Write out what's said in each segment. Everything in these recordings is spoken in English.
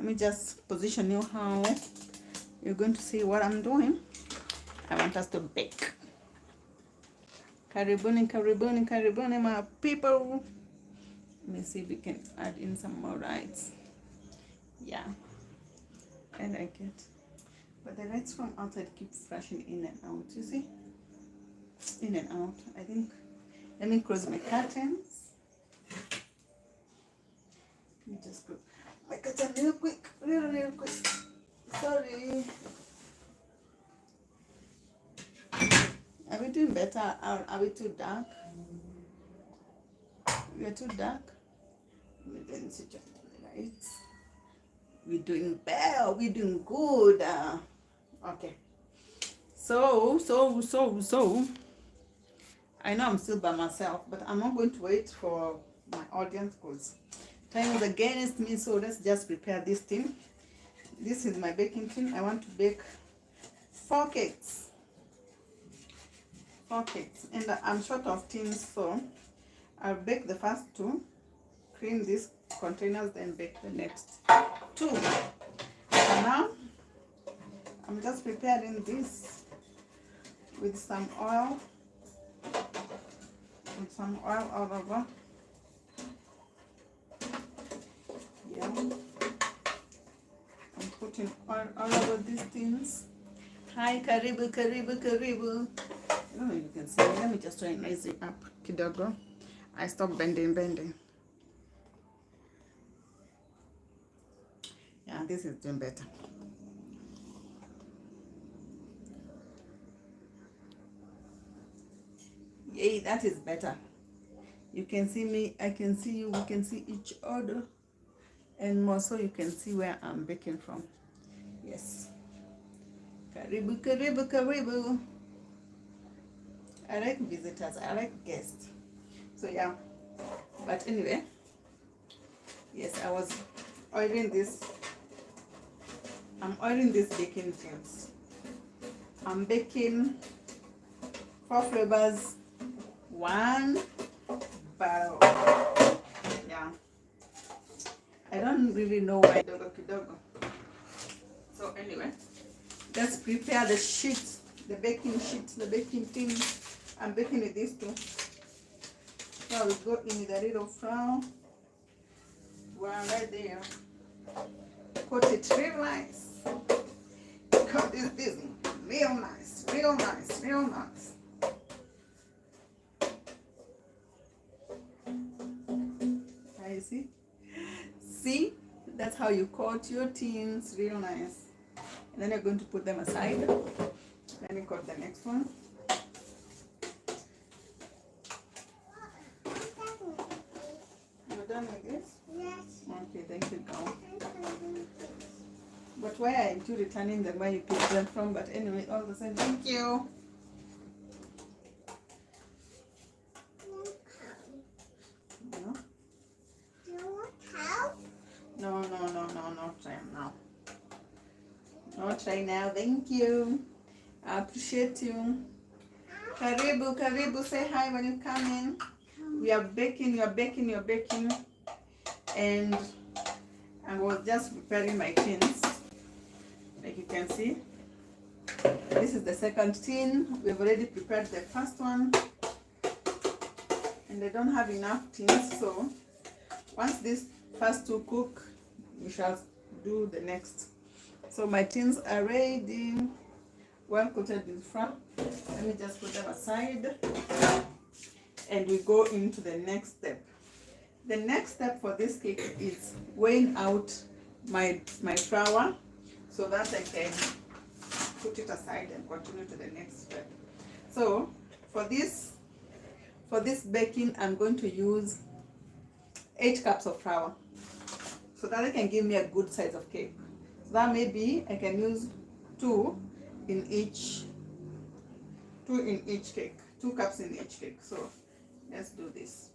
Let me just position you how you're going to see what I'm doing. I want us to bake. Karibuni, karibuni, karibuni, my people. Let me see if we can add in some more rice. Yeah, I like it. But the lights from outside keep flashing in and out, you see? In and out. I think, let me close my curtains. Let me just close my curtain real quick, real quick. Sorry. Are we doing better or are we too dark? We are too dark. Let me then switch on the lights. We're doing well, we're doing good. Okay. So, I know I'm still by myself, but I'm not going to wait for my audience because time is against me. So let's just prepare this tin. This is my baking tin. I want to bake 4 cakes. 4 cakes. And I'm short of tins, so I'll bake the first 2, clean these containers, then bake the next 2. So now, I'm just preparing this with some oil. With some oil all over. Yeah. I'm putting oil all over these things. Hi, karibu, karibu, karibu. Oh, you can see. Let me just try and raise it up. Kidogo. I stopped bending. Yeah, this is doing better. Yay, that is better. You can see me, I can see you, we can see each other. And more so you can see where I'm baking from. Yes. Karibu, karibu, karibu. I like visitors, I like guests. So yeah. But anyway, yes, I was oiling this. I'm oiling this baking tins. I'm baking 4 flavors, 1 barrel. Yeah. I don't really know why kidogo. So anyway, let's prepare the sheet, the baking sheet, the baking tin. I'm baking with these 2. So we go in with a little flour. We're right there. Coat it real nice. Cut this real nice, real nice, real nice. Can you see? See? That's how you coat your tins real nice. And then you're going to put them aside. Let me cut the next one. You're done with this? Yes. Okay, thank you, girl. But why aren't you returning them where you picked them from? But anyway, all the same, thank you. No? Do you want help? No, try now. No, try now, thank you. I appreciate you. Karibu, karibu, say hi when you come in. We are baking, you're baking. And I was just preparing my tins. Like you can see. This is the second tin. We've already prepared the first one. And I don't have enough tins, so once these first 2 cook, we shall do the next. So my tins are ready, well coated with flour. Let me just put them aside. And we go into the next step. The next step for this cake is weighing out my flour so that I can put it aside and continue to the next step. So for this baking, I'm going to use 8 cups of flour so that it can give me a good size of cake. So that maybe I can use 2 in each cake, 2 cups in each cake. So let's do this.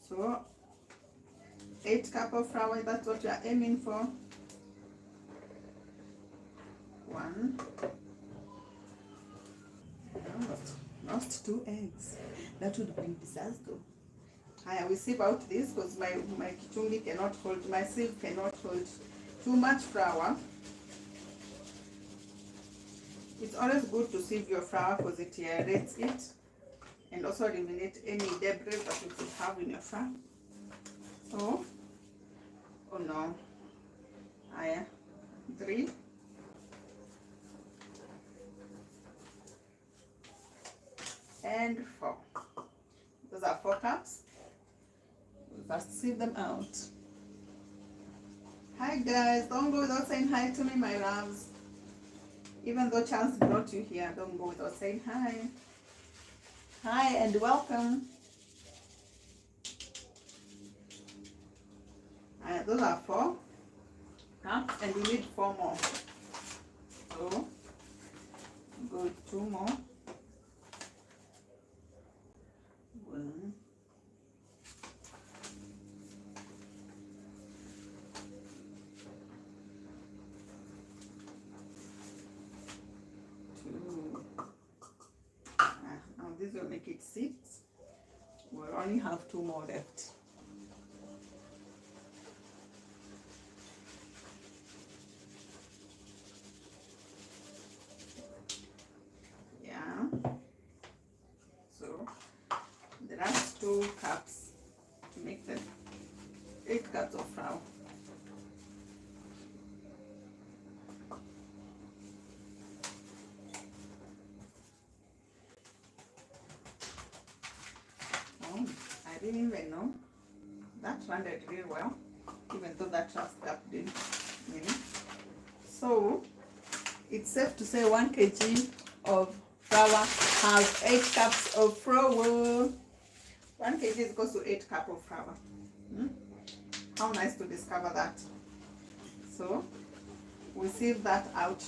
So 8 cups of flour, that's what we are aiming for. 1. Lost 2 eggs. That would be disaster. I will sieve out this because my kichungi cannot hold, my sieve cannot hold too much flour. It's always good to sieve your flour because it aerates it and also eliminate any debris that you could have in your flour. So, oh no, 3 and 4. Those are 4 cups. We'll first sieve them out. Hi guys, don't go without saying hi to me, my loves. Even though Chance brought you here, don't go without saying hi. Hi and welcome. Those are 4 cups and we need 4 more. So, go 2 more. 1. 2. Now this will make it 6. We'll only have 2 more left. So the last 2 cups to make them 8 cups of flour. Oh, I didn't even know that landed really well, even though that last cup didn't. So it's safe to say 1 kg of flour has 8 cups of flour. 1 kg is equals to 8 cups of flour. How nice to discover that. So we sieve that out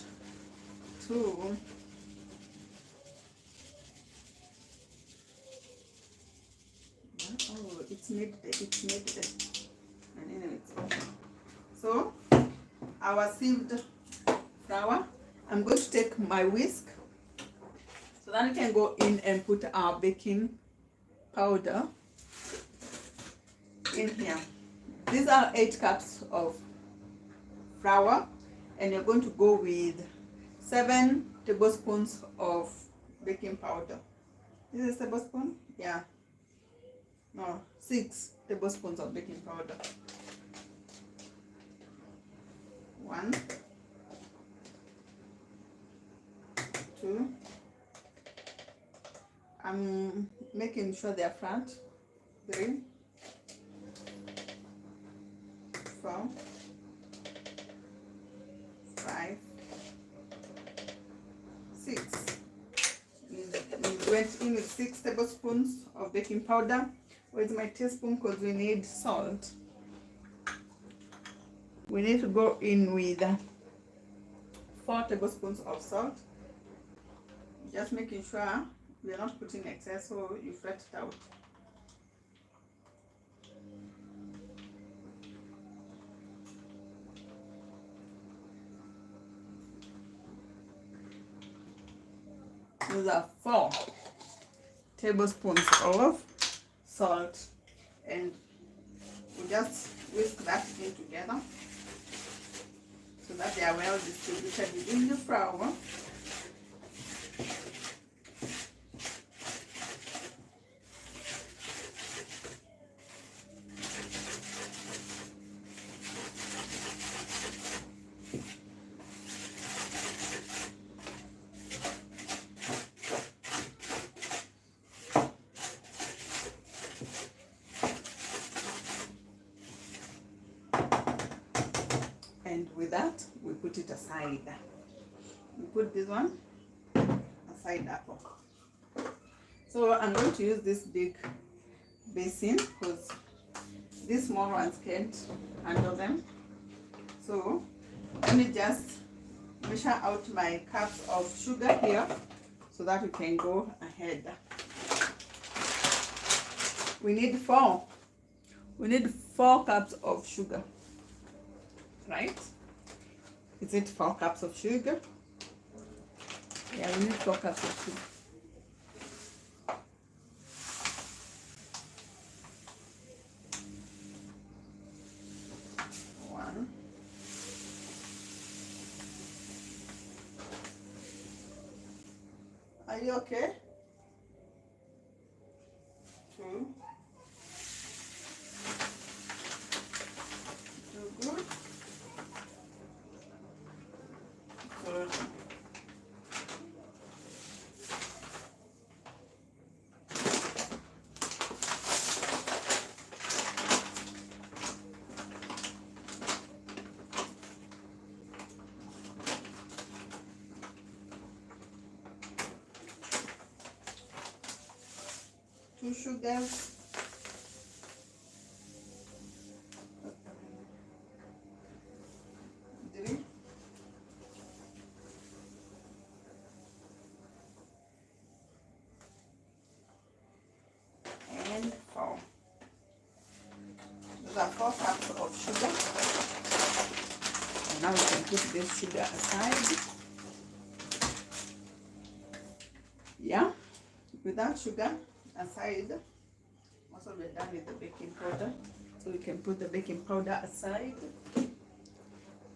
too. Oh, it's made there. And anyway, it's okay. So our sieved flour, I'm going to take my whisk so that we can go in and put our baking powder in here. These are 8 cups of flour and you're going to go with 7 tablespoons of baking powder. Is this a tablespoon? Yeah. No, 6 tablespoons of baking powder. 1, 2. I'm making sure they're flat. 3, 4, 5, 6. We went in with 6 tablespoons of baking powder. Where's my teaspoon? Because we need salt. We need to go in with 4 tablespoons of salt. Just making sure we're not putting excess so you fret it out. Those are 4 tablespoons of salt, and we just whisk that in together so that they are well distributed within the flour. And with that, we put it aside. We put this one aside that one. So I'm going to use this big basin because these small ones can't handle them. So let me just measure out my cups of sugar here so that we can go ahead. We need 4. We need 4 cups of sugar. Right? Is it 4 cups of sugar? Yeah, we need 4 cups of sugar. Are you okay? 2. Good. 3. 2 sugars. 3. And 4. Those are 4 cups of sugar. And now we can put this sugar aside. Yeah, without sugar aside. Also, we're done with the baking powder, so we can put the baking powder aside.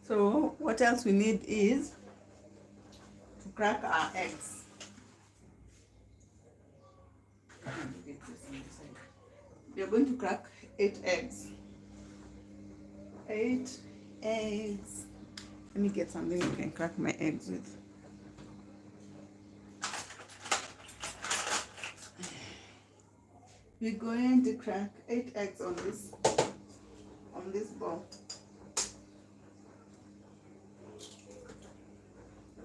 So what else we need is to crack our eggs. We are going to crack 8 eggs. 8 eggs. Let me get something you can crack my eggs with. We're going to crack 8 eggs on this bowl.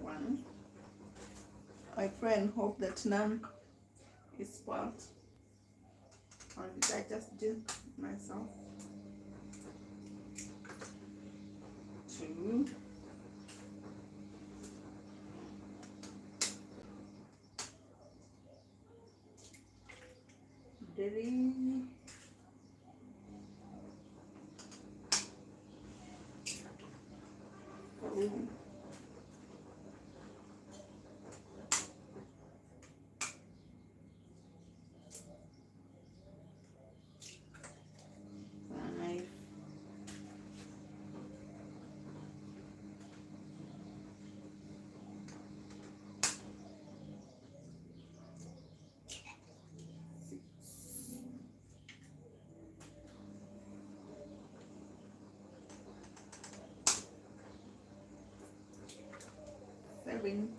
1. My friend hope that none is spoiled. Or did I just drink myself? 2. 3. 4. 5. 7.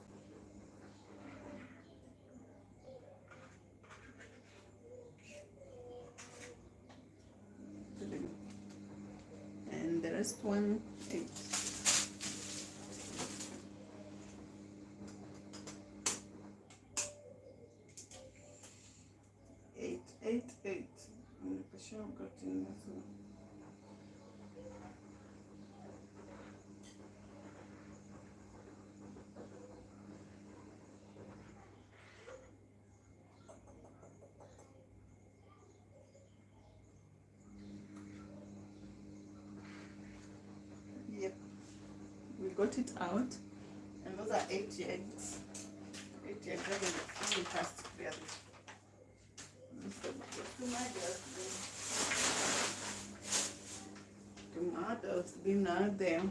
3. And the rest one 8. 8, 8, 8. I'm sure I've got in this one. Yep, we got it out, and those are 8 eggs. 8 eggs. Let me first clear this. Tomatoes being out there.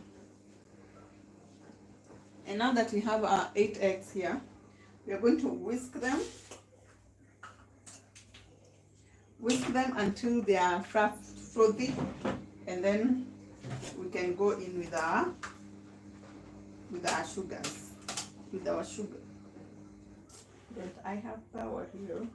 And now that we have our 8 eggs here, we are going to whisk them. Whisk them until they are frothy, and then we can go in with our sugars, with our sugar. But I have flour here.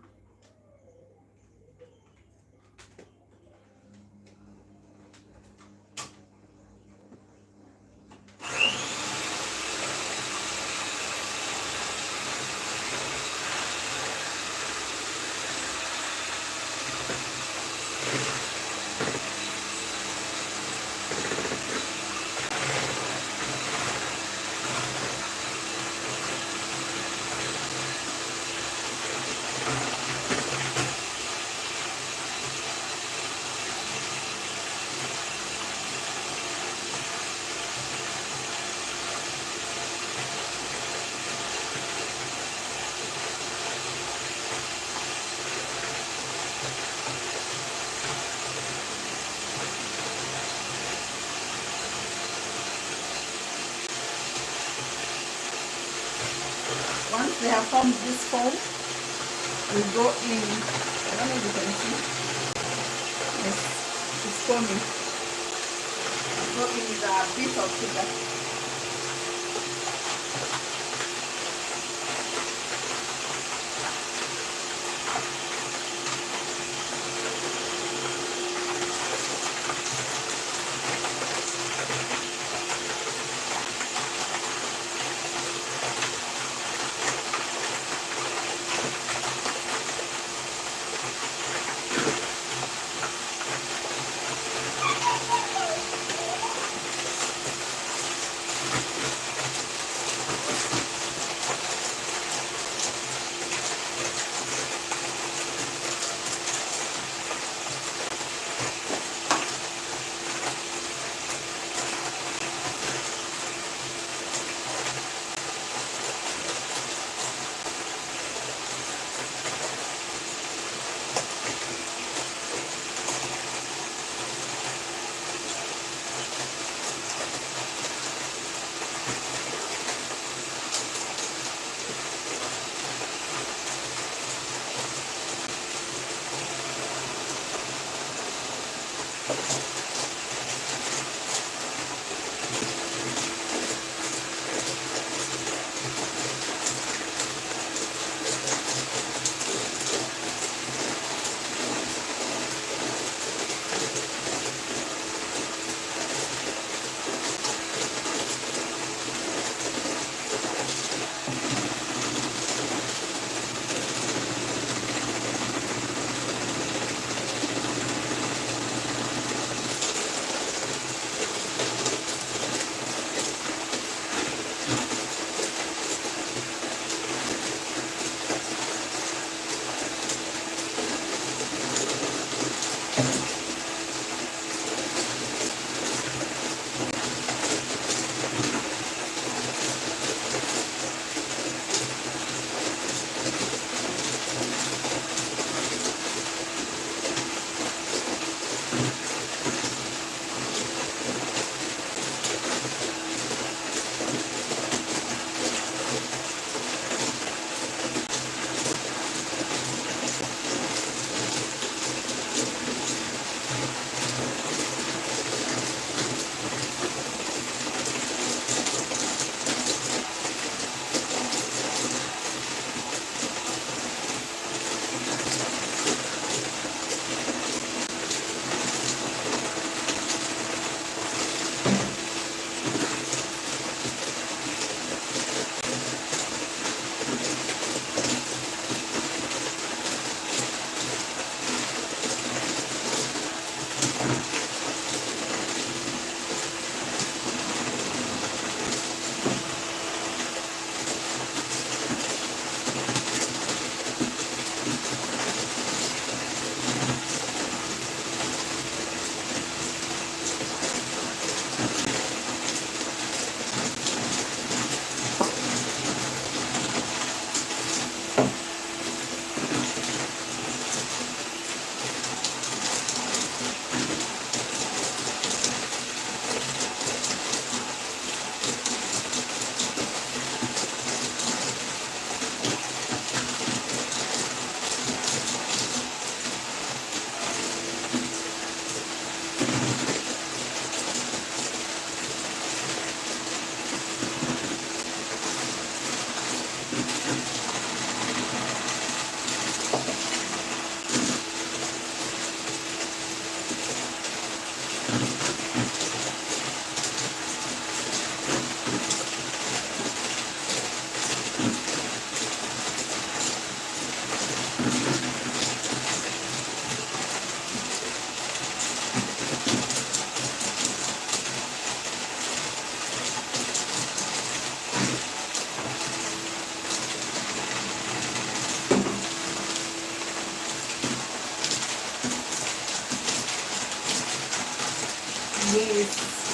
Once they have formed this foam, we go in. I don't know if you can see. Yes, it's foaming. Go in with a bit of sugar.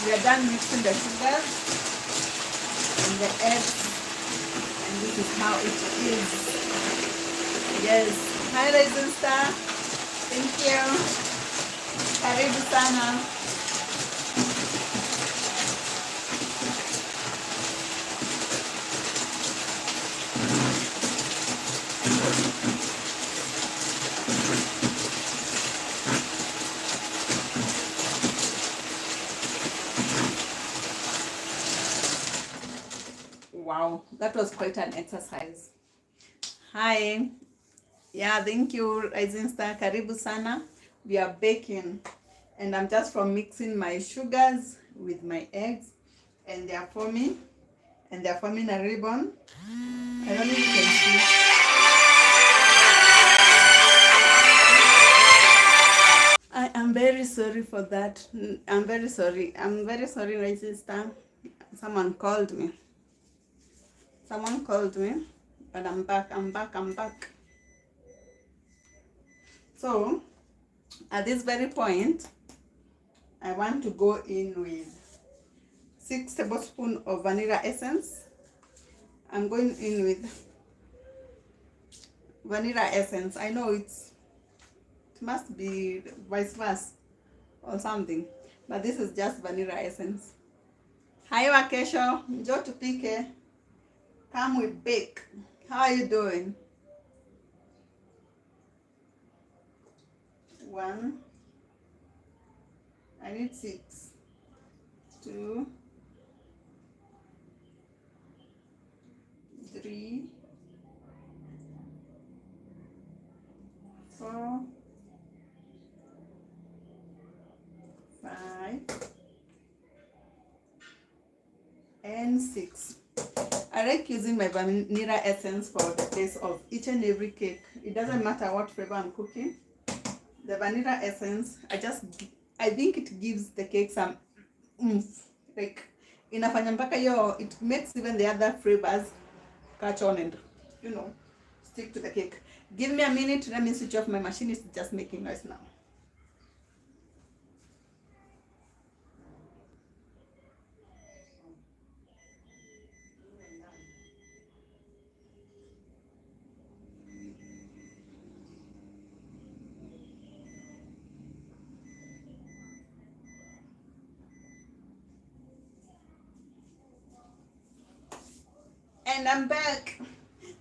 We are done mixing the sugars and the eggs, and this is how it is. Yes. Hi, Raisin Star. Thank you. Karibu sana. Wow, that was quite an exercise. Hi. Yeah, thank you, Rising Star. Karibu sana. We are baking. And I'm just from mixing my sugars with my eggs. And they are forming. And they are forming a ribbon. I don't know if you can see. I am very sorry for that. I'm very sorry. I'm very sorry, Rising Star. Someone called me. Someone called me. But I'm back. I'm back. I'm back. So, at this very point, I want to go in with 6 tablespoons of vanilla essence. I'm going in with vanilla essence. I know it must be vice versa or something, but this is just vanilla essence. Hi Wakesho, njoo tupike. Come we bake. How are you doing? 1, I need 6, 2, 3, 4, 5, and 6. I like using my vanilla essence for the taste of each and every cake. It doesn't matter what flavor I'm cooking. The vanilla essence, I think it gives the cake some oomph. Like inafanya mpaka yo, it makes even the other flavors catch on and stick to the cake. Give me a minute, let me switch off my machine. It's just making noise now. And I'm back.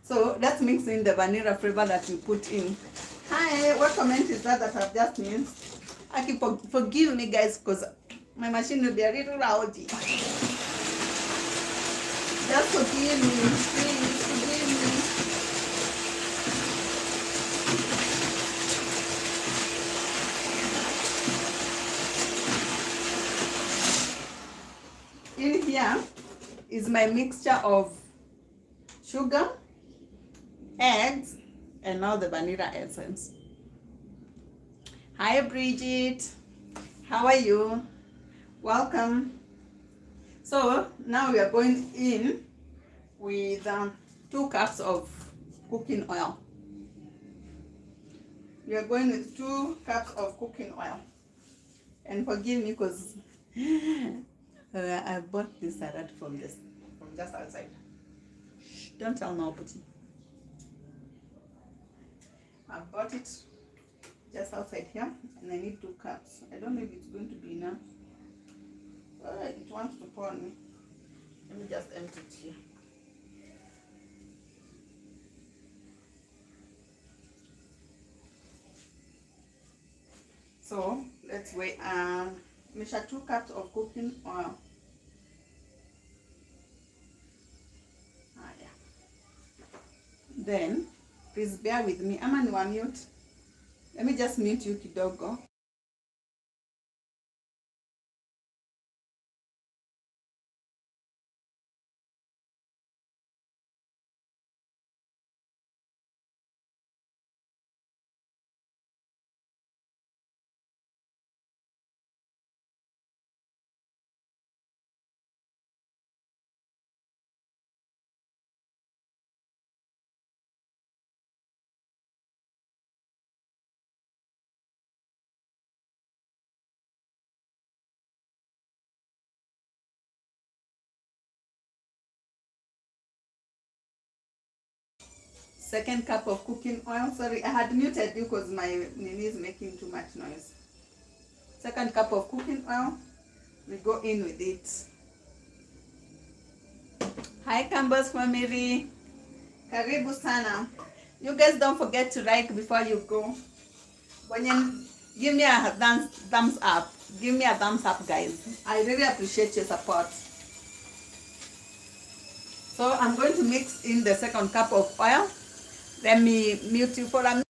So let's mix in the vanilla flavor that we put in. Hi, what comment is that I've just mixed? I keep forgive me guys because my machine will be a little rowdy. Just forgive me, please forgive me. In here is my mixture of sugar, eggs, and now the vanilla essence. Hi Bridget, how are you? Welcome. So now we are going in with 2 cups of cooking oil. We are going with 2 cups of cooking oil. And forgive me because I bought this salad from just outside. Don't tell nobody. I bought it just outside here and I need 2 cups. I don't know if it's going to be enough. It wants to pour on me. Let me just empty it here. So let's wait. Measure 2 cups of cooking oil. Yeah. Then please bear with me. Ama niwa mute. Let me just mute you kidogo. Second cup of cooking oil. Sorry, I had muted you because my nini is making too much noise. Second cup of cooking oil. We go in with it. Hi Campbell's family. Karibu sana. You guys don't forget to like before you go. Give me a thumbs up. Give me a thumbs up, guys. I really appreciate your support. So I'm going to mix in the second cup of oil. Let me mute you for a minute.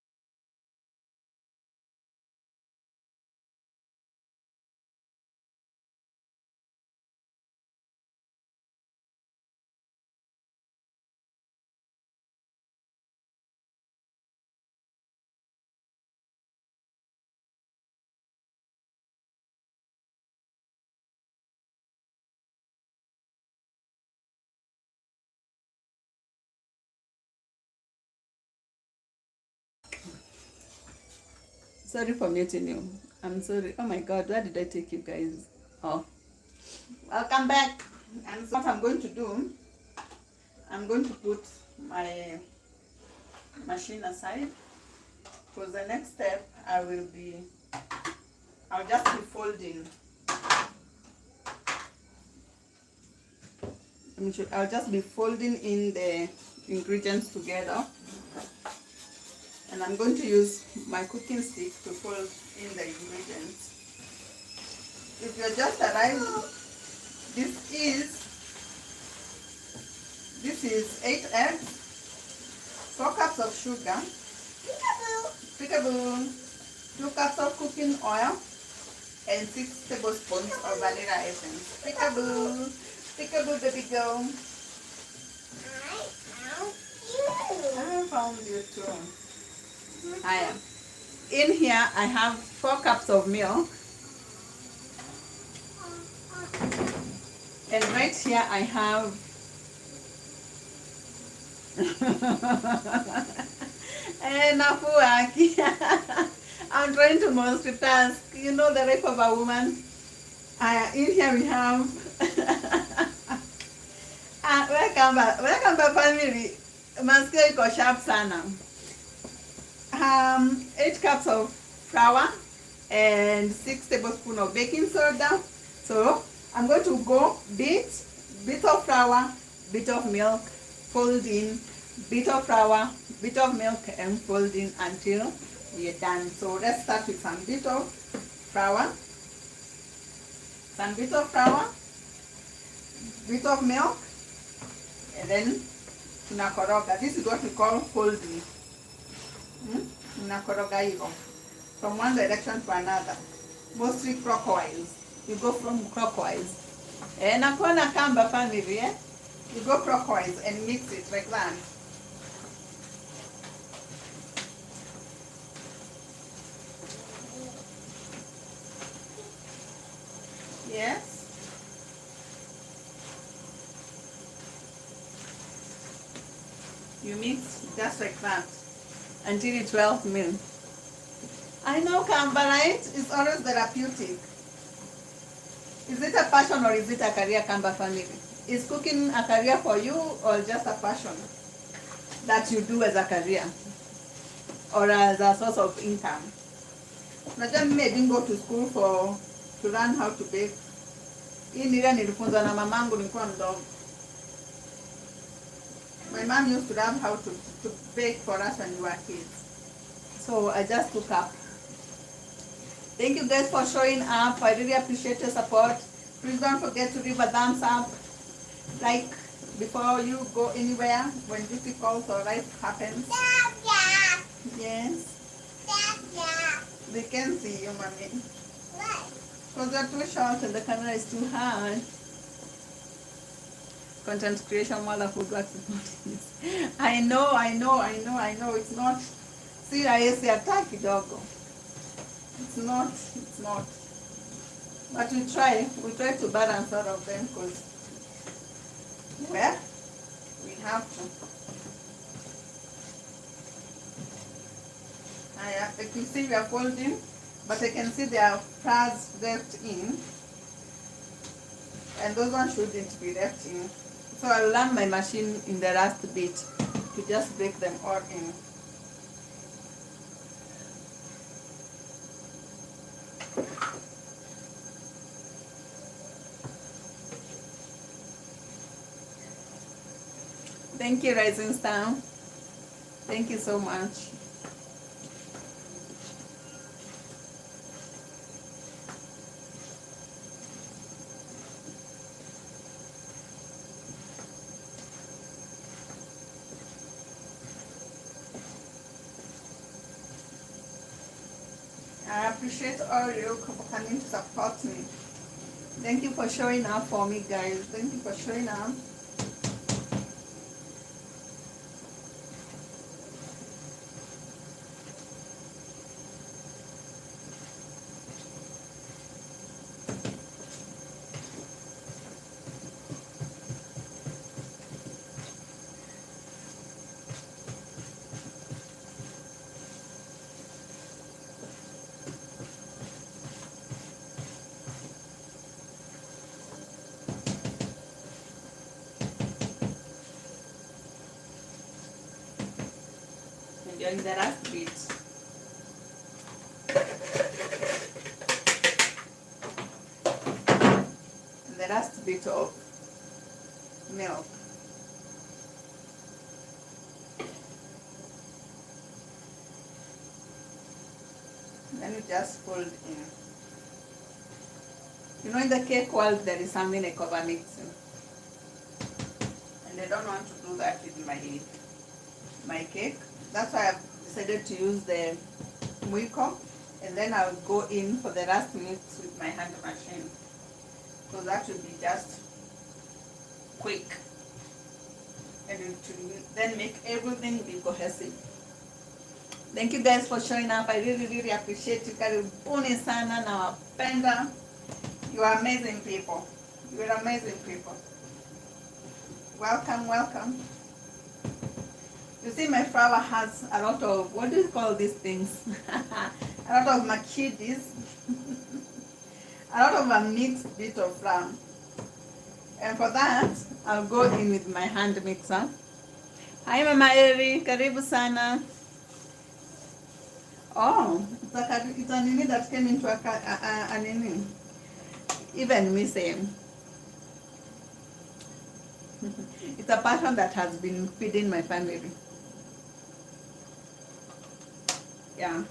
Sorry for muting you. I'm sorry. Oh my God, where did I take you guys? Oh, welcome back. And so what I'm going to do, I'm going to put my machine aside, because the next step I'll just be folding. I'll just be folding in the ingredients together, and I'm going to use my cooking stick to fold in the ingredients. If you're just arrived, this is 8 eggs, 4 cups of sugar, peekaboo, 2 cups of cooking oil, and 6 tablespoons of vanilla essence. Peekaboo, peekaboo, baby girl. I found you too. I am. In here, I have 4 cups of milk. And right here, I have I'm trying to multitask. You know the life of a woman. In here we have welcome back family. Masikio iko sharp sana. 8 cups of flour and 6 tablespoons of baking soda. So I'm going to go bit of flour, bit of milk, fold in, bit of flour, bit of milk, and fold in until we are done. So let's start with some bit of flour, bit of milk, and then tunakoroga. This is what we call folding. Tunakoroga hivyo from one direction to another, mostly clockwise. You go from clockwise. Nakona kamba family, eh? You go clockwise and mix it like that. Yes. You mix just like that until it swells milk. I know Kamba, right? It's always therapeutic. Is it a passion or is it a career, Kamba family? Is cooking a career for you or just a passion that you do as a career or as a source of income? Najua mimi didn't go to school to learn how to bake. Hii nilifunzwa na mamangu nilikuwa mdogo. My mom used to learn how to bake for us when we were kids. So I just took up. Thank you guys for showing up. I really appreciate your support. Please don't forget to leave a thumbs up. Like before you go anywhere when duty calls or life happens. Yes. They can see you, mommy. Because they're too short and the camera is too hard. Content creation, motherhood, what's it? I know. It's not serious attack, dog. It's not. But we try to balance all of them because, well, we have to. If you see we are folding, but I can see there are flowers left in, and those ones shouldn't be left in. So I'll learn my machine in the last bit to just break them all in. Thank you, Rising Star. Thank you so much. I appreciate all you for coming to support me. Thank you for showing up for me, guys. Thank you for showing up. Enjoying the last bit. The last bit of milk. Then you just fold in. You know, in the cake world, there is something like over mixing. And I don't want to do that with my cake. That's why I've decided to use the Muiko, and then I'll go in for the last mix with my hand machine. So that will be just quick. And it will then make everything be cohesive. Thank you guys for showing up. I really appreciate you. Karibuni sana na wapenda. You are amazing people. You are amazing people. Welcome, welcome. You see, my flour has a lot of, what do you call these things? A lot of machidis. A lot of a mixed bit of flour. And for that, I'll go in with my hand mixer. Hi, Mama Eri. Karibu sana. Oh, it's a nini that came into a nini. Even me same. It's a passion that has been feeding my family. Yeah.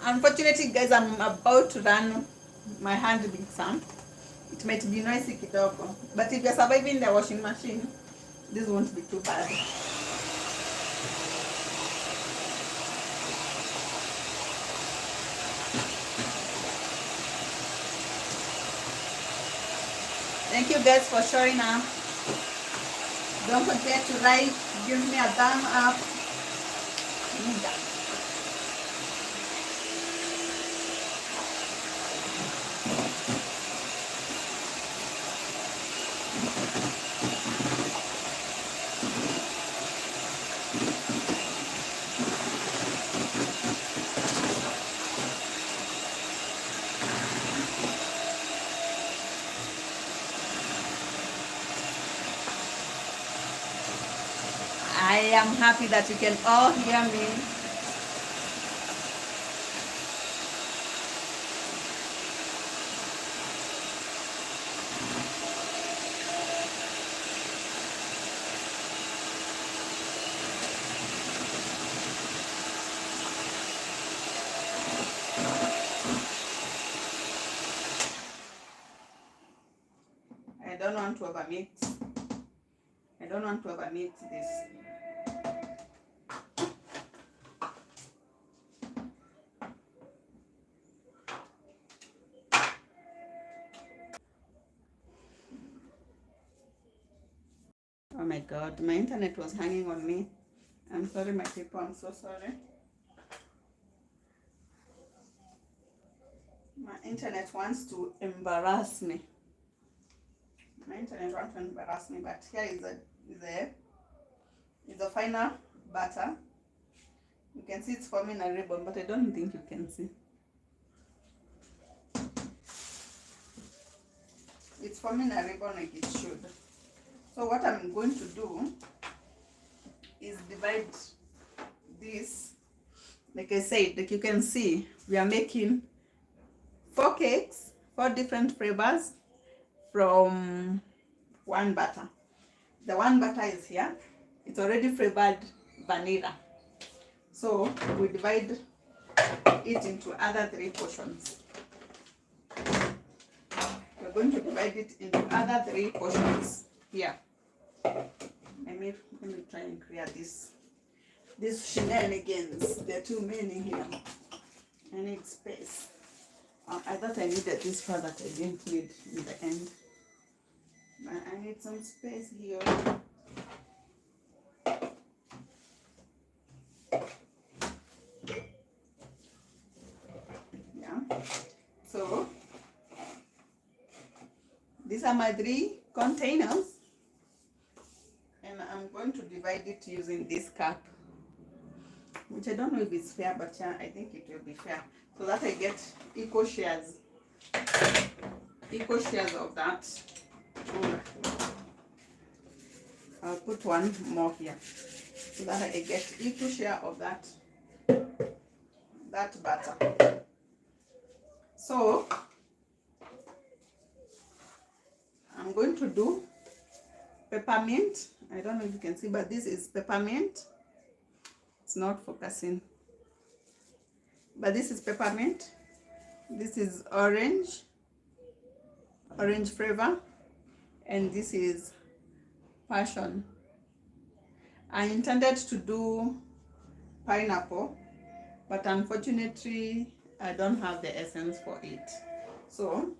Unfortunately, guys, I'm about to run my hand mixer. It might be noisy kidogo, but if you're surviving the washing machine, this won't be too bad. Thank you guys for showing up. Don't forget to like, give me a thumb up. I am happy that you can all hear me. I don't want to overmix. I don't want to overmix this. Oh my God, my internet was hanging on me. I'm sorry, my people, I'm so sorry. My internet wants to embarrass me. My internet wants to embarrass me, but here is the final batter. You can see it's forming a ribbon, but I don't think you can see. It's forming a ribbon like it should. So what I'm going to do is divide this. Like I said, like you can see, we are making 4 cakes, 4 different flavors from one batter. The one batter is here. It's already flavored vanilla. So we divide it into other 3 portions. We're going to divide it into other 3 portions here. Let me try and clear these shenanigans. There are too many here. I need space. I thought I needed this part that I didn't need in the end. But I need some space here. Yeah. So these are my 3 containers. And I'm going to divide it using this cup, which I don't know if it's fair, but yeah, I think it will be fair, so that I get equal shares of that. I'll put one more here so that I get equal share of that butter. So I'm going to do peppermint. I don't know if you can see, but this is peppermint. It's not focusing, but this is peppermint. This is orange flavor, and this is passion. I intended to do pineapple, but unfortunately I don't have the essence for it, so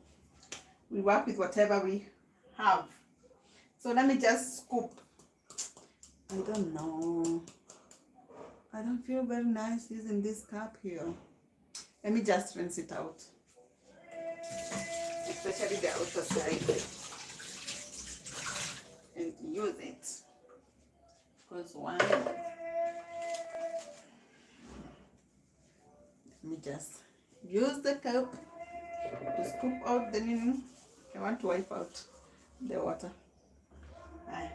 we work with whatever we have. So let me just scoop. I don't know, I don't feel very nice using this cup here. Let me just rinse it out, especially the outer side, and use it. Because one, let me just use the cup to scoop out the linen. I want to wipe out the water. Aye.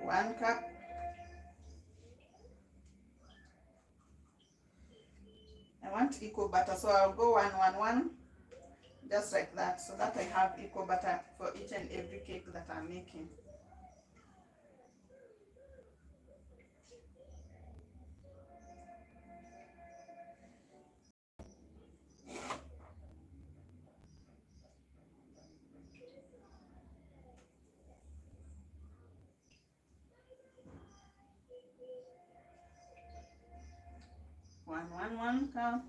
1 cup. I want equal butter, so I'll go 1, 1, 1, just like that, so that I have equal butter for each and every cake that I'm making. One cup.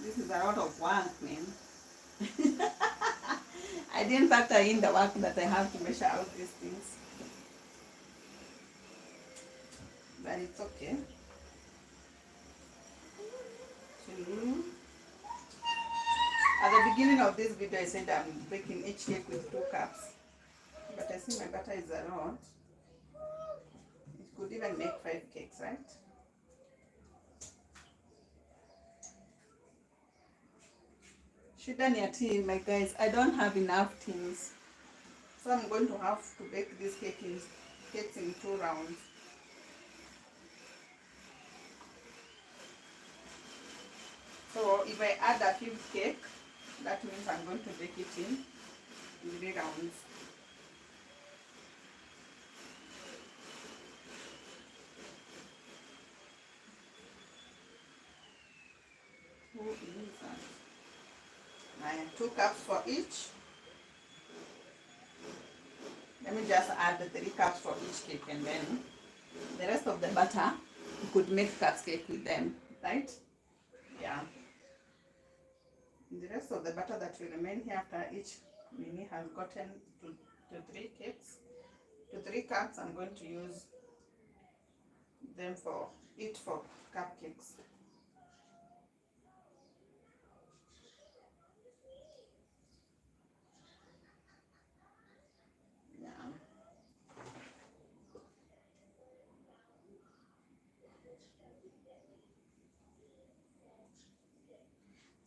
This is a lot of work, man. I didn't factor in the work that I have to measure out these things, but it's okay. At the beginning of this video, I said I'm baking each cake with 2 cups, but I see my butter is a lot. It could even make 5 cakes, right? Shida ni ati, my guys, I don't have enough tins, so I'm going to have to bake these cakes in 2 rounds. So if I add a 5th cake, that means I'm going to bake it in 3 rounds. Who is that? 2 cups for each. Let me just add the 3 cups for each cake, and then the rest of the butter, you could make cupcake with them, right? Yeah. The rest of the butter that will remain here after each mini has gotten to 3 cakes, to 3 cups, I'm going to use them for cupcakes.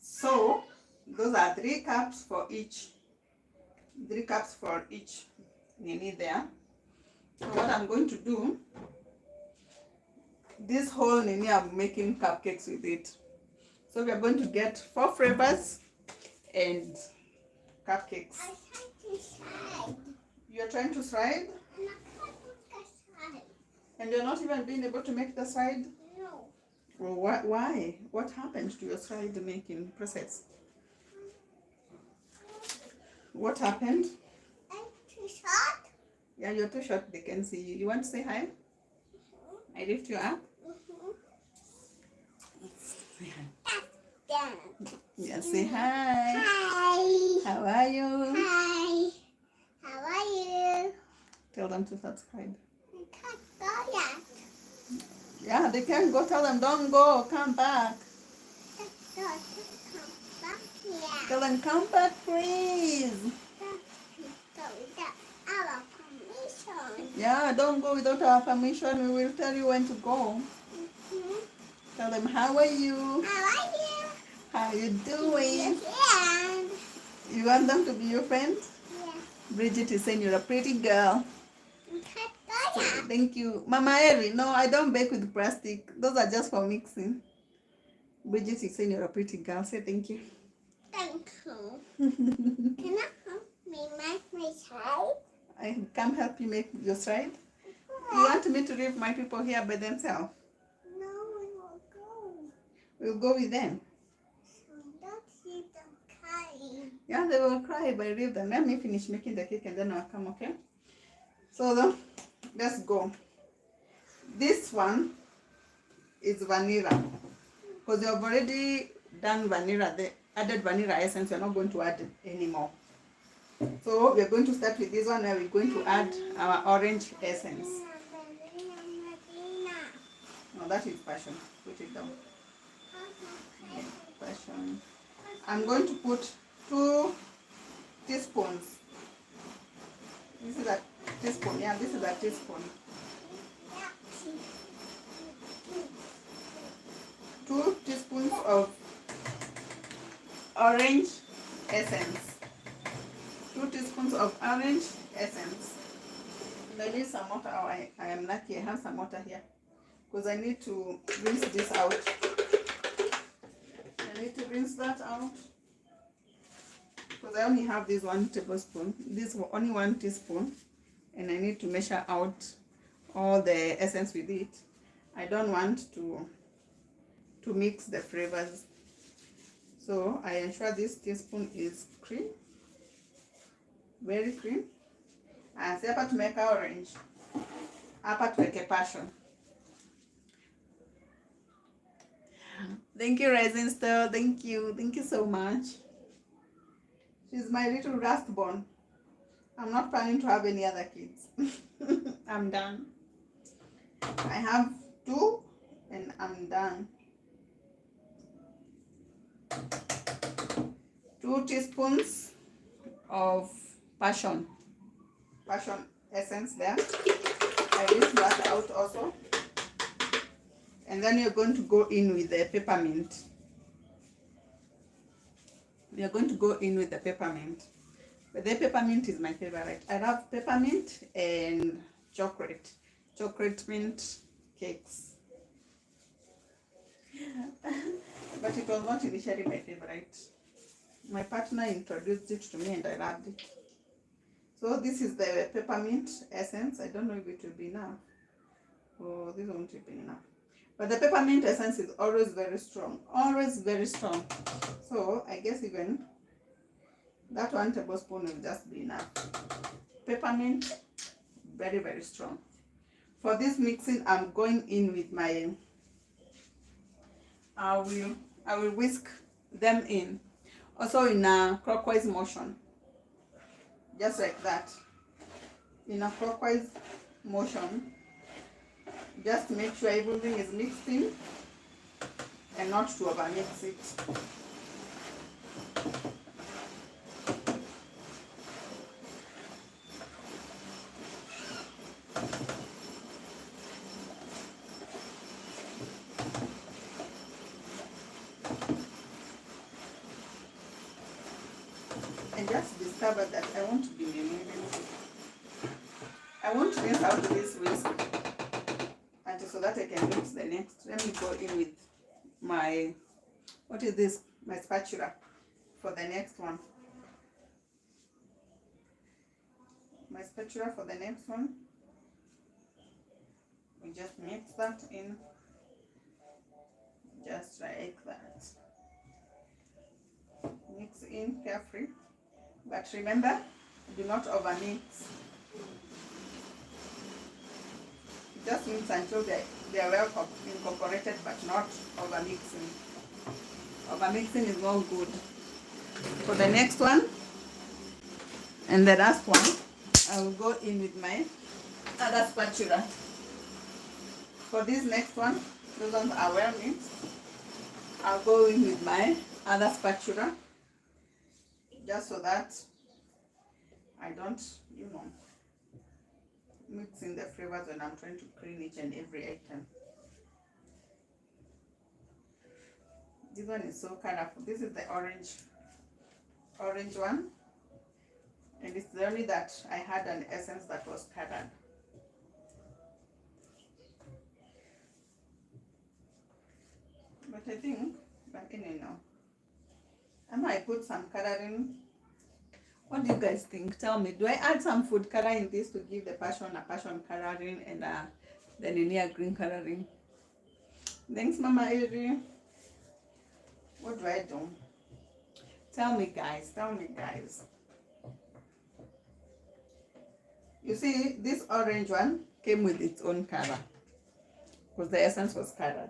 So those are 3 cups for each. 3 cups for each nini there. So what I'm going to do, this whole nini I'm making cupcakes with it. So we are going to get 4 flavors and cupcakes. You're trying to slide? And you're not even being able to make the slide? No. Well, why? What happened to your slide making process? What happened? I'm too short. Yeah, you're too short. They can see you. You want to say hi? I lift you up. Say hi. Done. Yeah, say hi. Hi. How are you? Hi. How are you? Tell them to subscribe. I can't go yet. Yeah, they can go. Tell them, don't go. Come back. Don't come back here. Tell them, come back, please. Don't without our permission. Yeah, don't go without our permission. We will tell you when to go. Tell them, how are you? How are you? How you doing? Yeah. You want them to be your friend? Yeah. Bridget is saying you're a pretty girl. I can't go yet. Thank you. Mama Eri, no, I don't bake with plastic. Those are just for mixing. Bridget is saying you're a pretty girl. Say thank you. Thank you. Can I help me make my child? I can help you make your slide. You want me to leave my people here by themselves? No, we will go. We'll go with them. So don't see them crying. Yeah, they will cry if I leave them. Let me finish making the cake and then I'll come, okay? So let's go. This one is vanilla. Because you have already done vanilla, the added vanilla essence, we're not going to add anymore. So we're going to start with this one where we're going to add our orange essence. No, that is passion. Put it down. Yeah, passion. I'm going to put 2 teaspoons. This is a teaspoon. Yeah, this is a teaspoon. 2 teaspoons of orange essence. 2 teaspoons of orange essence. And I need some water. Oh, I am lucky. I have some water here. Because I need to rinse this out. I need to rinse that out. Because I only have this 1 tablespoon. This only 1 teaspoon. And I need to measure out all the essence with it. I don't want to mix the flavors. So I ensure this teaspoon is cream. Very cream. And say hapa tumeweka orange. Hapa tuweke passion. Thank you, Resin Store. Thank you. Thank you so much. She's my little rust bone. I'm not planning to have any other kids. I'm done. I have 2 and I'm done. 2 teaspoons of passion essence there. I rinse that out also. And then you're going to go in with the peppermint. We are going to go in with the peppermint. But the peppermint is my favorite. I love peppermint and chocolate mint cakes. But it was not initially my favorite. My partner introduced it to me and I loved it. So this is the peppermint essence. I don't know if it will be enough. Oh, this won't be enough. But the peppermint essence is always very strong. Always very strong. So I guess even that 1 tablespoon will just be enough. Peppermint, very, very strong. For this mixing, I'm going in with my, I will whisk them in. Also in a clockwise motion. Just like that. In a clockwise motion. Just make sure everything is mixed in and not to overmix it. And just discovered that I want to be I want to rinse out this whisk until so that I can mix the next. Let me go in with my, what is this? My spatula for the next one. My spatula for the next one. We just mix that in, just like that. Mix in carefully, but remember, do not overmix. Just mix until they are well incorporated, but not overmixing. Overmixing is not good. For the next one and the last one, I will go in with my other spatula. For this next one, those ones are well mixed. I'll go in with my other spatula, just so that I don't, mix in the flavors when I'm trying to clean each and every item. This one is so colorful. This is the orange one, and it's the only that I had an essence that was colored. But I think back in now, I might put some coloring. What do you guys think? Tell me. Do I add some food color in this to give the passion a passion coloring and the linear green coloring? Thanks, Mama Eri. What do I do? Tell me, guys. Tell me, guys. You see, this orange one came with its own color because the essence was colored.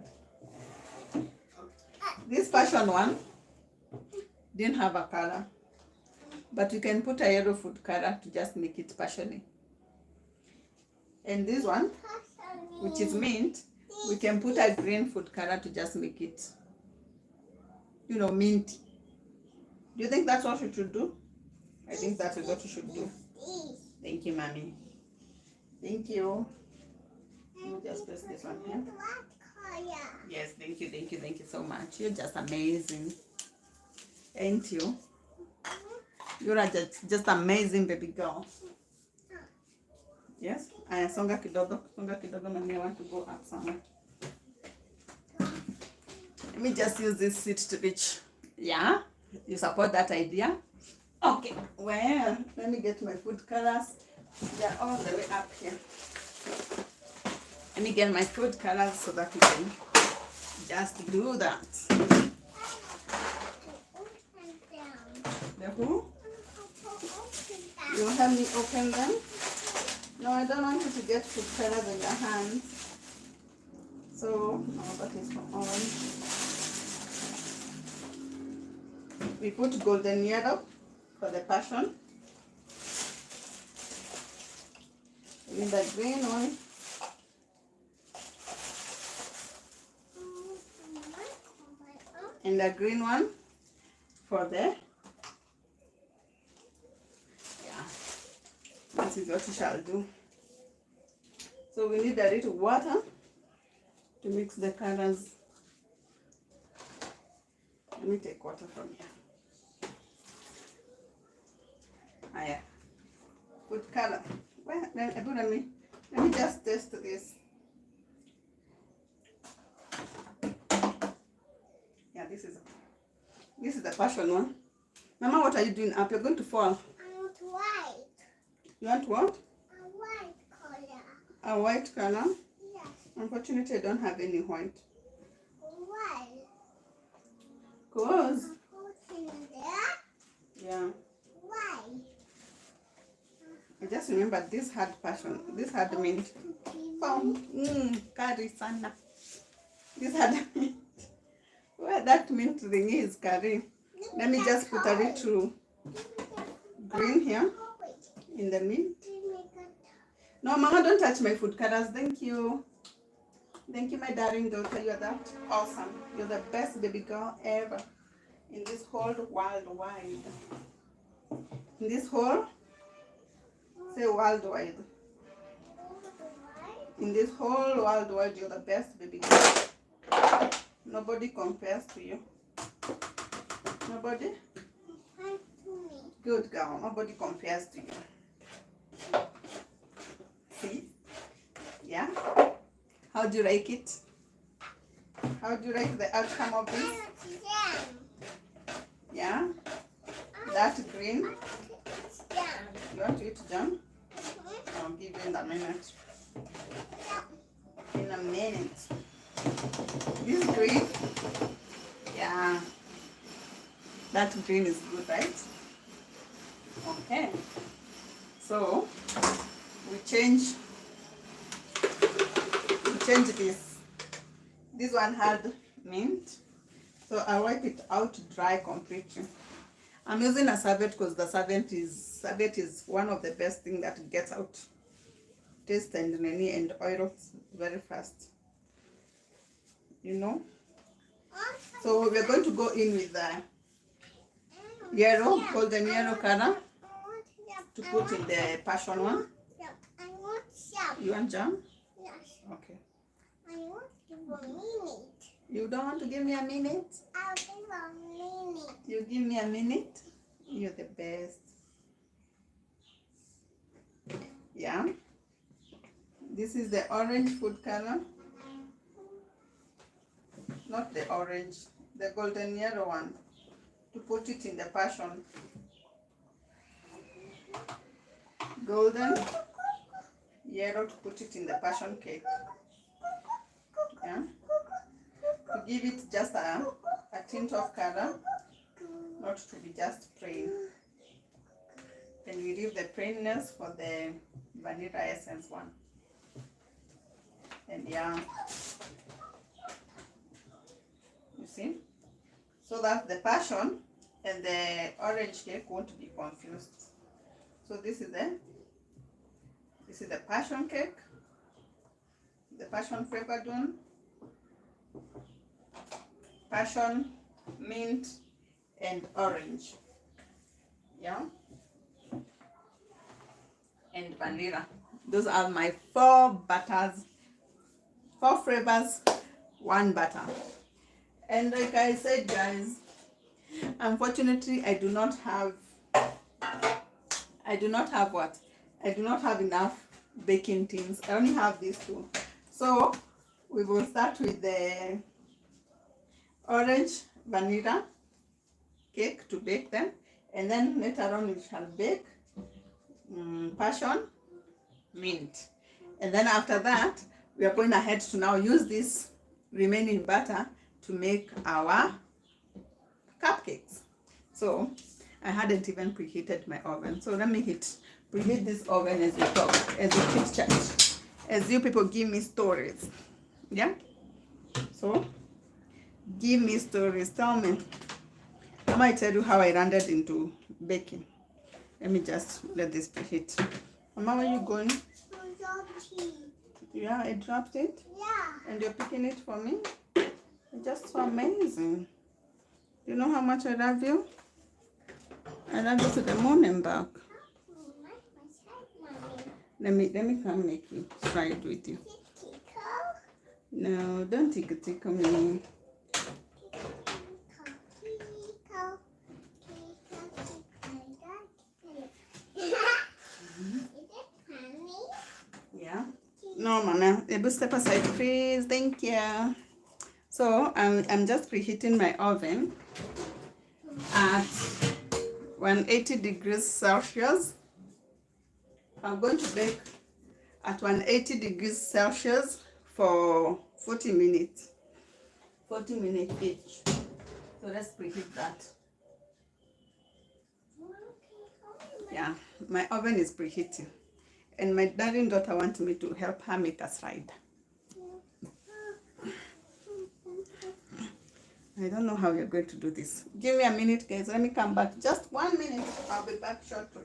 This passion one didn't have a color, but you can put a yellow food color to just make it passiony. And this one, which is mint, we can put a green food color to just make it, minty. Do you think that's what you should do? I think that is what you should do. Thank you, Mommy. Thank you. Let me just press this one here. Yes, thank you so much. You're just amazing. Ain't you? You're just amazing, baby girl. Yes? Songa kidogo, mommy, I want to go up somewhere. Let me just use this seat to reach. Yeah? You support that idea? Okay. Well, let me get my food colors. They're all the way up here. Let me get my food colors so that we can just do that. The who? You will help me open them? No, I don't want you to get food colors in your hands. So, that is for orange. We put golden yellow for the passion. In the green one. And the green one for the, this is what we shall do. So we need a little water to mix the colors. Let me take water from here. Hiya. Food color. Well, let me just test this. Yeah, this is the passion one. Mama, what are you doing up? You're going to fall. I want white. You want what? A white color. A white color? Yes. Unfortunately, I don't have any white. Why? Cause. Put in there. Yeah. Why? I just remember this had passion. This had mint. Curry sana. This had mint. Where that mint thing is, curry. Let me just put a little green here in the mint. No, Mama, don't touch my food colors. Thank you. Thank you, my darling daughter. You're that awesome. You're the best baby girl ever in this whole world wide. In this whole, say worldwide. In this whole world wide, you're the best baby girl. Nobody compares to you. Nobody? Good girl. Nobody compares to you. See? Yeah? How do you like it? How do you like the outcome of this? Yeah? That green? You want to eat jam? I'll give you in a minute. a minute. This green, yeah, that green is good, right? Okay, so we change this. This one had mint, so I wipe it out dry completely. I'm using a serviette because the serviette is one of the best thing that gets out taste and nani and oil very fast, you know. So we're going to go in with the yellow, golden yellow color to put in the passion one. I want some. You want jam? Yes. Okay. I want to give a minute. You don't want to give me a minute? I'll give a minute. You give me a minute? You're the best. Yeah. This is the orange food color. Not the orange, the golden yellow one. To put it in the passion. Golden yellow to put it in the passion cake. Yeah. To give it just a tint of color, not to be just plain. Then we leave the plainness for the vanilla essence one. And yeah, you see, so that the passion and the orange cake won't be confused. So this is the passion cake, the passion flavored one, passion, mint, and orange. Yeah, and vanilla. Those are my 4 butters, 4 flavors, 1 butter. And like I said, guys, unfortunately I do not have what? I do not have enough baking tins. I only have these 2. So we will start with the orange vanilla cake to bake them, and then later on we shall bake passion, mint, and then after that we are going ahead to now use this remaining butter to make our cupcakes. So I hadn't even preheated my oven, so let me preheat this oven as you talk, as you keep chat, as you people give me stories. Yeah, so give me stories. Tell me, I might tell you how I landed into baking. Let me just let this preheat. Mama, where are you going? Yeah, I dropped it. Yeah. And you're picking it for me? It's just so amazing. You know how much I love you? I love you to the moon and back. Let me come make you try it with you. No, don't tickle me. Yeah. No, Mama. Step aside, please. Thank you. So I'm just preheating my oven at 180 degrees Celsius. I'm going to bake at 180 degrees Celsius for 40 minutes. 40 minutes each. So let's preheat that. Yeah, my oven is preheating. And my darling daughter wants me to help her make a slide. I don't know how you're going to do this. Give me a minute, guys. Let me come back. Just 1 minute. I'll be back shortly.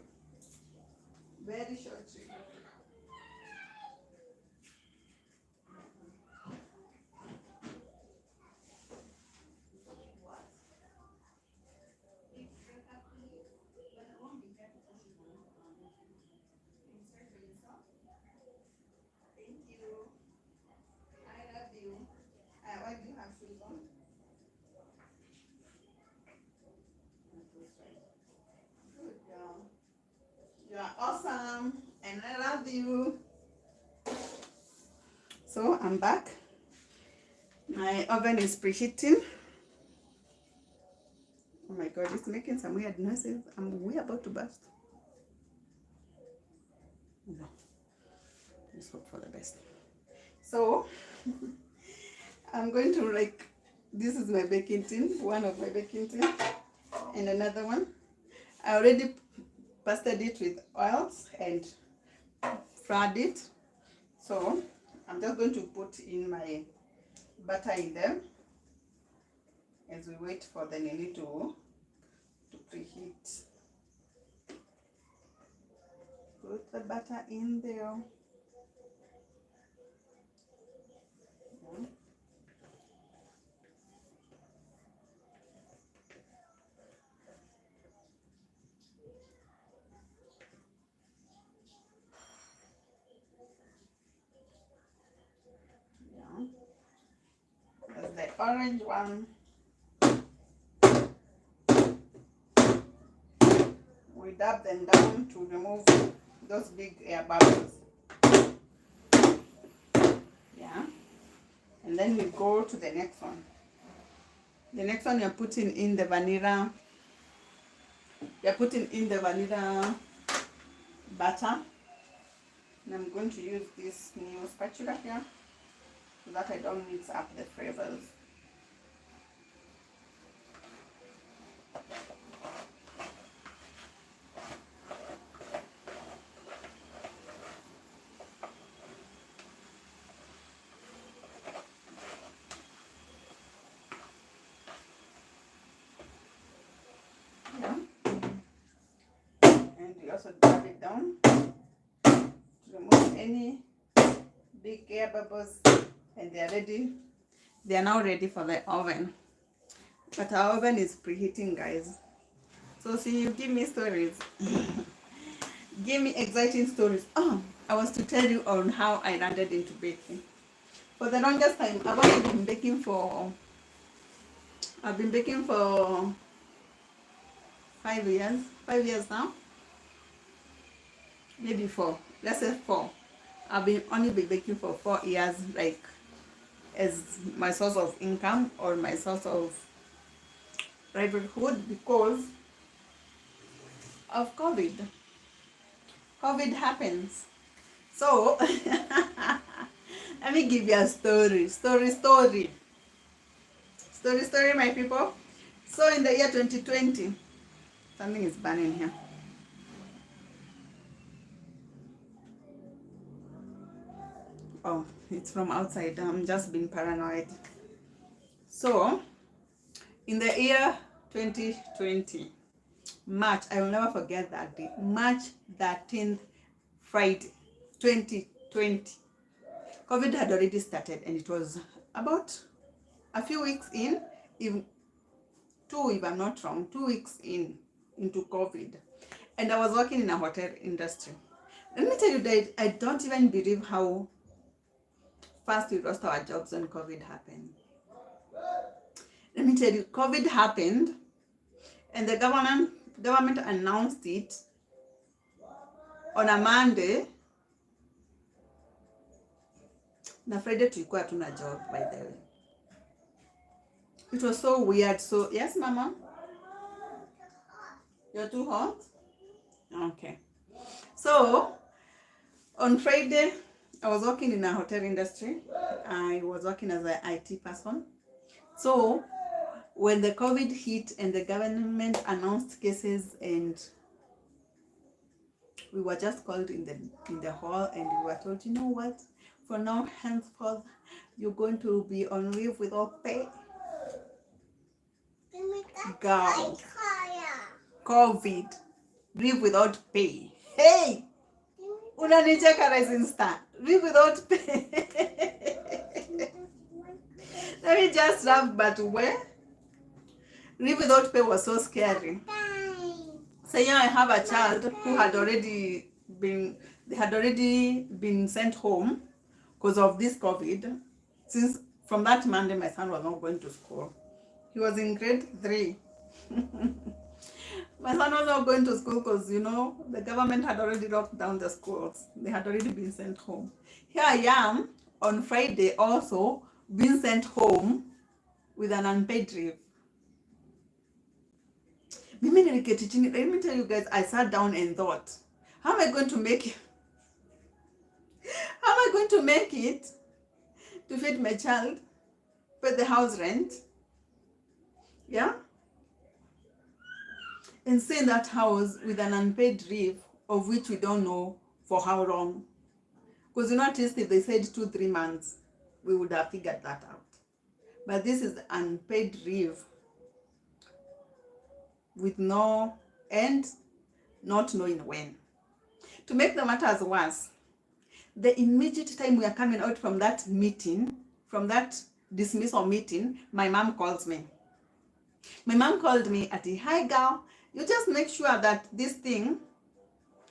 Very shortly. Thank you. I love you. Why do you have shoes on? Good girl. You are awesome and I love you. So I'm back. My oven is preheating. Oh my god, it's making some weird noises. We're about to burst. Let's hope for the best. So I'm going to this is my baking tin, one of my baking tin, and another one. I already pasted it with oils and fried it. So I'm just going to put in my butter in them as we wait for the nili to preheat. Put the butter in there. Yeah. That's the orange one. We dab them down to remove those big air bubbles. Yeah. And then we go to the next one. The next one you're putting in the vanilla. You're putting in the vanilla butter. And I'm going to use this new spatula here so that I don't mix up the flavors. Yeah. And we also dab it down to remove any big air bubbles, and they are ready. They are now ready for the oven. But our oven is preheating, guys. So see, you give me stories. Give me exciting stories. Oh, I was to tell you on how I landed into baking. For the longest time, I've been baking for 5 years. 5 years now. Maybe 4. Let's say 4. I've only been baking for 4 years, as my source of income or my source of livelihood, because of COVID. COVID happens. So let me give you a story, my people. So in the year 2020, something is burning here. Oh, it's from outside. I'm just being paranoid. So in the year 2020, March, I will never forget that day. March 13th, Friday, 2020. COVID had already started, and it was about a few weeks in, if I'm not wrong, 2 weeks into COVID. And I was working in a hotel industry. Let me tell you that I don't even believe how fast we lost our jobs when COVID happened. Let me tell you, COVID happened, and the government announced it on a Monday. Na Friday tulikuwa hatuna job, by the way. It was so weird. So yes, Mama, you're too hot. Okay. So on Friday, I was working in a hotel industry. I was working as an IT person. So when the COVID hit and the government announced cases, and we were just called in the hall, and we were told, you know what, for now henceforth you're going to be on leave without pay. Girl, COVID, leave without pay. Hey, unanicheka rising star, leave without pay. Let me just laugh, but where? Leave without pay was so scary. So yeah, I have a child who had already been sent home because of this COVID. Since from that Monday, my son was not going to school. He was in grade 3. My son was not going to school because, the government had already locked down the schools. They had already been sent home. Here I am on Friday also being sent home with an unpaid leave. Let me tell you guys, I sat down and thought, how am I going to make it? How am I going to make it to feed my child, pay the house rent, yeah, and stay in that house with an unpaid leave of which we don't know for how long. Because at least if they said 2-3 months, we would have figured that out. But this is unpaid leave with no end, not knowing when. To make the matters worse, the immediate time we are coming out from that meeting, from that dismissal meeting, my mom calls me. My mom called me at hi girl, you just make sure that this thing,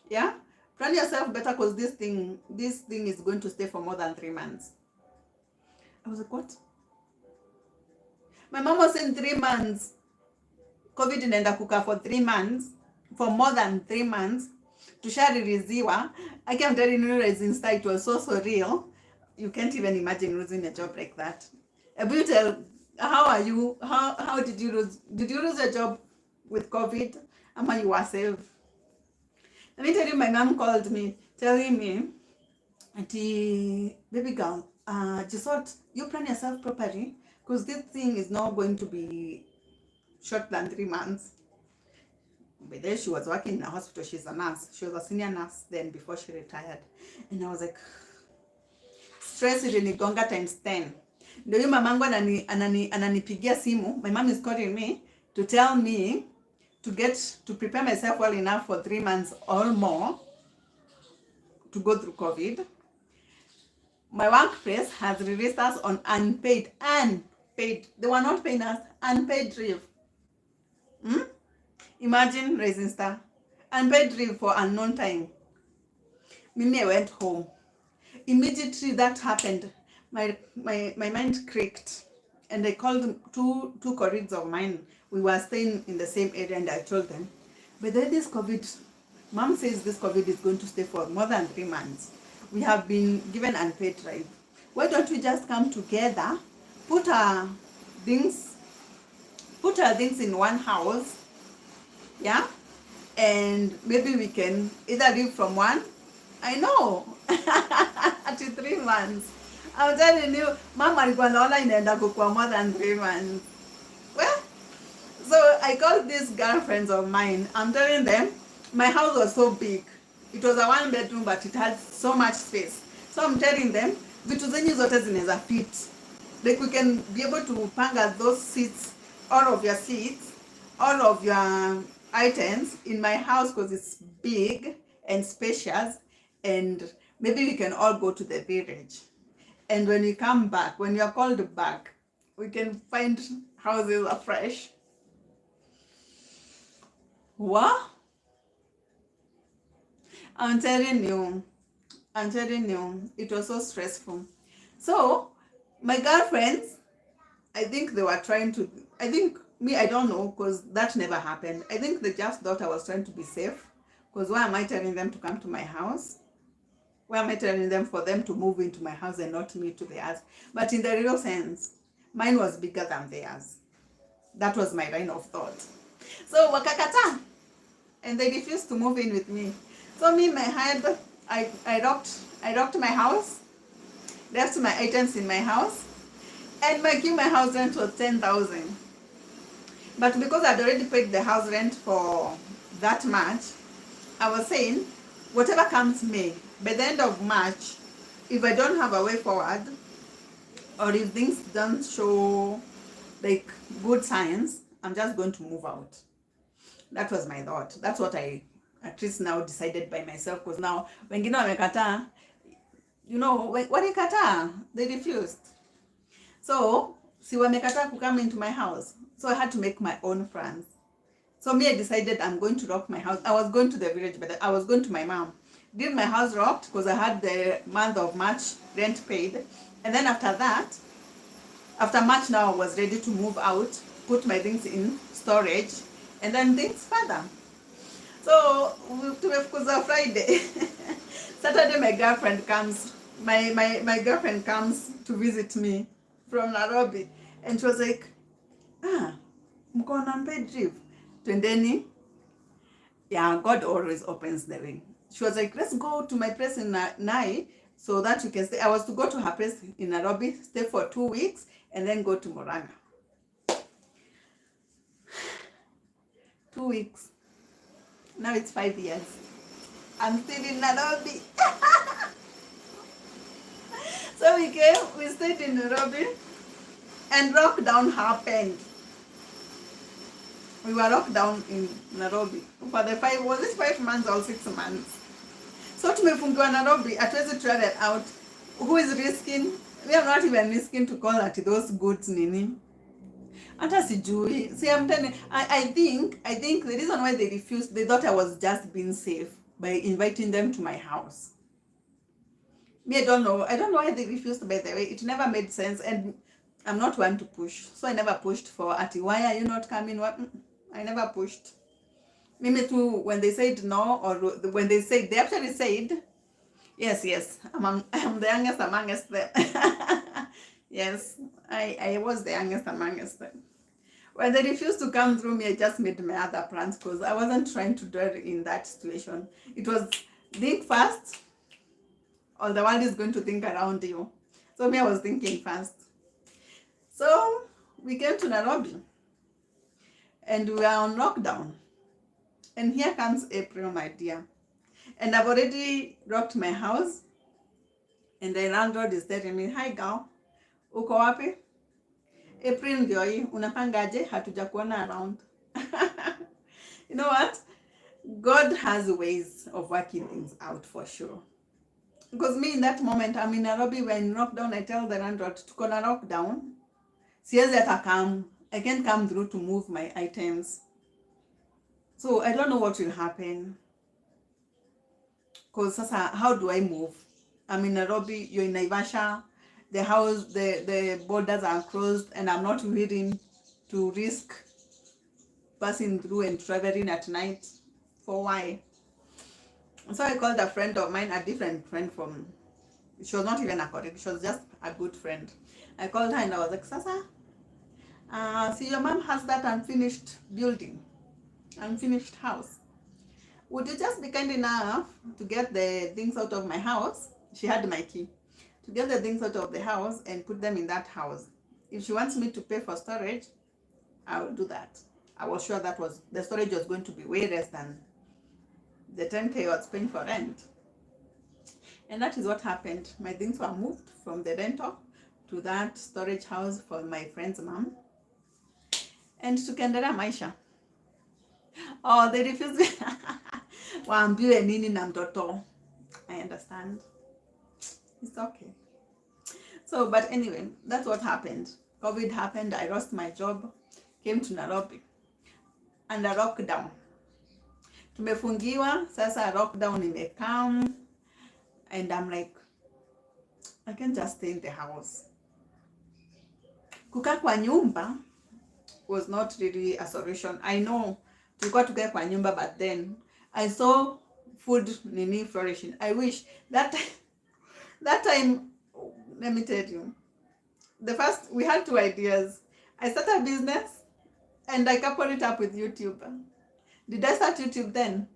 yeah, plan yourself better because this thing is going to stay for more than 3 months. I was like, what? My mom was saying 3 months. COVID inaenda kukaa for 3 months, for more than 3 months. Tushaririziwa. I can tell you, Insta, it was so real. You can't even imagine losing a job like that. You tell, how are you? How did you lose? Did you lose a job with COVID? Ama you were safe? Let me tell you, my mom called me, telling me, baby girl, just thought you plan yourself properly, because this thing is not going to be short than 3 months. But then she was working in a hospital. She's a nurse. She was a senior nurse then before she retired. And I was like, stress ilinigonga times 10. Ndio huyu mamangu ananipigia simu. My mom is calling me to tell me to prepare myself well enough for 3 months or more to go through COVID. My workplace has released us on unpaid. They were not paying us unpaid leave. Imagine, Rising Star, unpaid leave for unknown time. Mimi, I went home. Immediately that happened, my mind creaked, and I called two colleagues of mine. We were staying in the same area, and I told them, but then this COVID, Mom says this COVID is going to stay for more than 3 months. We have been given unpaid leave. Why don't we just come together, put our things in one house, yeah, and maybe we can either live from one, I know, to 3 months. I'm telling you, Mama alikuwa naona inaenda kukua more than 3 months. Well, so I called these girlfriends of mine. I'm telling them, my house was so big. It was a 1-bedroom, but it had so much space. So I'm telling them, vitu zenyu zote zinaweza fit. Like we can be able to panga those seats, all of your seats, all of your items in my house because it's big and spacious, and maybe we can all go to the village. And when we come back, when you are called back, we can find houses afresh. What? I'm telling you, it was so stressful. So my girlfriends, I think they were trying to, I don't know, because that never happened. I think they just thought I was trying to be safe, because why am I telling them to come to my house? Why am I telling them for them to move into my house and not me to theirs? But in the real sense, mine was bigger than theirs. That was my line of thought. So wakakata, and they refused to move in with me. So me, my head, I locked my house, left my items in my house, and my house rent was 10,000. But because I'd already paid the house rent for that much, I was saying, whatever comes May, by the end of March, if I don't have a way forward, or if things don't show like good signs, I'm just going to move out. That was my thought. That's what I at least now decided by myself, because now wengine wamekataa, walikataa, they refused. So si wamekataa to come into my house, so I had to make my own plans. So me, I decided I'm going to lock my house. I was going to the village, but I was going to my mom. Did my house locked because I had the month of March rent paid. And then after that, after March now, I was ready to move out, put my things in storage, and then things further. So tumefukuza Friday. Saturday my girlfriend comes. My girlfriend comes to visit me from Nairobi, and she was like, mko on unpaid leave. Twendeni. Yeah, God always opens the way. She was like, let's go to my place in Nai, so that you can stay. I was to go to her place in Nairobi, stay for 2 weeks, and then go to Murang'a. 2 weeks. Now it's 5 years. I'm still in Nairobi. So we stayed in Nairobi, and lockdown happened. We were locked down in Nairobi for the 5 months or 6 months. So tumefungiwa Nairobi, hatuwezi travel out. Who is risking? We are not even risking to call at those goods nini. Hata sijui. See, I'm telling you, I think the reason why they refused, they thought I was just being safe by inviting them to my house. Me, I don't know why they refused, by the way. It never made sense, and I'm not one to push. So I never pushed for Ati, why are you not coming? What? I never pushed. Maybe too, when they said no, or when they actually said, yes, I'm the youngest amongst them. Yes, I was the youngest amongst them. When they refused to come through me, I just made my other plans because I wasn't trying to dwell in that situation. It was think fast, or the world is going to think around you. So me, I was thinking fast. So we came to Nairobi, and we were on lockdown. And here comes April, my dear. And I've already locked my house. And the landlord is telling me, hi girl, uko wapi? April ndio hii, unapangaje? Hatujakuona around. You know what? God has ways of working things out for sure. Because me in that moment, I'm in Nairobi, we're in lockdown, I tell the landlord, tuko na lockdown. Siwezi hata come. I can't come through to move my items. So I don't know what will happen. Because sasa, how do I move? I'm in Nairobi, you're in Naivasha, the house, the borders are closed, and I'm not willing to risk passing through and traveling at night. For why? So I called a friend of mine, a different friend from, she was not even a colleague, she was just a good friend. I called her and I was like, Sasa, see, your mom has that unfinished building, unfinished house. Would you just be kind enough to get the things out of my house? She had my key. To get the things out of the house and put them in that house. If she wants me to pay for storage, I will do that. I was sure that the storage was going to be way less than the 10K I was paying for rent. And that is what happened. My things were moved from the rental to that storage house for my friend's mom. And tukaendelea maisha. Oh, they refused me. Waambiwe nini na mtoto. I understand. It's okay. So, but anyway, that's what happened. COVID happened. I lost my job. Came to Nairobi. Under lockdown. Tumefungiwa. Sasa lockdown imekam. And I'm like, I can't just stay in the house. Kukaa kwa nyumba was not really a solution. I know tulikuwa tukae kwa nyumba, but then I saw food nini flourishing. I wish that time, let me tell you, we had 2 ideas. I started a business and I coupled it up with YouTube. Did I start YouTube then?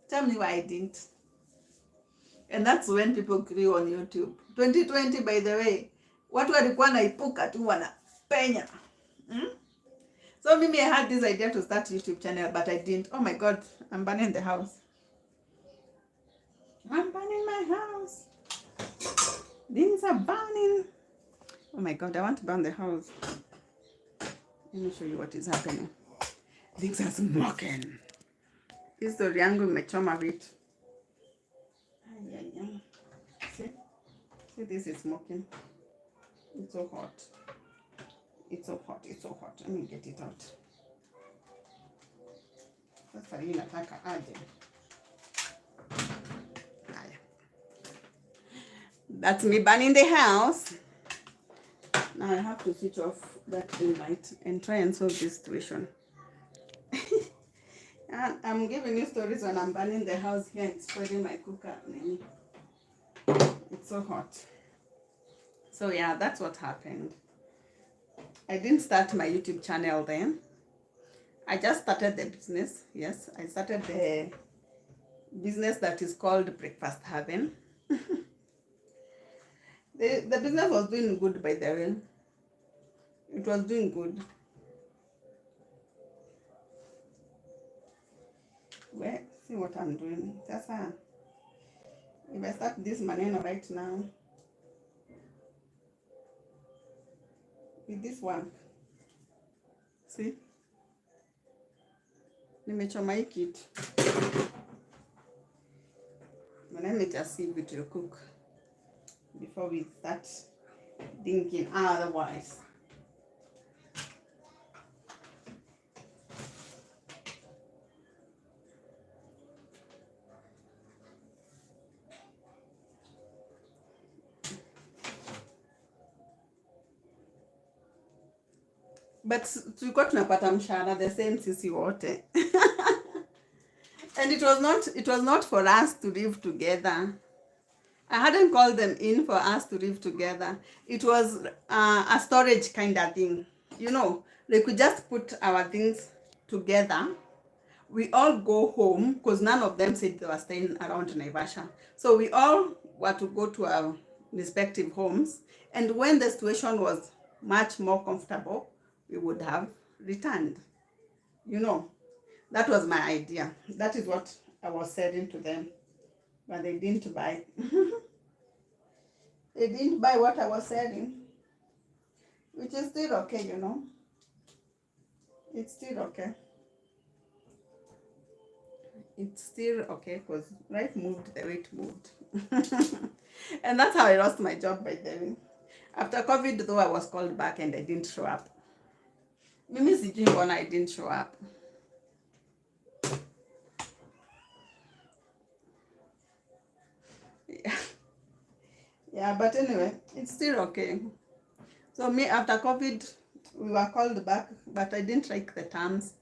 Tell me why I didn't. And that's when people grew on YouTube. 2020, by the way, watu walikuwa naipuka tu wanapenya. So maybe I had this idea to start a YouTube channel, but I didn't. Oh my God, I'm burning the house. I'm burning my house. Things are burning. Oh my God, I want to burn the house. Let me show you what is happening. Things are smoking. This story yangu imechoma vitu. See, this is smoking. It's so hot. It's so hot. It's so hot. Let me get it out. Sasa hii nataka aje. That's me burning the house. Now I have to switch off that ring light and try and solve this situation. I'm giving you stories when I'm burning the house here and spoiling my cooker. It's so hot. So yeah, that's what happened. I didn't start my YouTube channel then. I just started the business. Yes, I started the business that is called Breakfast Haven. The business was doing good, by the way. It was doing good. Well, see what I'm doing. That's how. If I start this maneno right now, with this one, see, nimechoma hii kitu. Let me just see if it will cook before we start thinking otherwise. But tulikuwa tunapata mshahara the same sisi wote. And it was not for us to live together. I hadn't called them in for us to live together. It was a storage kind of thing. You know, they could just put our things together. We all go home because none of them said they were staying around Naivasha. So we all were to go to our respective homes. And when the situation was much more comfortable, we would have returned. You know, that was my idea. That is what I was selling to them. But they didn't buy. They didn't buy what I was selling. Which is still okay, you know. It's still okay. It's still okay because life moved the way it moved. And that's how I lost my job, by the way. After COVID, though, I was called back and I didn't show up. Mimi sijui mbona I didn't show up. Yeah, but anyway, it's still okay. So me, after COVID, we were called back, but I didn't like the terms.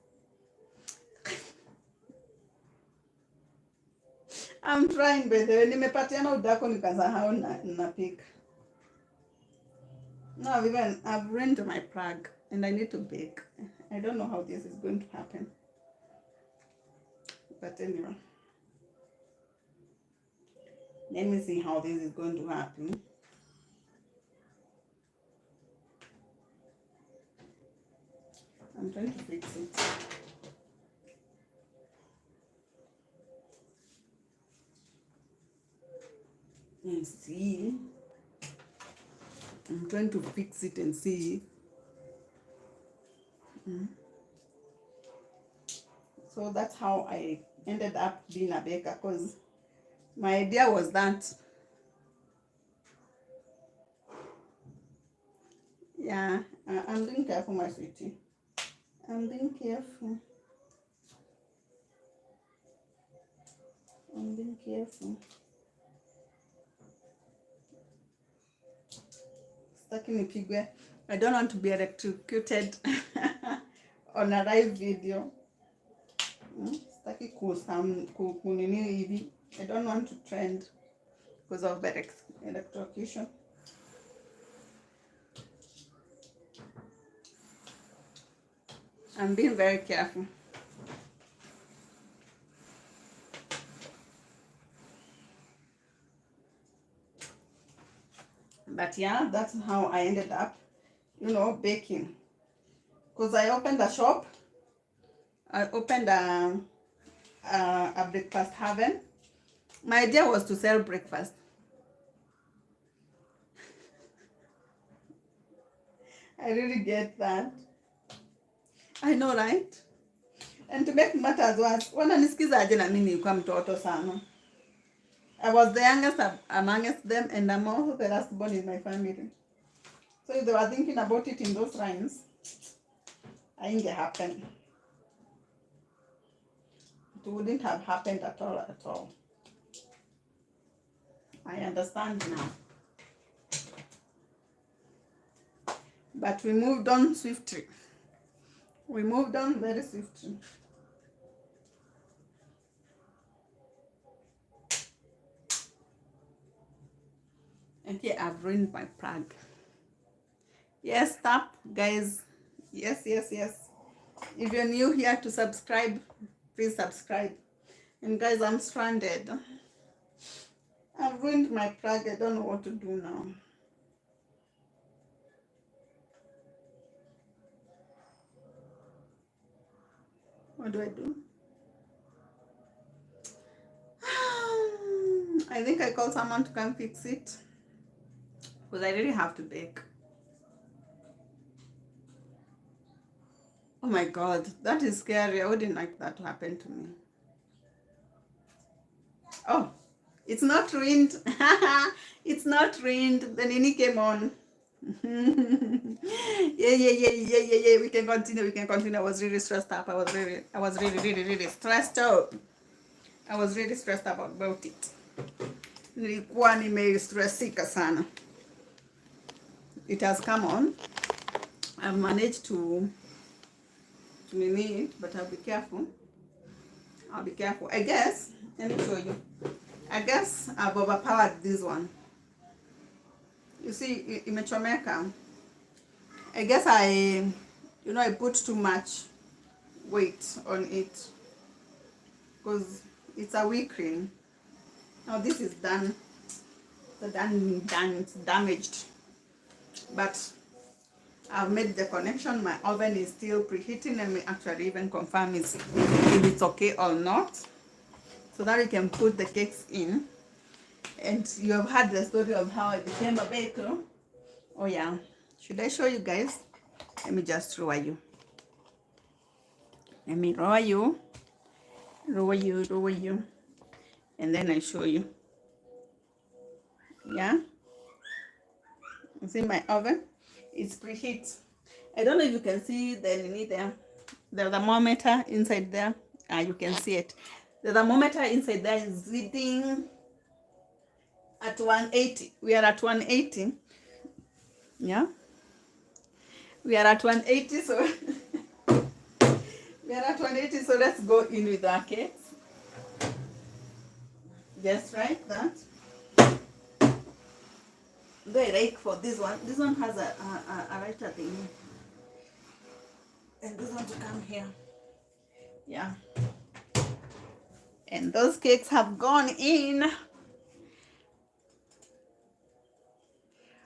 I'm trying, by the way. Nimepatiana udako nikasahau napika. No, I've ruined my plug and I need to bake. I don't know how this is going to happen. But anyway. Let me see how this is going to happen. I'm trying to fix it. And see. I'm trying to fix it and see. So that's how I ended up being a baker, because my idea was that, yeah, I'm being careful, my sweetie. I'm being careful. I'm being careful. I don't want to be electrocuted on a live video. I don't want to trend because of electrocution. I'm being very careful. But yeah, that's how I ended up, baking. Because I opened a shop. I opened a breakfast haven. My idea was to sell breakfast. I really get that. I know, right? And to make matters worse, wananisikiza aje na mimi nilikuwa mtoto sana. I was the youngest amongst them, and I'm also the last born in my family. So if they were thinking about it in those lines, I think it happened. It wouldn't have happened at all. I understand now. But we moved on swiftly. We moved on very swiftly. And here I've ruined my plug. Yes, stop, guys. Yes. If you're new here to subscribe, please subscribe. And guys, I'm stranded. I've ruined my plug. I don't know what to do now. What do I do? I think I call someone to come fix it because I really have to bake. Oh my God, that is scary. I wouldn't like that to happen to me. Oh, it's not ruined. It's not ruined. The Nini came on. Yeah. We can continue. I was really stressed up. I was really stressed out. I was really stressed about it. Nilikuwa nimestressika sana. It has come on. I've managed to nini it, but I'll be careful. I guess, let me show you. I guess I've overpowered this one. You see, imechomeka. I guess I put too much weight on it because it's a weak cream. Now this is done. It's damaged. But I've made the connection. My oven is still preheating. Let me actually even confirm if it's okay or not, so that you can put the cakes in. And you have heard the story of how I became a baker. Oh yeah, should I show you guys? Let me just roll you. Let me roll you, and then I show you. Yeah, you see my oven? It's preheat. I don't know if you can see the thermometer inside there. You can see it. The thermometer inside there is reading at 180. We are at 180. Yeah, we are at 180. So we are at 180. So let's go in with our cakes. Just like that. Do I like for this one? This one has a lighter thing, and this one to come here. Yeah. And those cakes have gone in.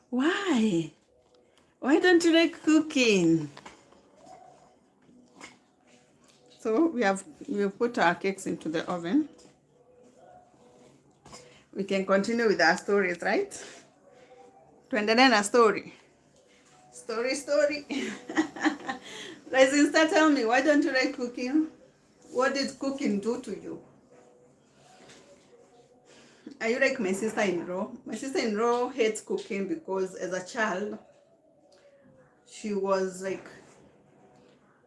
Why? Why don't you like cooking? So we put our cakes into the oven. We can continue with our stories, right? Tuendelee na story. Story. Sister, tell me, why don't you like cooking? What did cooking do to you? Are you like my sister-in-law? My sister-in-law hates cooking because as a child, she was like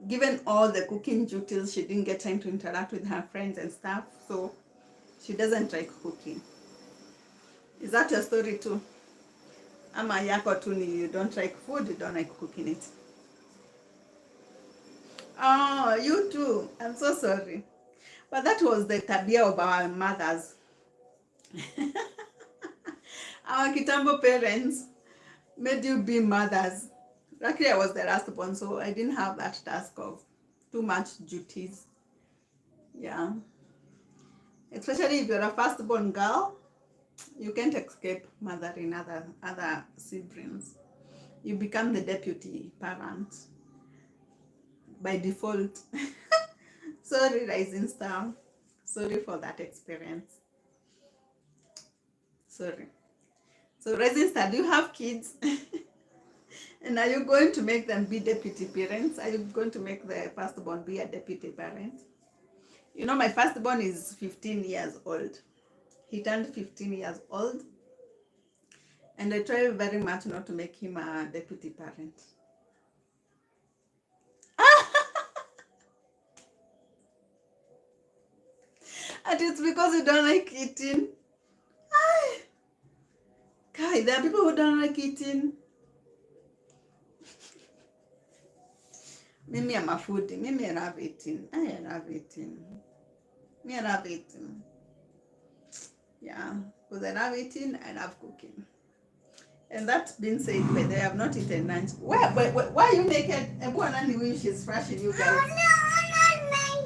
given all the cooking duties. She didn't get time to interact with her friends and stuff, so she doesn't like cooking. Is that your story too? Ama yako tu ni you don't like food, you don't like cooking it? Oh, you too. I'm so sorry. But that was the tabia of our mothers. Our Kitambo parents made you be mothers. Luckily, I was the last one, so I didn't have that task of too much duties. Yeah. Especially if you're a firstborn girl, you can't escape mothering other siblings. You become the deputy parent by default. Sorry, Rising Star. Sorry for that experience. Sorry. So, Rising Star, do you have kids? And are you going to make them be deputy parents? Are you going to make the firstborn be a deputy parent? You know, my firstborn is 15 years old. He turned 15 years old. And I try very much not to make him a deputy parent. And it's because you don't like eating. Guy, there are people who don't like eating. Mimi, I'm a foodie. Mimi, I love eating. I love eating. Me, I love eating. Yeah, because I love eating, I love cooking. And that being said, but they have not eaten lunch. Why are you naked? Everyone knew she's flashing you guys. Oh, no, I'm not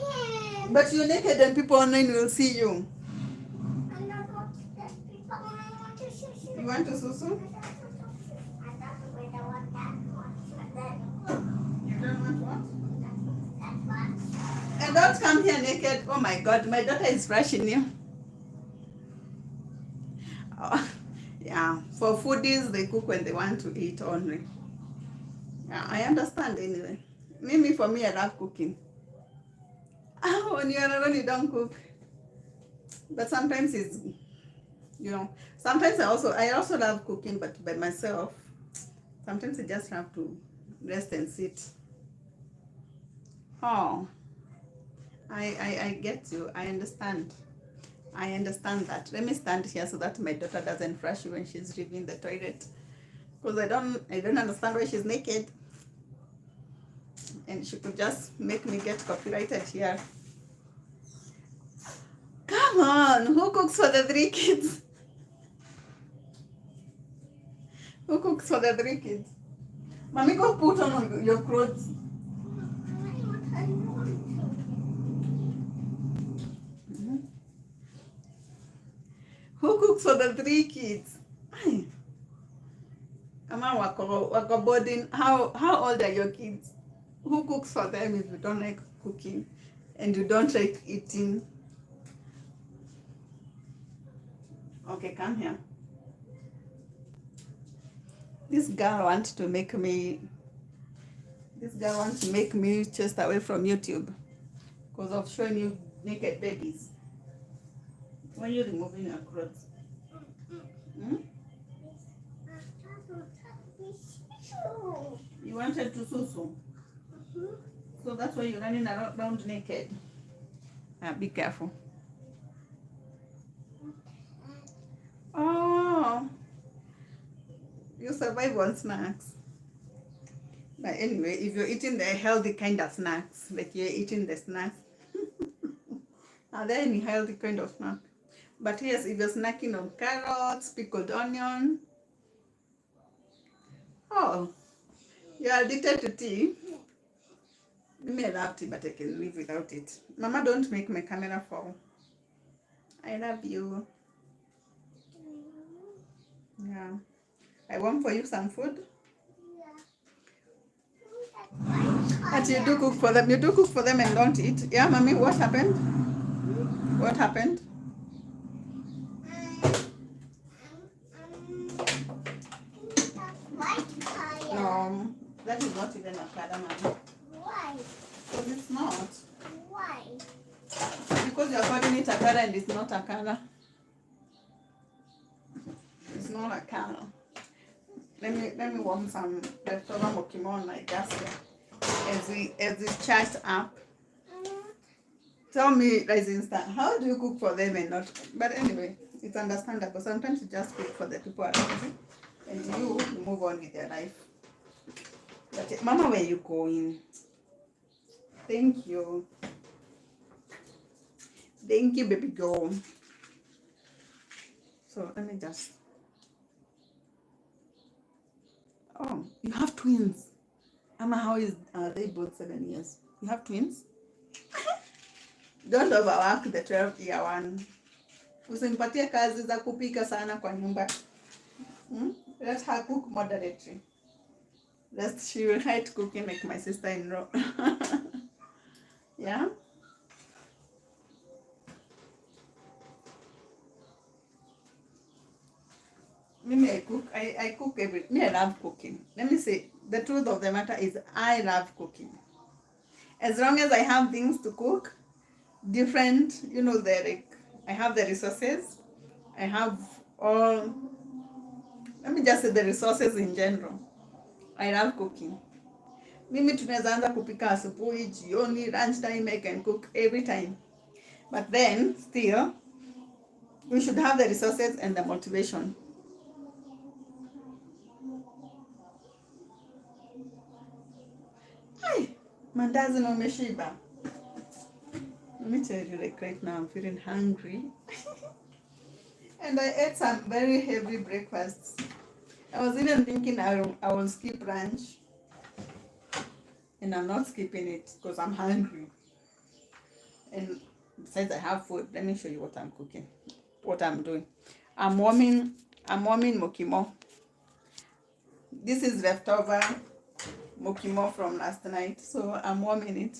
naked. But you're naked and people online will see you. I don't want people online want to see you. You want to susu? We don't want that. You don't want what? That's what. And don't come here naked. Oh my God, my daughter is rushing you. Oh, yeah, for foodies, they cook when they want to eat only. Yeah, I understand anyway. Mimi, for me, I love cooking. When you're alone, you don't cook. But sometimes it's, sometimes I also love cooking, but by myself. Sometimes I just have to rest and sit. Oh, I get you. I understand. I understand that. Let me stand here so that my daughter doesn't rush when she's leaving the toilet. Because I don't understand why she's naked. And she could just make me get copyrighted here. Come on, who cooks for the 3 kids? Who cooks for the 3 kids? Mommy, go put on your clothes. Who cooks for the 3 kids? Ama wako boarding. How old are your kids? Who cooks for them if you don't like cooking and you don't like eating? Okay, come here. This girl wants to make me chased away from YouTube because of showing you naked babies. When you're removing your clothes. Hmm? You wanted to susu? So that's why you're running around naked. Be careful. Oh, you survive on snacks. But anyway, if you're eating the healthy kind of snacks, like you're eating the snacks, are there any healthy kind of snack? But yes, if you're snacking on carrots, pickled onion, oh, you're addicted to tea. Me, I love tea, but I can live without it. Mama, don't make my camera fall. I love you. Yeah. I want for you some food. But you do cook for them. You do cook for them and don't eat. Yeah, Mommy, what happened? What happened? That is not even a color, Mommy. Why? Because it's not. Why? Because you're calling it a color and it's not a color. It's not a color. Let me warm some leftover mokimo on my gas here. As we chat up. Tell me, Rising Star, how do you cook for them and not? But anyway, it's understandable. Sometimes you just cook for the people around you, and you move on with your life. But Mama, where are you going? Thank you. Thank you, baby girl. So let me just. Oh, you have twins. Mama, how is they both 7 years? You have twins? Don't overwork the 12-year one. Usimpatie kazi za kupika sana kwa nyumba. Let her cook moderately. She will hate cooking like my sister-in-law. Yeah? Mimi, I cook. I cook everything. I love cooking. Let me say, the truth of the matter is I love cooking. As long as I have things to cook, different, I have the resources. I have all, let me just say the resources in general. I love cooking. Mimi tunaweza anza kupika asubuhi, jioni, lunchtime, I can cook every time. But then, still, we should have the resources and the motivation. Ay, mandazi no umeshiba. Let me tell you, like right now, I'm feeling hungry. And I ate some very heavy breakfasts. I was even thinking I will skip lunch. And I'm not skipping it because I'm hungry. And besides I have food, let me show you what I'm cooking. What I'm doing. I'm warming mokimo. This is leftover mokimo from last night. So I'm warming it.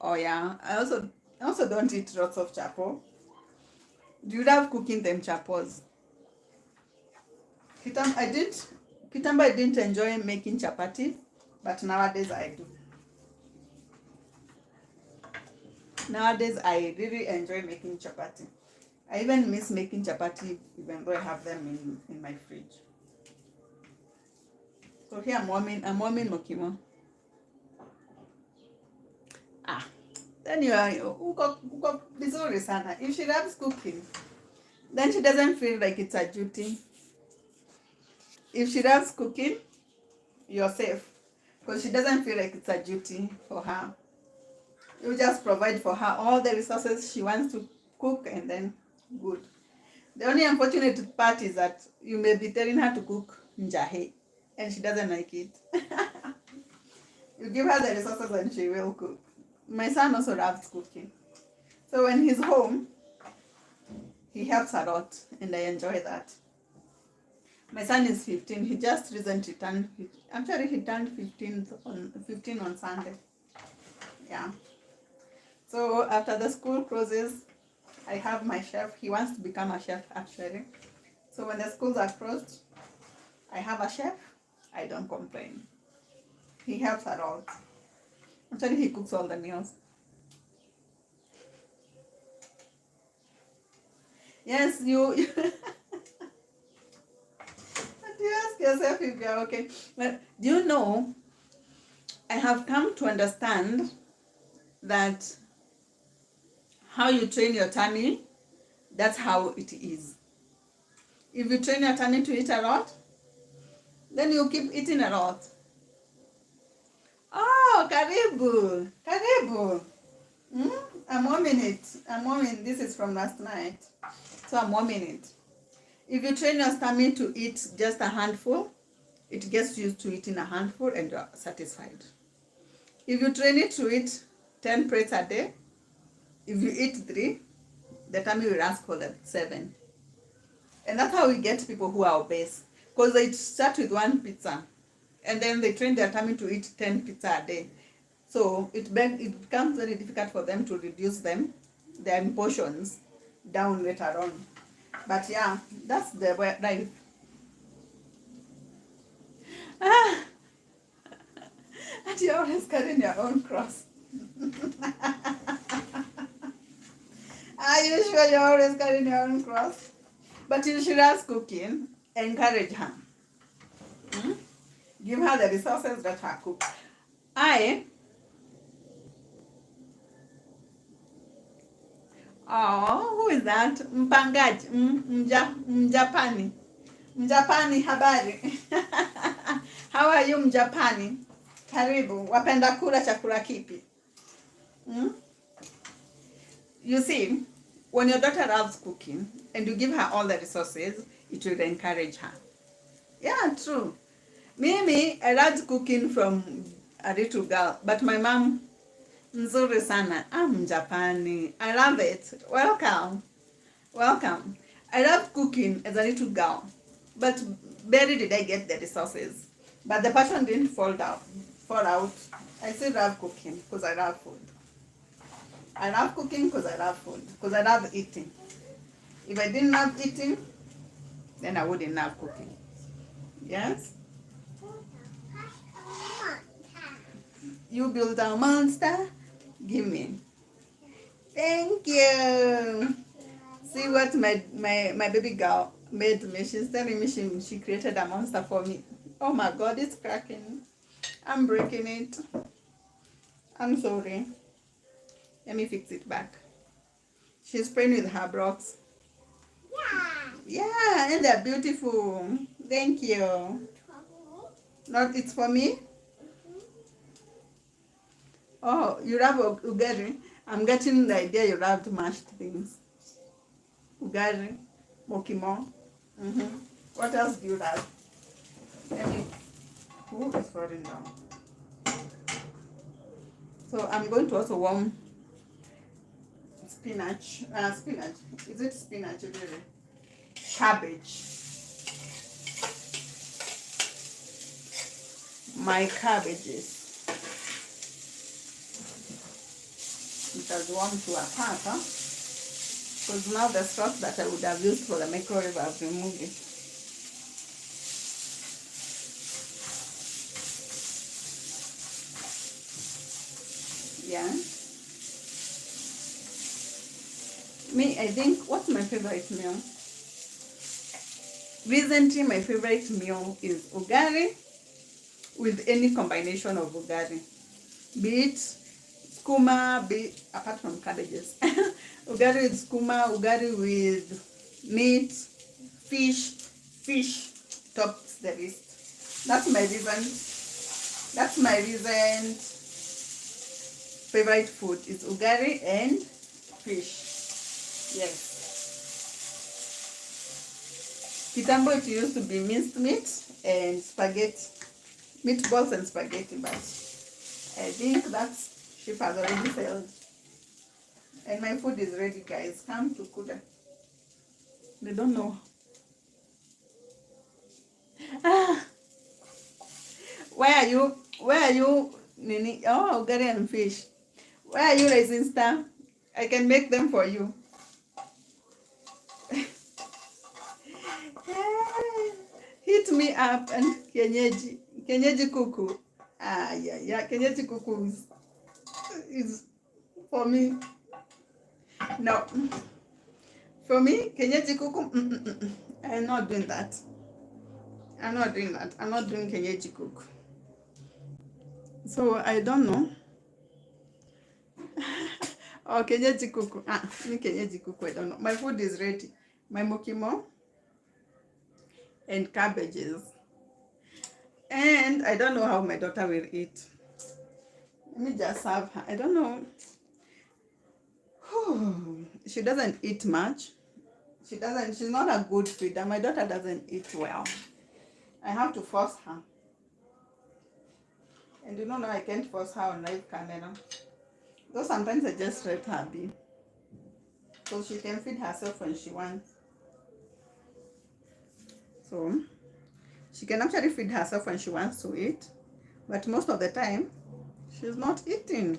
Oh yeah, I also don't eat lots of chapo. Do you love cooking them chapos? Kitambo I didn't enjoy making chapati, but nowadays I do. Nowadays I really enjoy making chapati. I even miss making chapati even though I have them in my fridge. So here I'm warming mokimo. Ah, then you are uko vizuri sana. If she loves cooking, then she doesn't feel like it's a duty. If she loves cooking, you're safe because she doesn't feel like it's a duty for her. You just provide for her all the resources she wants to cook, and then good. The only unfortunate part is that you may be telling her to cook njahe and she doesn't like it. You give her the resources and she will cook. My son also loves cooking. So when he's home, he helps a lot and I enjoy that. My son is 15. He just recently turned, actually he turned 15 on Sunday. Yeah. So after the school closes, I have my chef. He wants to become a chef actually. So when the schools are closed, I have a chef. I don't complain. He helps a lot. Actually, he cooks all the meals. Yes, you. You ask yourself if you're okay. But do you know? I have come to understand that how you train your tummy, that's how it is. If you train your tummy to eat a lot, then you keep eating a lot. Oh, karibu, karibu. I'm warming it. I'm warming. This is from last night, so I'm warming it. If you train your stomach to eat just a handful, it gets used to eating a handful and you're satisfied. If you train it to eat 10 plates a day, if you eat 3, the tummy will ask for the 7. And that's how we get people who are obese. Because they start with 1 pizza and then they train their tummy to eat 10 pizza a day. So it becomes very difficult for them to reduce their portions down later on. But yeah, that's the way life. Ah, and you're always carrying your own cross. Are you sure you're always carrying your own cross? But you should ask cooking, encourage her. Give her the resources that her cook. Who is that? Mpangaji, Mjapani. Mjapani, habari. How are you, Mjapani? Karibu, wapenda kula chakula kipi? You see, when your daughter loves cooking and you give her all the resources, it will encourage her. Yeah, true. Mimi, I loved cooking from a little girl, but my mom, nzuri sana. I'm Japani. I love it. Welcome. Welcome. I loved cooking as a little girl, but barely did I get the resources. But the passion didn't fall out. I still love cooking because I love food. I love cooking because I love food, because I love eating. If I didn't love eating, then I wouldn't love cooking. Yes? You built a monster? Give me. Thank you. See what my baby girl made me. She's telling me she created a monster for me. Oh my God, it's cracking. I'm breaking it. I'm sorry. Let me fix it back. She's playing with her blocks. Yeah, and they're beautiful. Thank you. Not it's for me? Oh, you love ugari? I'm getting the idea you love mashed things. Ugari, mokimo. What else do you love? Let me. Who is falling down? So I'm going to also warm spinach. Spinach. Is it spinach really? Cabbage. My cabbages. has warmed to a part, huh? Because now the stock that I would have used for the microwave, I've removed it. Yeah. Me, I think, what's my favorite meal? Recently, my favorite meal is ugali with any combination of ugali. Be it skuma, apart from cabbages. Ugali with skuma, ugali with meat, fish tops the list. That's my recent favorite food is ugali and fish. Yes. Kitambo it used to be minced meat and spaghetti. Meatballs and spaghetti, but I think that ship has already sailed. And my food is ready, guys. Come to Kuda. They don't know. Ah, where are you? Where are you, Nini? Oh, ugali and fish. Where are you, Raisin Star? I can make them for you. Hit me up and Kenyeji kuku. Yeah, Kenyeji kuku is for me. No, for me, Kenyeji kuku. I'm not doing that. I'm not doing Kenyeji kuku. So I don't know. Oh, Kenyeji kuku. Me Kenyeji kuku. I don't know. My food is ready. My mokimo and cabbages. And I don't know how my daughter will eat. Let me just serve her. I don't know. She doesn't eat much. She's not a good feeder. My daughter doesn't eat well. I have to force her. And you know now I can't force her on live camera. Though sometimes I just let her be. So she can feed herself when she wants. So she can actually feed herself when she wants to eat. But most of the time, she's not eating.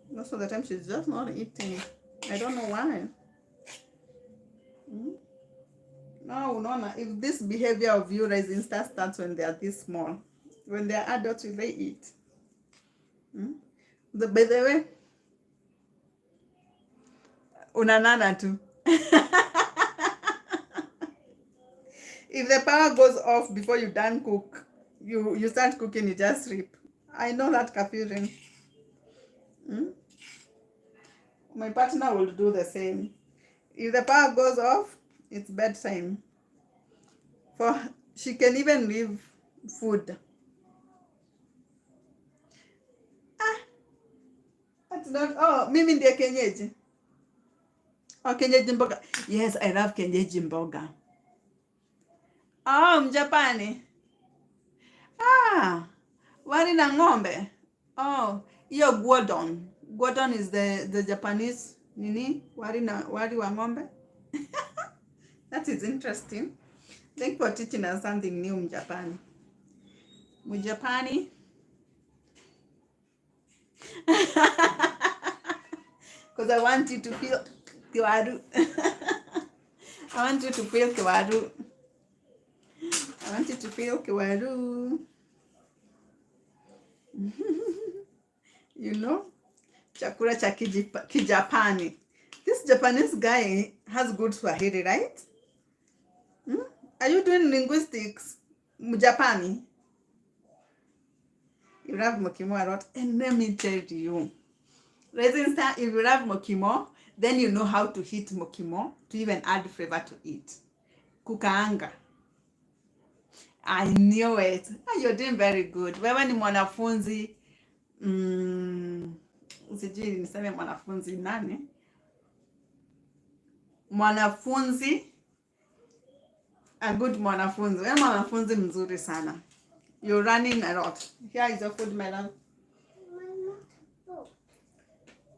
Most of the time, she's just not eating. I don't know why. No. If this behavior of you Rising Star starts when they are this small, when they are adults, will they eat? By the way, unanana too. If the power goes off before you done cook, you start cooking, you just sleep. I know that feeling. My partner will do the same. If the power goes off, it's bedtime. She can even leave food. That's not. Oh, mimi ndiye kienyeji. Oh, kienyeji mboga. Yes, I love kienyeji mboga. Oh, Mjapani. Wali na ng'ombe. Oh, hiyo guodon. Guodon is the Japanese nini? Wali wa ng'ombe. That is interesting. Thank you for teaching us something new, Mjapani. Mjapani. Because I want you to feel kiwaru. I want you to feel kiwaru. You know, chakula cha kijapani. This Japanese guy has good Swahili, right? Are you doing linguistics, Mjapani? You love mokimo a lot. And let me tell you, Rising Star, if you love mokimo, then you know how to heat mokimo to even add flavor to it. Kukaanga. I knew it. You're doing very good. Wewe ni mwanafunzi. Sijui niseme mwanafunzi nani? A good mwanafunzi. Wewe mwanafunzi mzuri sana. You're running a lot. Here is your food, my love.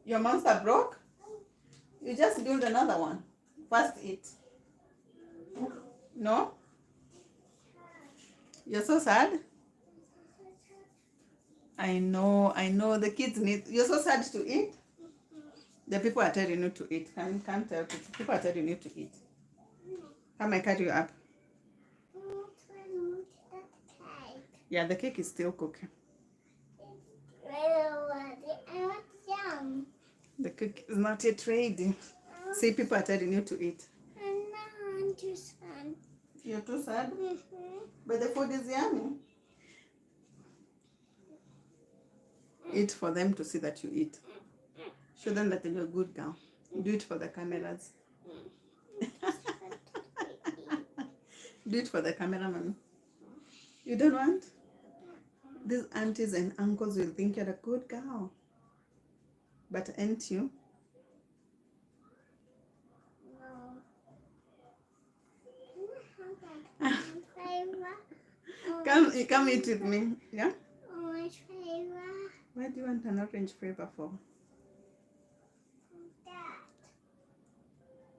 Your monster broke? You just build another one. First eat. No? You're so sad? I know. The kids need. You're so sad to eat. The people are telling you to eat. Come tell people. People are telling you to eat. Come, I carry you up. Yeah, the cake is still cooking. I want some. The cake is not yet ready. See, people are telling you to eat. I'm too sad. You're too sad? But the food is yummy. Eat for them to see that you eat. Show them that you're a good girl. Do it for the cameras. Do it for the camera, mommy. You don't want? These aunties and uncles will think you're a good girl. But ain't you? Come eat with me. Yeah? Orange flavor. Why do you want an orange flavor for?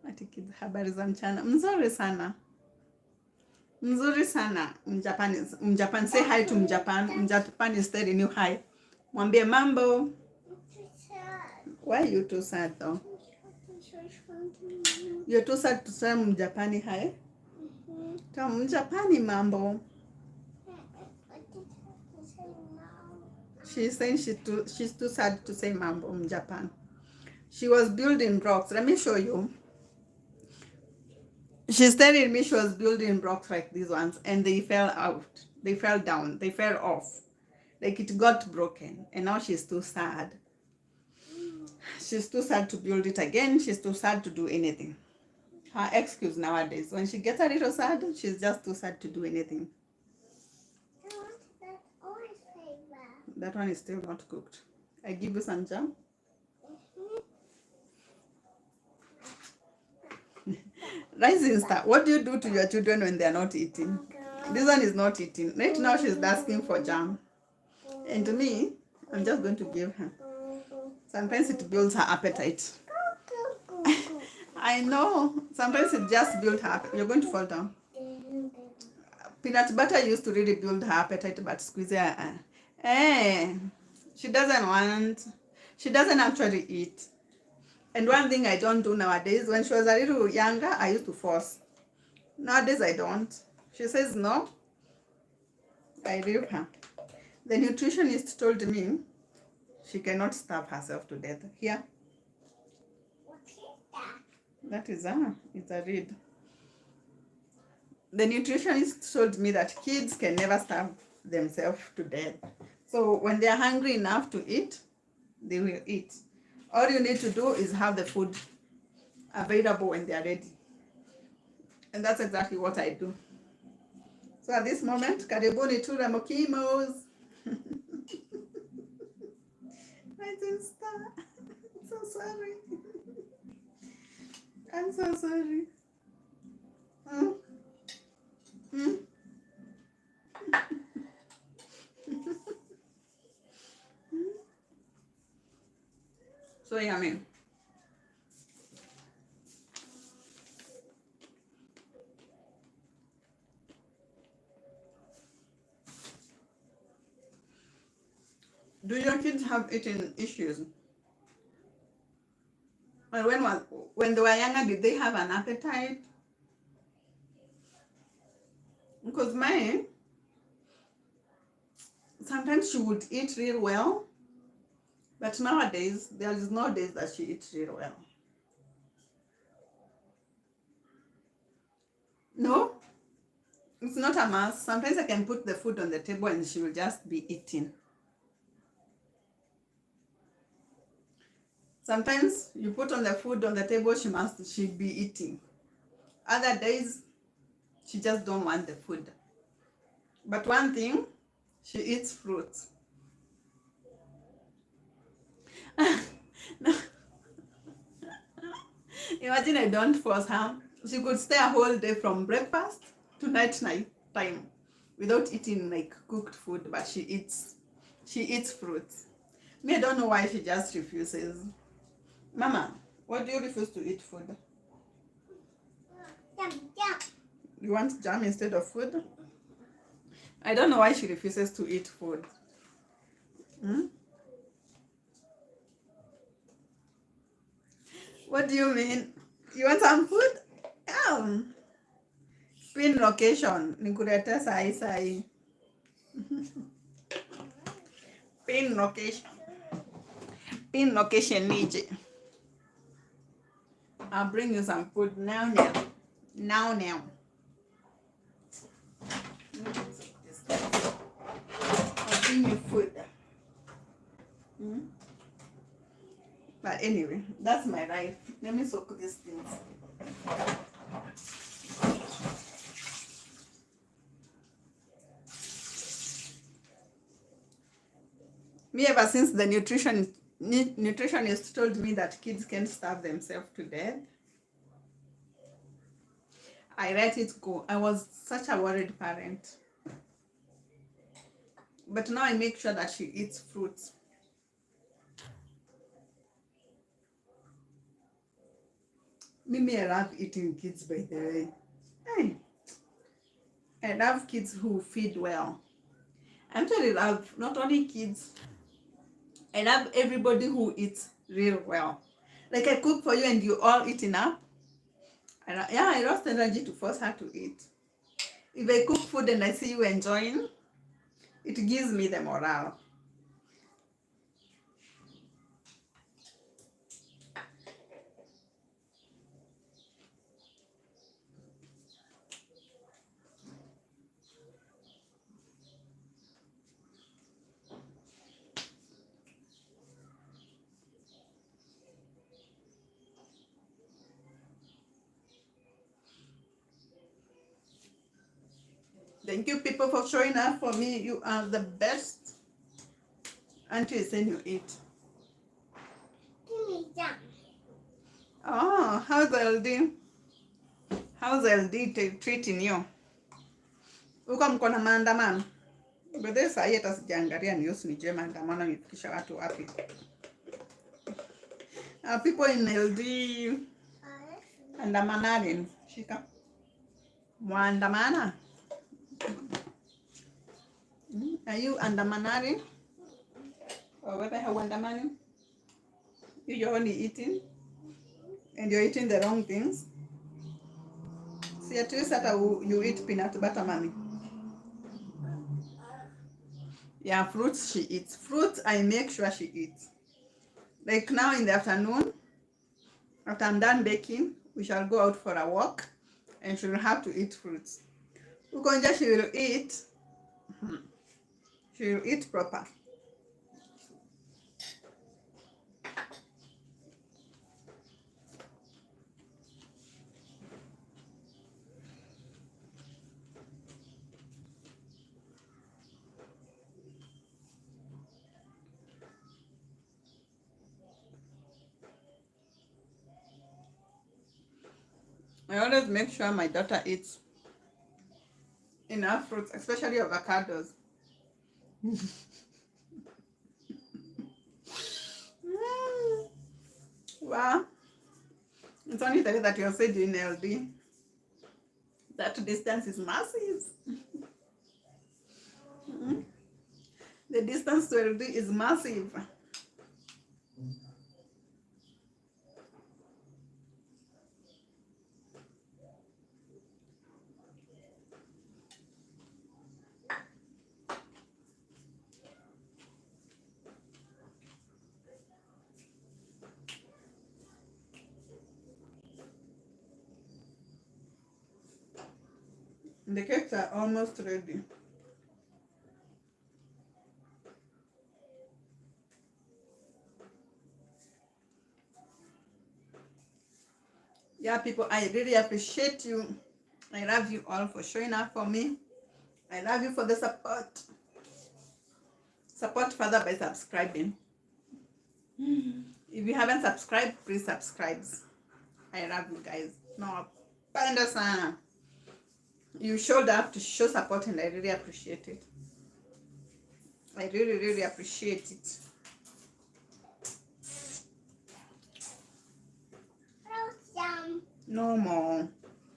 Ati kids, habari za mchana. Mzuri sana. Mzuri sana. Mjapan. Say hi to Mjapan. Mjapan is telling you hi. Mwambie mambo. Why are you too sad though? You're too sad to tell Mjapani hi? Tell Mjapani mambo. She's saying she's too sad to say mambo in Japan. She was building blocks. Let me show you. She's telling me she was building blocks like these ones and they fell out. They fell down. They fell off. Like it got broken. And now she's too sad. She's too sad to build it again. She's too sad to do anything. Her excuse nowadays. When she gets a little sad, she's just too sad to do anything. That one is still not cooked. I give you some jam. Rising star, what do you do to your children when they are not eating? This one is not eating. Right now she's asking for jam. And to me, I'm just going to give her. Sometimes it builds her appetite. I know. Sometimes it just builds her appetite. You're going to fall down. Peanut butter used to really build her appetite, but squeeze her. She doesn't actually eat. And one thing I don't do nowadays, when she was a little younger, I used to force. Nowadays I don't. She says no. I leave her. The nutritionist told me she cannot starve herself to death. Here. What is that? That is it's a reed. The nutritionist told me that kids can never starve themselves to death. So when they are hungry enough to eat, they will eat. All you need to do is have the food available when they are ready. And that's exactly what I do. So at this moment, karibuni tu Ramokimos. I didn't start. I'm so sorry. I'm so sorry. So yummy. Do your kids have eating issues? Well, when they were younger, did they have an appetite? Because mine, sometimes she would eat real well, but nowadays, there is no days that she eats real well. No, it's not a must. Sometimes I can put the food on the table and she will just be eating. Sometimes you put on the food on the table, she'll be eating. Other days, she just don't want the food. But one thing, she eats fruits. No. Imagine I don't force her. She could stay a whole day from breakfast to night time without eating like cooked food, but she eats fruits. Me, I don't know why she just refuses. Mama, why do you refuse to eat food? Jam. You want jam instead of food? I don't know why she refuses to eat food. Hmm? What do you mean? You want some food? Pin location. Nikulete sahi sahi. Pin location. Pin location nije. I'll bring you some food now. Now. I'll bring you food. Hmm? But anyway, that's my life. Let me soak these things. Me, ever since the nutritionist told me that kids can't starve themselves to death, I let it go. I was such a worried parent. But now I make sure that she eats fruits. Mimi, I love eating kids, by the way. Hey, I love kids who feed well. I actually love not only kids, I love everybody who eats real well. Like I cook for you and you all eat enough. I lost energy to force her to eat. If I cook food and I see you enjoying, it gives me the morale. Thank you people for showing up for me. You are the best. Auntie saying you eat. Give me that. Oh, how's LD? How's LD treating you? Uko mko na maandamano? Bede saa hii hata sijaangalia news nijue maandamano imefikisha watu wapi. People in LD andamanani. Shika. Mwandamana? Are you andamanaring? Or whether how andamaning? You're only eating? And you're eating the wrong things? See, at least that you eat peanut butter, mommy. Yeah, fruits she eats. Fruits I make sure she eats. Like now in the afternoon, after I'm done baking, we shall go out for a walk and she will have to eat fruits. Ukonja, she will eat. She will eat proper. I always make sure my daughter eats enough fruits, especially avocados. Wow. It's only the way that you're said in LD. That distance is massive. The distance to LD is massive. The cakes are almost ready. Yeah, people, I really appreciate you. I love you all for showing up for me. I love you for the support. Support further by subscribing. If you haven't subscribed, please subscribe. I love you guys. No, panda sana. You showed up to show support and I really appreciate it. I really appreciate it. Jam. No more.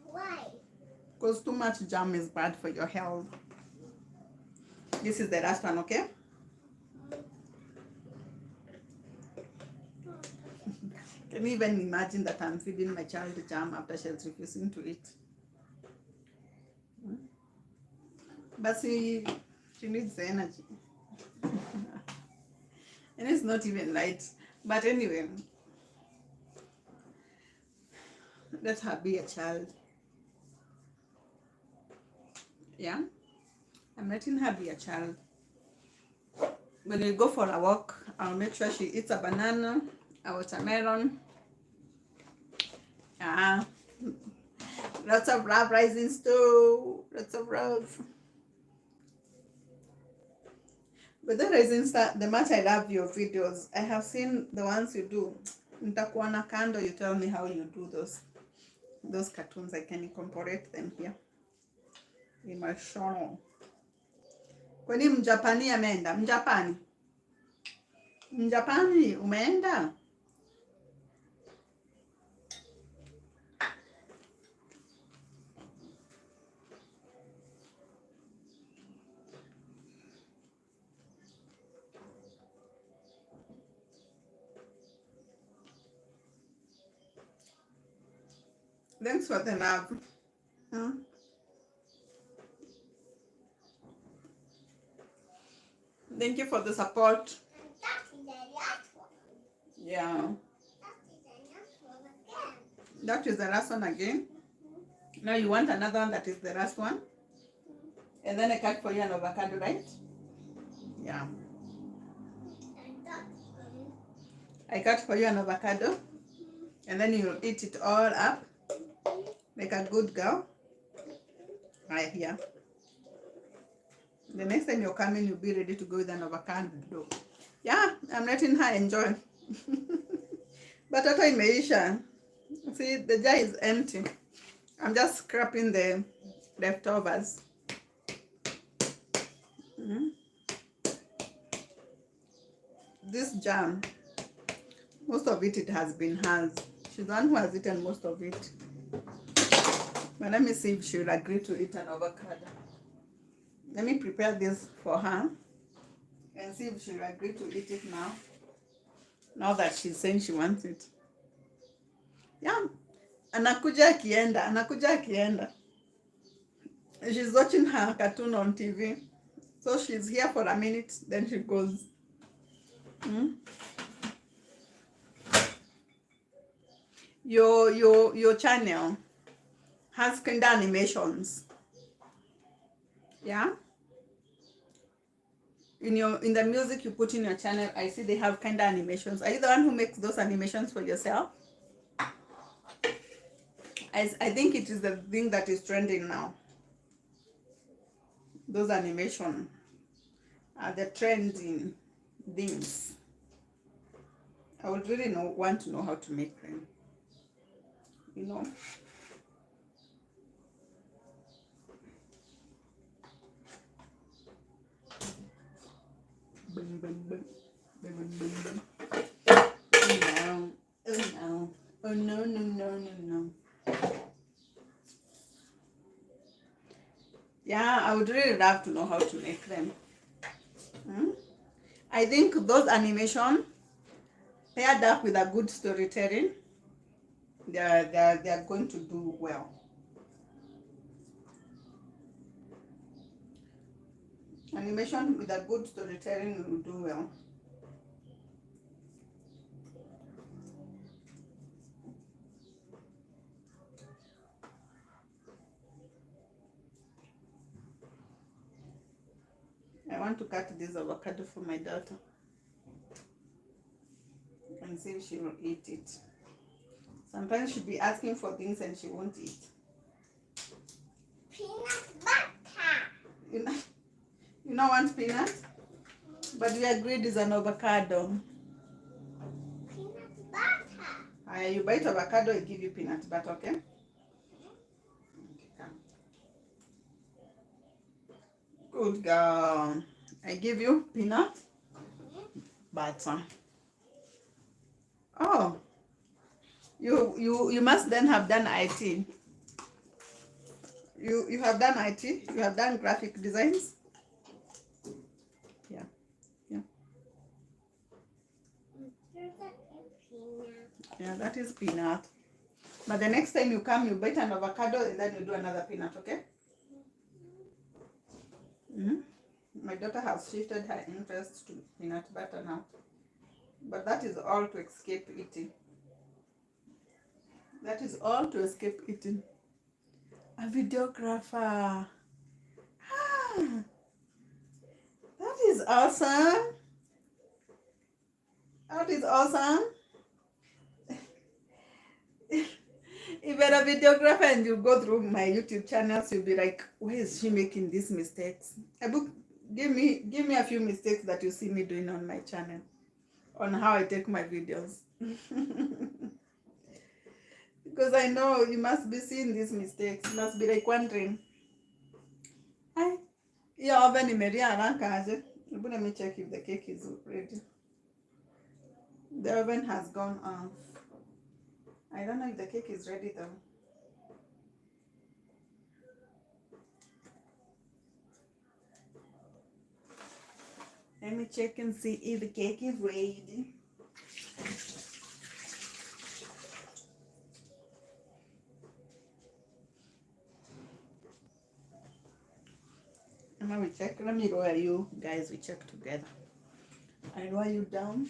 Why? Because too much jam is bad for your health. This is the last one, okay? Can you even imagine that I'm feeding my child jam after she's refusing to eat? But see, she needs the energy. And it's not even light. But anyway, let her be a child. Yeah? I'm letting her be a child. When we go for a walk, I'll make sure she eats a banana, a watermelon. Yeah. Lots of love rising stew. Lots of love. But the reason the much I love your videos, I have seen the ones you do. Nitakuona kando, you tell me how you do those cartoons. I can incorporate them here in my channel. Kwani Mjapani ameenda? Mjapani umeenda? Thanks for the love. Huh? Thank you for the support. That is the last one. Yeah. That is the last one again. That is the last one again. Now you want another one that is the last one? And then I cut for you an avocado, right? Yeah. And that one. I cut for you an avocado. And then you'll eat it all up. Like a good girl. Right here. The next time you're coming, you'll be ready to go with an avocado. Yeah, I'm letting her enjoy. But after imeisha, see, the jar is empty. I'm just scrapping the leftovers. This jam, most of it has been hers. She's the one who has eaten most of it. But let me see if she'll agree to eat an avocado. Let me prepare this for her and see if she'll agree to eat it now. Now that she's saying she wants it. Yeah. Anakuja akienda. She's watching her cartoon on TV. So she's here for a minute, then she goes. Your channel has kind of animations. Yeah? In the music you put in your channel, I see they have kind of animations. Are you the one who makes those animations for yourself? I think it is the thing that is trending now. Those animations are the trending things. I would really want to know how to make them. You know. Boom, boom, boom. Boom, boom, boom, boom. Oh no. Oh no. Oh no, no, no, no, no. Yeah, I would really love to know how to make them. I think those animation paired up with a good storytelling, they're going to do well. Animation with a good storytelling will do well. I want to cut this avocado for my daughter and see if she will eat it. Sometimes she'll be asking for things and she won't eat. Peanut butter. You don't want peanut? But we agreed it's an avocado. Peanut butter. You bite avocado, I give you peanut butter, okay? Okay, come. Good girl. I give you peanut butter. Oh, you must then have done IT. You have done IT. You have done graphic designs. Yeah. peanut. Yeah, that is peanut. But the next time you come, you bite an avocado and then you do another peanut, okay? Mm-hmm. My daughter has shifted her interest to peanut butter now. But that is all to escape eating. That is all to escape eating. A videographer. Ah, that is awesome. That is awesome. If you're a videographer and you go through my YouTube channels, you'll be like, why is she making these mistakes? Give me a few mistakes that you see me doing on my channel, on how I take my videos. Because I know you must be seeing these mistakes. You must be like wondering, hi, your oven imeria. Let me check if the cake is ready. The oven has gone off. I don't know if the cake is ready though. Let me check and see if the cake is ready. And now we check. Let me lower you guys. We check together. I lower you down.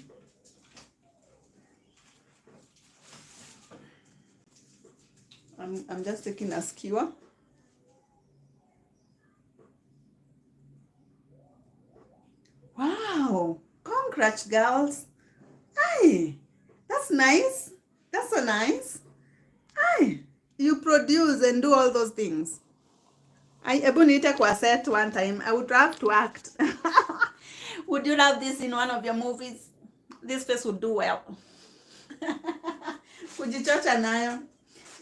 I'm just taking a skewer. Wow! Congrats, girls. Hi, that's nice. That's so nice. Hi, you produce and do all those things. I ebunite kwa set one time. I would love to act. Would you love this in one of your movies? This face would do well. Kujichocha nayo.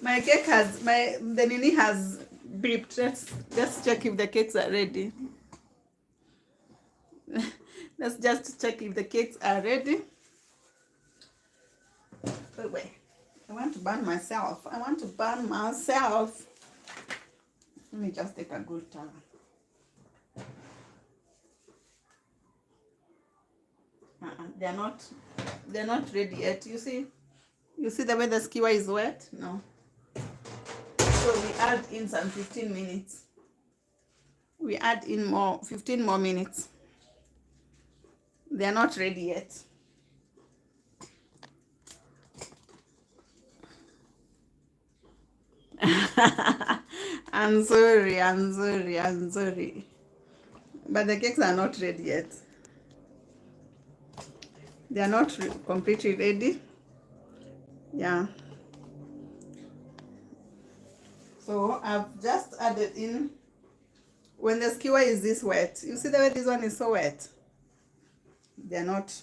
My cake has the nini has beeped. Let's check if the cakes are ready. Let's just check if the cakes are ready. Oh wait. I want to burn myself. Let me just take a good towel. They're not ready yet. You see the way the skewer is wet? No. So we add in some 15 minutes. We add in 15 more minutes. They're not ready yet. I'm sorry. But the cakes are not ready yet. They are not completely ready. Yeah. So I've just added in, when the skewer is this wet, you see the way this one is so wet? They're not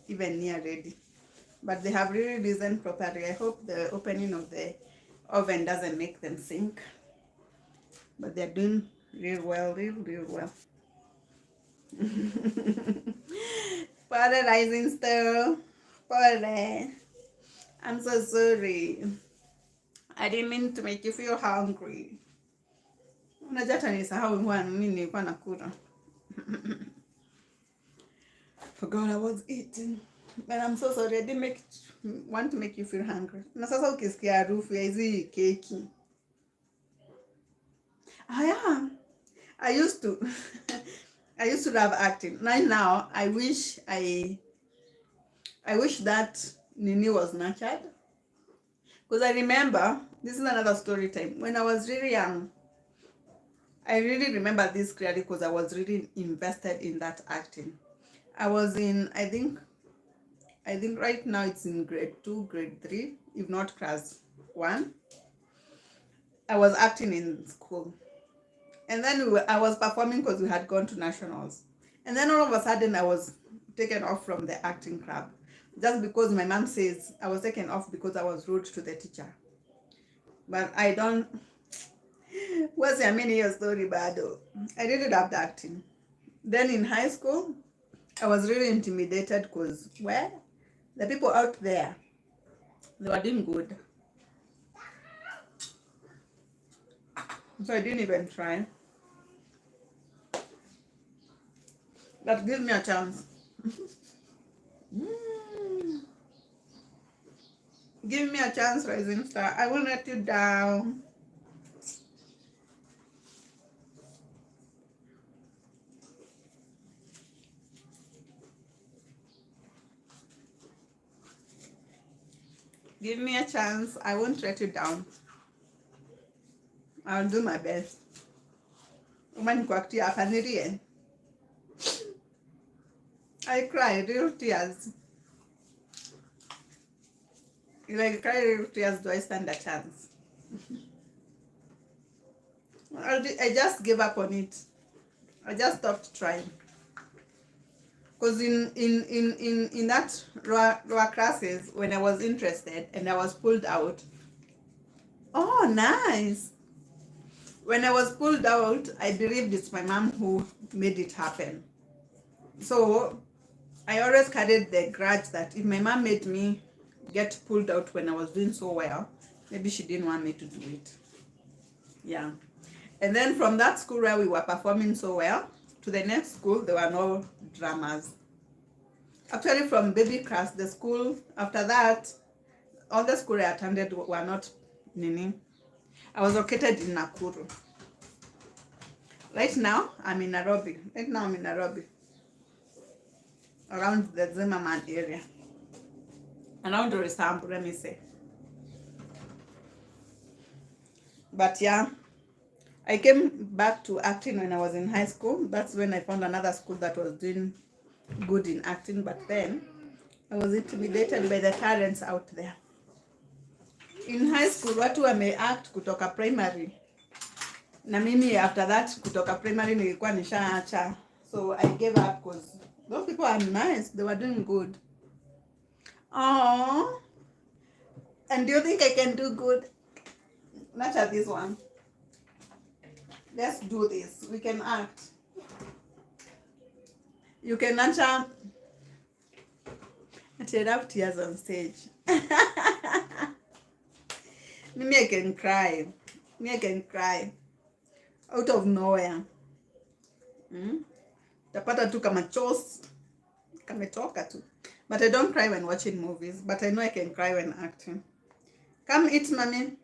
even near ready. But they have really risen properly. I hope the opening of the oven doesn't make them sink. But they're doing real well. Pole rising still. Pole. I'm so sorry. I didn't mean to make you feel hungry. Unajua nisahau mimi nilikuwa nakula. Forgot I was eating. But I'm so sorry. I didn't want to make you feel hungry. Na sasa ukisikia harufu ya hizi keki. Yeah. I used to love acting. Now I wish that Nini was nurtured. Because I remember, this is another story time. When I was really young, I really remember this clearly because I was really invested in that acting. I was in, I think right now it's in grade 2, grade 3, if not class 1. I was acting in school. And then I was performing because we had gone to nationals. And then all of a sudden I was taken off from the acting club. Just because my mom says I was taken off because I was rude to the teacher. But I don't... What's a many year story, but I really loved acting. Then in high school, I was really intimidated because, well, the people out there, they were doing good. So I didn't even try. But give me a chance. chance, rising star. I won't let you down. Give me a chance. I won't let you down. I'll do my best. I cry real tears. If I cry real tears, do I stand a chance? I just gave up on it. I just stopped trying. Because in that lower classes, when I was interested and I was pulled out. Oh, nice. When I was pulled out, I believed it's my mom who made it happen. So I always carried the grudge that if my mom made me get pulled out when I was doing so well, maybe she didn't want me to do it. Yeah. And then from that school where we were performing so well, to the next school, there were no dramas. Actually, from baby class, the school, after that, all the school I attended were not Nini. I was located in Nakuru. Right now, I'm in Nairobi. Around the Zimmerman area. Around the Roysambu, let me say. But yeah, I came back to acting when I was in high school. That's when I found another school that was doing good in acting. But then, I was intimidated by the talents out there. In high school, watu wameact kutoka primary. Na mimi after that, kutoka primary nilikuwa nishaacha. So I gave up because those people are nice. They were doing good. Oh, and do you think I can do good? Not at this one. Let's do this. We can act. You can nurture. I have tears on stage. Me, I can cry. Out of nowhere. Tapata tu kama chos. Kametoka tu. But I don't cry when watching movies. But I know I can cry when acting. Come eat, mommy.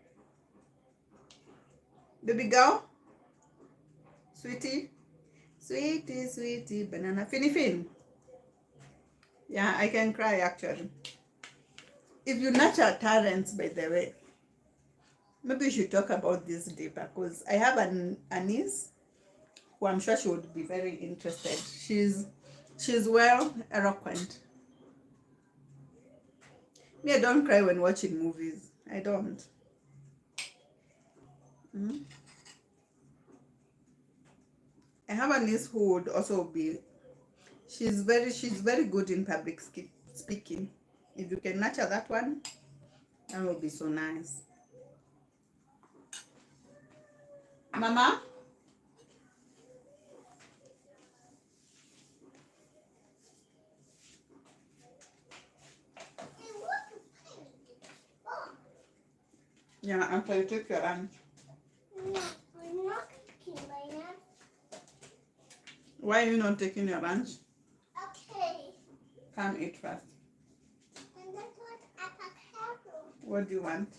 Baby girl. Sweetie. Sweetie. Banana. Fin. Yeah, I can cry actually. If you nurture talents, by the way, maybe we should talk about this deeper because I have a niece who I'm sure she would be very interested. She's well eloquent. Me, I don't cry when watching movies. I don't. I have a niece who would also be. She's very good in public speaking. If you can nurture that one, that would be so nice. Mama? Yeah, after you take your lunch. No, I'm not taking my lunch. Why are you not taking your lunch? Okay. Come eat first. And that's what avocado. What do you want?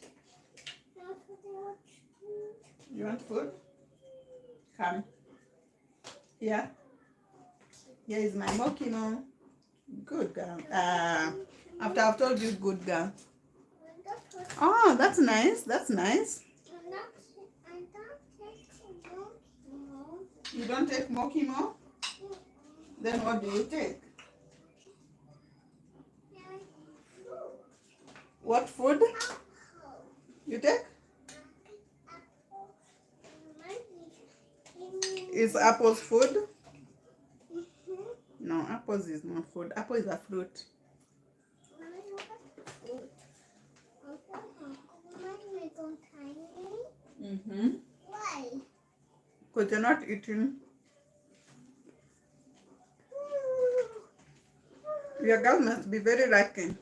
That's what I want food. You want food? Come. Here. Here is my mokimo. Good girl. After I've told you, good girl. And that's what Oh, that's nice. That's nice. I don't take milk, no. You don't take mokimo? Then what do you take? What food? You take? Is apples food? No, apples is not food. Apple is a fruit. Why? Because you're not eating. Your girl must be very lucky.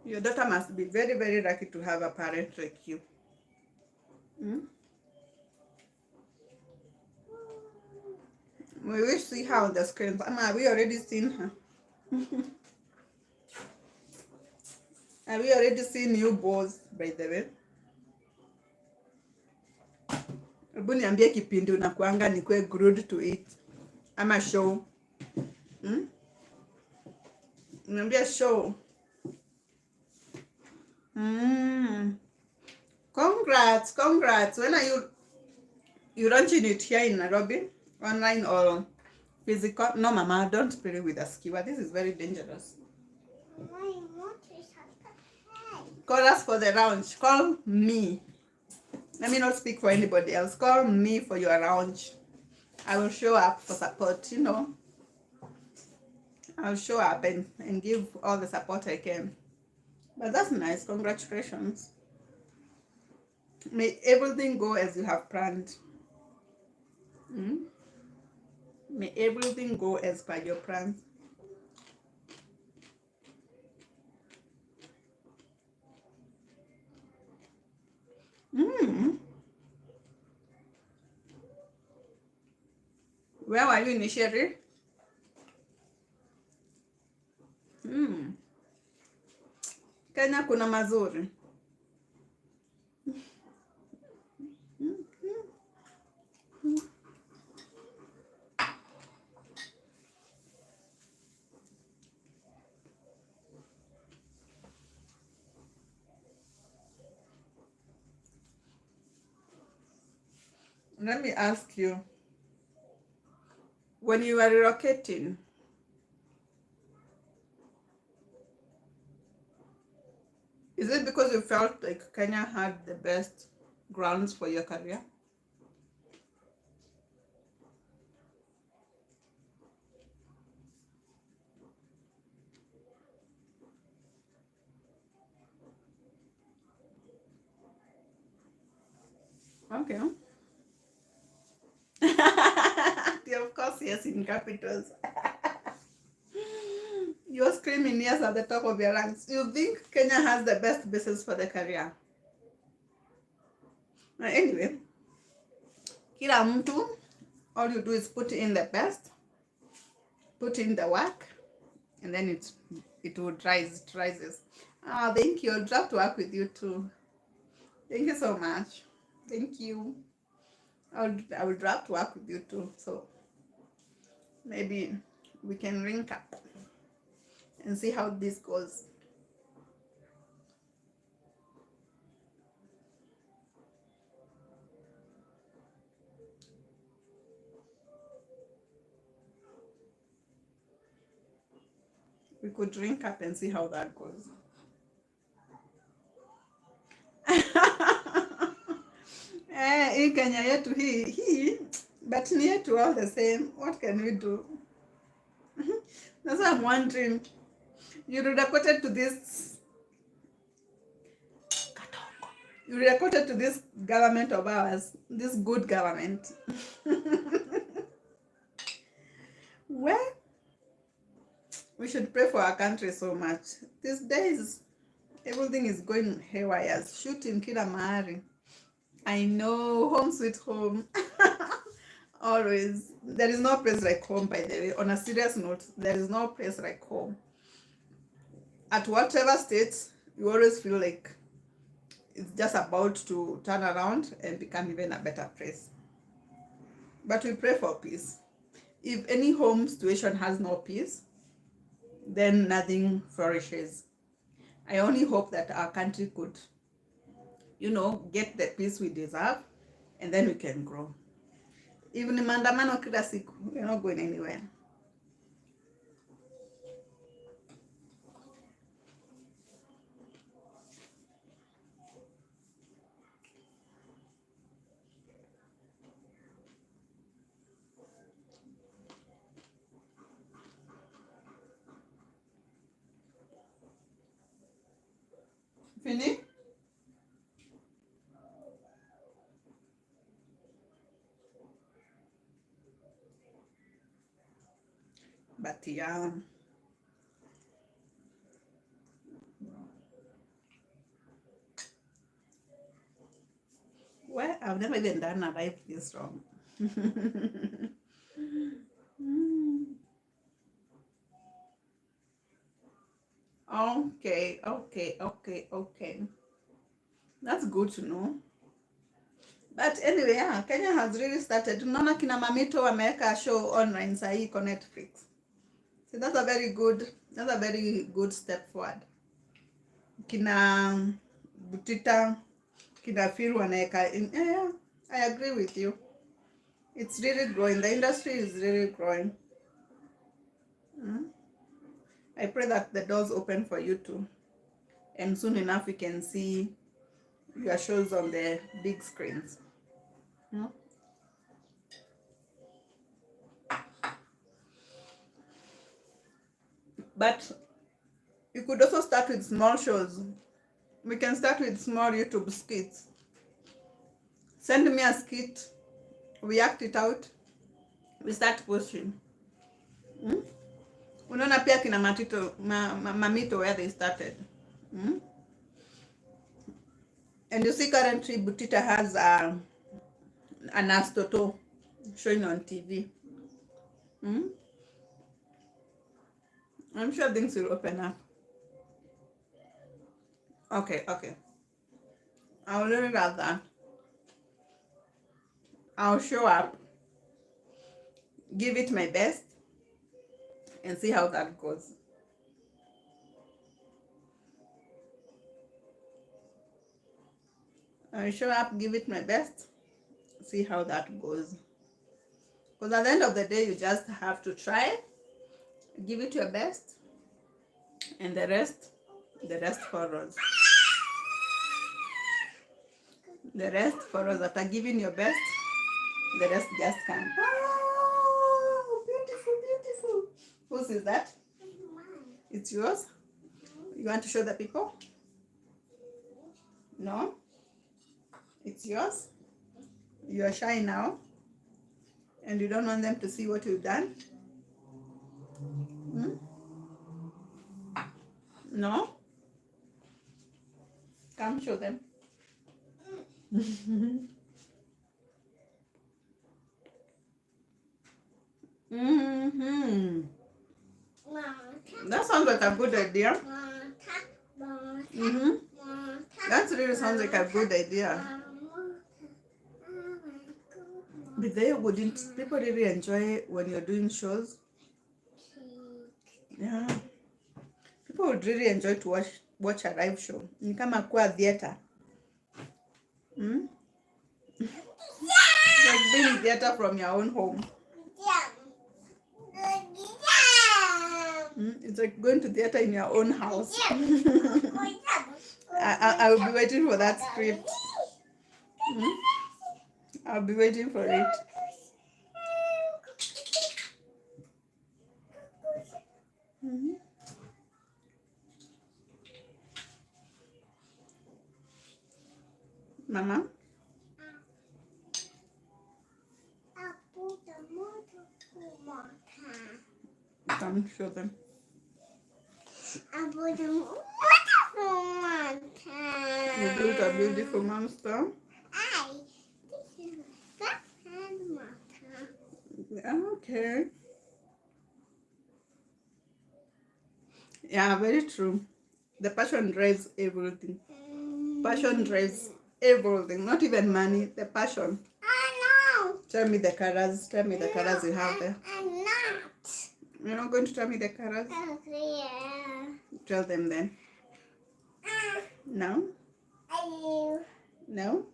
Your daughter must be very, very lucky to have a parent like you. We will see her on the screen. Mama, we already seen her. Have you already seen new balls, by the way? Hebu niambie kipindi unakuanga nikwe glued to it. Ama show. Niambia show. Congrats. When are you launching it here in Nairobi? Online or physical? No, Mama, don't play with a skewer. This is very dangerous. Call us for the lounge. Call me. Let me not speak for anybody else. Call me for your lounge. I will show up for support, you know. I'll show up and give all the support I can. But that's nice. Congratulations. May everything go as you have planned. May everything go as per your plans. Where were you initially? Kenya kuna mazuri. Let me ask you, when you were relocating, is it because you felt like Kenya had the best grounds for your career? Okay. Of course, yes, in capitals. You're screaming yes at the top of your lungs. You think Kenya has the best basis for the career? Anyway, kila mtu, all you do is put in the best, put in the work, and then it would rise. It rises. Thank you. I'll love to work with you too. Thank you so much. Thank you. I would love to work with you too. So maybe we can link up and see how this goes. We could drink up and see how that goes. Hii Kenya yetu hii but ni yetu all the same. What can we do? That's why I'm wondering, you reported to this government of ours, this good government. Well, we should pray for our country so much. These days, everything is going haywire. Shooting kila mahali. I know, home sweet home. Always. There is no place like home, by the way. On a serious note, there is no place like home. At whatever state, you always feel like it's just about to turn around and become even a better place. But we pray for peace. If any home situation has no peace, then nothing flourishes. I only hope that our country could, get the peace we deserve, and then we can grow. Even in maandamano kila siku, we're not going anywhere. Fini? But yeah. Well, I've never even done a life this wrong. Okay, okay, okay, okay. That's good to know. But anyway, yeah, Kenya has really started. Unaona kina Mamito wameweka show online sahi iko Netflix. So that's a very good step forward. Kina Butita, kina Phil wanaweka yeah, I agree with you. It's really growing. The industry is really growing. I pray that the doors open for you too. And soon enough we can see your shows on the big screens. Hmm? But you could also start with small shows. We can start with small YouTube skits. Send me a skit, we act it out, we start posting. Unaona pia kina Mamito where they started. And you see currently Butita has an Astoto showing on TV. I'm sure things will open up. Okay, okay. I'll leave it at that. I'll show up, give it my best, and see how that goes. I'll show up, give it my best, see how that goes. Because at the end of the day, you just have to try, give it your best, and the rest follows. The rest follows. After giving your best, the rest just comes. Oh, beautiful, beautiful. Whose is that? It's yours? You want to show the people? No? It's yours? You are shy now? And you don't want them to see what you've done? No? Come show them. Mm-hmm. That sounds like a good idea. Mm-hmm. That really sounds like a good idea. But they wouldn't people really enjoy when you're doing shows? Yeah. People would really enjoy to watch a live show. Ni kama kuwa theater. It's like being theater from your own home. It's like going to theater in your own house. I will be waiting for that script. I'll be waiting for it. Mama? Come show them. You built a beautiful monster. Okay. Yeah, very true. The passion drives everything. Passion drives everything. Not even money. The passion. Tell me the colors. Tell me the colors you have there. I'm not. You're not going to tell me the colors? Yeah. Tell them then. No? You. No?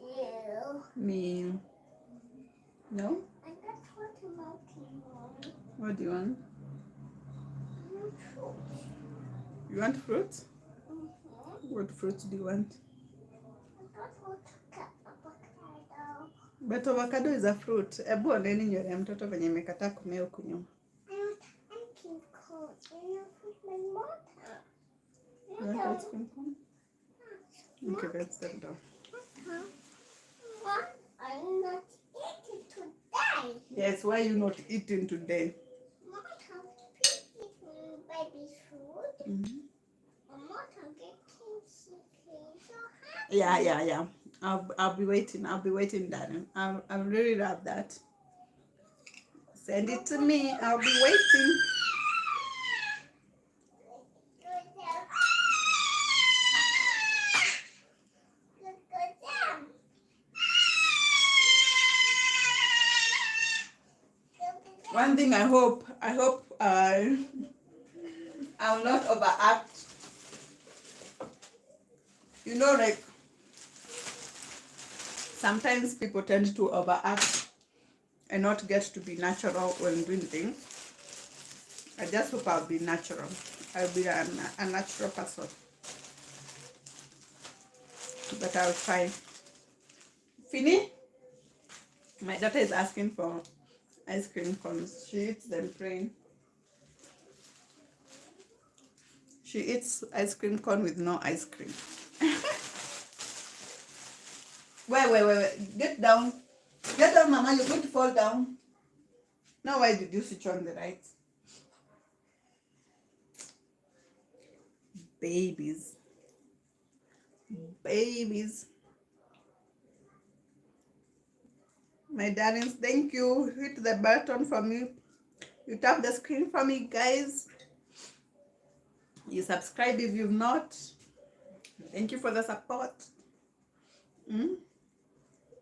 You. Me. No? I got watermelon. What do you want? You want fruit? What fruit do you want? I got avocado. But avocado is a fruit. Ebu oneni nywele ya mtoto venye imekataa kumea huku nyuma. I'm too cold. I know my mother. You want ice cream cone? Okay, let's sit down. I'm not eating today. Yes, why are you not eating today? Mother, please eat baby food. Mother, getting sick. So happy. Yeah. I'll be waiting. I'll be waiting, darling. I really love that. Send it to me. I'll be waiting. thing I hope I'll not overact. You know, like sometimes people tend to overact and not get to be natural when doing things. I just hope I'll be natural. I'll be a natural person. But I'll try. Fini? My daughter is asking for ice cream cones. She eats them plain. She eats ice cream cone with no ice cream. Wait. Get down. Get down, Mama. You're going to fall down. Now why did you switch on the lights? Babies. My darlings, thank you. Hit the button for me. You tap the screen for me, guys. You subscribe if you've not. Thank you for the support.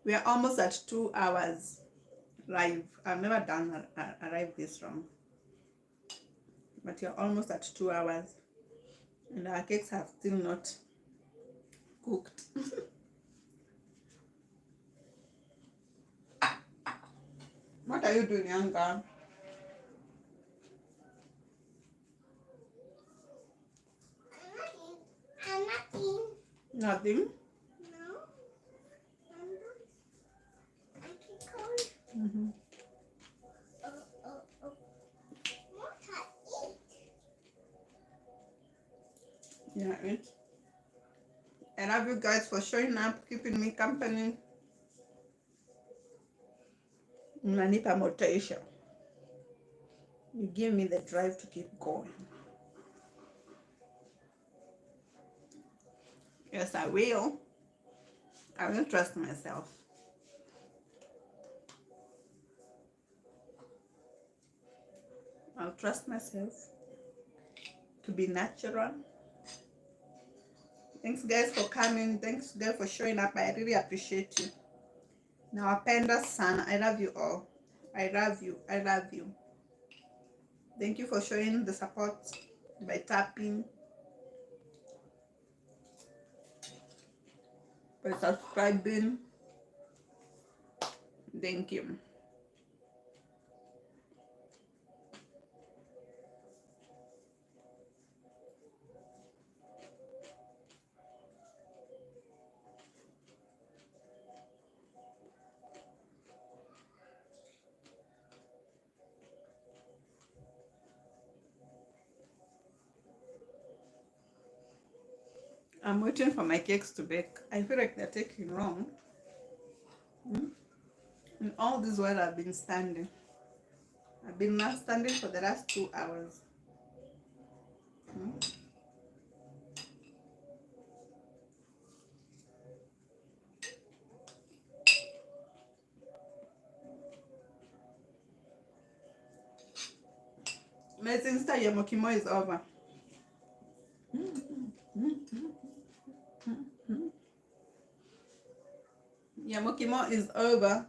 We are almost at 2 hours live. I've never done a live this long. But you're almost at 2 hours. And our cakes have still not cooked. What are you doing, young girl? I'm nothing. Nothing? No. I'm not. I can call. Oh. What I eat? Yeah, it. I love you guys for showing up, keeping me company. Unanipa motivation. You give me the drive to keep going. Yes, I will. I will trust myself. I'll trust myself to be natural. Thanks guys for coming. Thanks guys for showing up. I really appreciate you. Nawapenda sana. I love you all. I love you. Thank you for showing the support by tapping, by subscribing. Thank you. I'm waiting for my cakes to bake. I feel like they're taking long. And all this while I've been standing. I've been now standing for the last 2 hours. My sister Yamokimo is over. Yamokimo is over.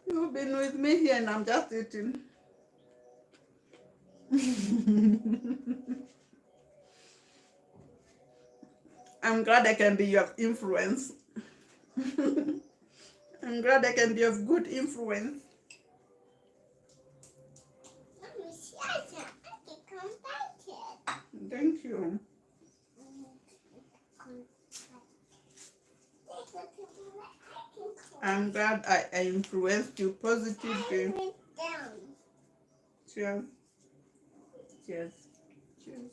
You've been with me here and I'm just eating. I'm glad I can be of influence. I'm glad I can be of good influence. Mommy, I can come back here. Thank you. I'm glad I influenced you positively. Cheers. Cheers. Cheers.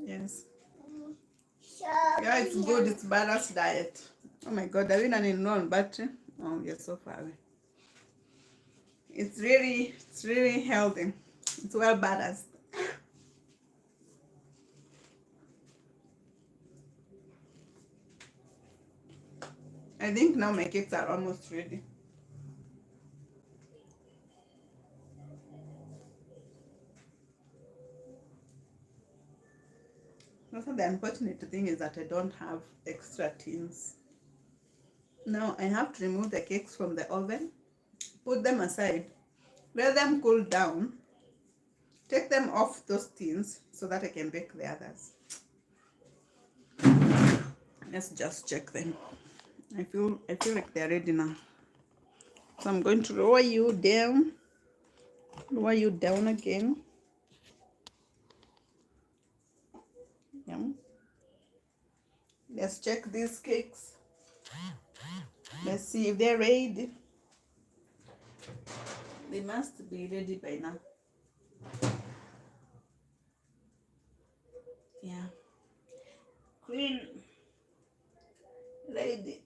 Yes. Yeah, it's good. It's balanced diet. Oh my God, are we not in one battery? Oh, you're so far away. It's really healthy. It's well balanced. I think now my cakes are almost ready. Also, the unfortunate thing is that I don't have extra tins. Now I have to remove the cakes from the oven, put them aside, let them cool down, take them off those tins so that I can bake the others. Let's just check them. I feel like they're ready now. So I'm going to lower you down again. Yeah. Let's check these cakes. Let's see if they're ready. They must be ready by now. Yeah. Clean. Ready.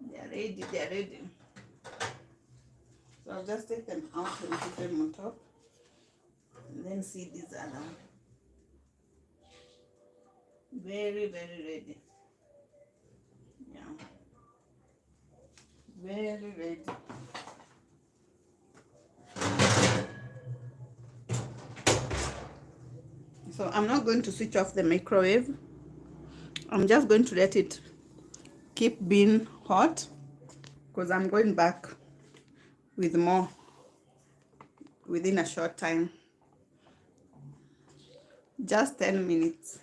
They're ready, they're ready. So I'll just take them out and put them on top. And then see these other one. Very, very ready. Yeah. Very ready. So I'm not going to switch off the microwave. I'm just going to let it keep being hot because I'm going back with more within a short time. Just 10 minutes.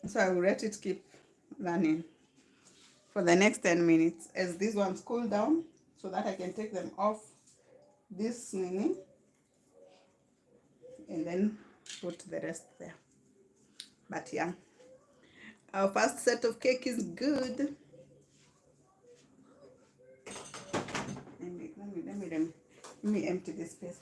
So I will let it keep running for the next 10 minutes as these ones cool down so that I can take them off this mini and then put the rest there. But yeah, our first set of cake is good. Let me empty this space.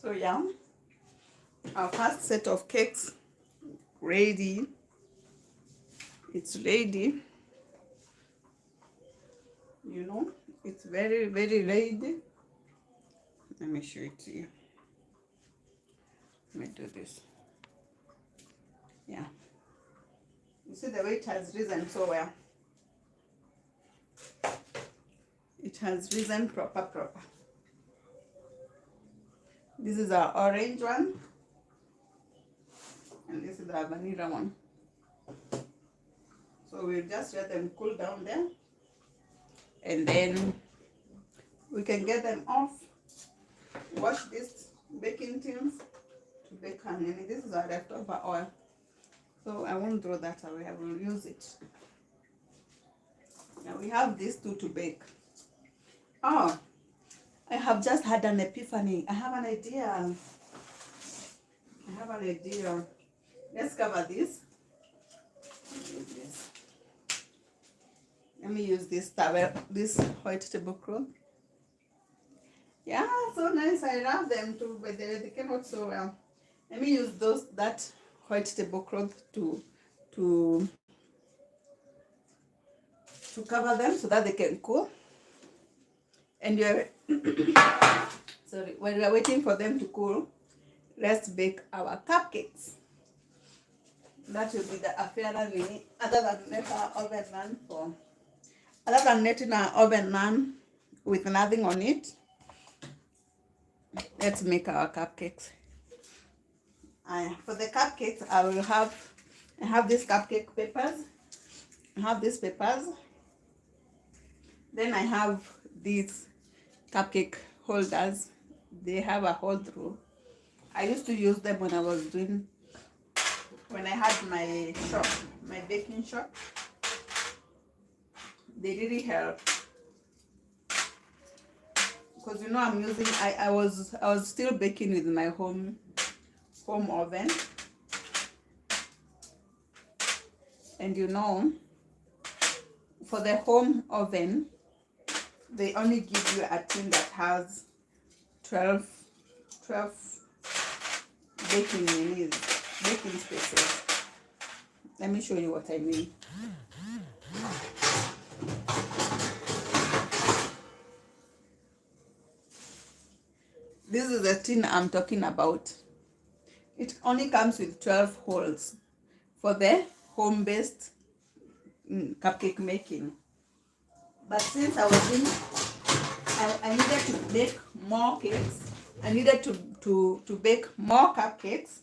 So yeah, our first set of cakes ready. It's ready. You know, it's very, very ready. Let me show it to you. Let me do this. Yeah. You see the way it has risen so well. It has risen proper. This is our orange one. And this is our vanilla one. So we'll just let them cool down there. And then we can get them off. Wash these baking tins to bake honey. This is our leftover oil. So I won't throw that away. I will use it. Now we have these two to bake. Oh, I have just had an epiphany. I have an idea. Let's cover this. Let me use this towel, this white tablecloth. Yeah, so nice. I love them too, but they came out so well. Let me use that white tablecloth to cover them so that they can cool. And you're sorry, when we are waiting for them to cool, let's bake our cupcakes. That will be the affair mini, other than netting our oven man with nothing on it. Let's make our cupcakes. For the cupcakes, I have these cupcake papers. I have these papers. Then I have these cupcake holders. They have a hole through. I used to use them when I had my shop, my baking shop. They really help. Because you know I was still baking with my home oven. And you know, for the home oven, they only give you a tin that has 12 baking spaces. Let me show you what I mean. This is the tin I'm talking about. It only comes with 12 holes for the home-based cupcake making. But since I was in, I needed to bake more cakes. I needed to bake more cupcakes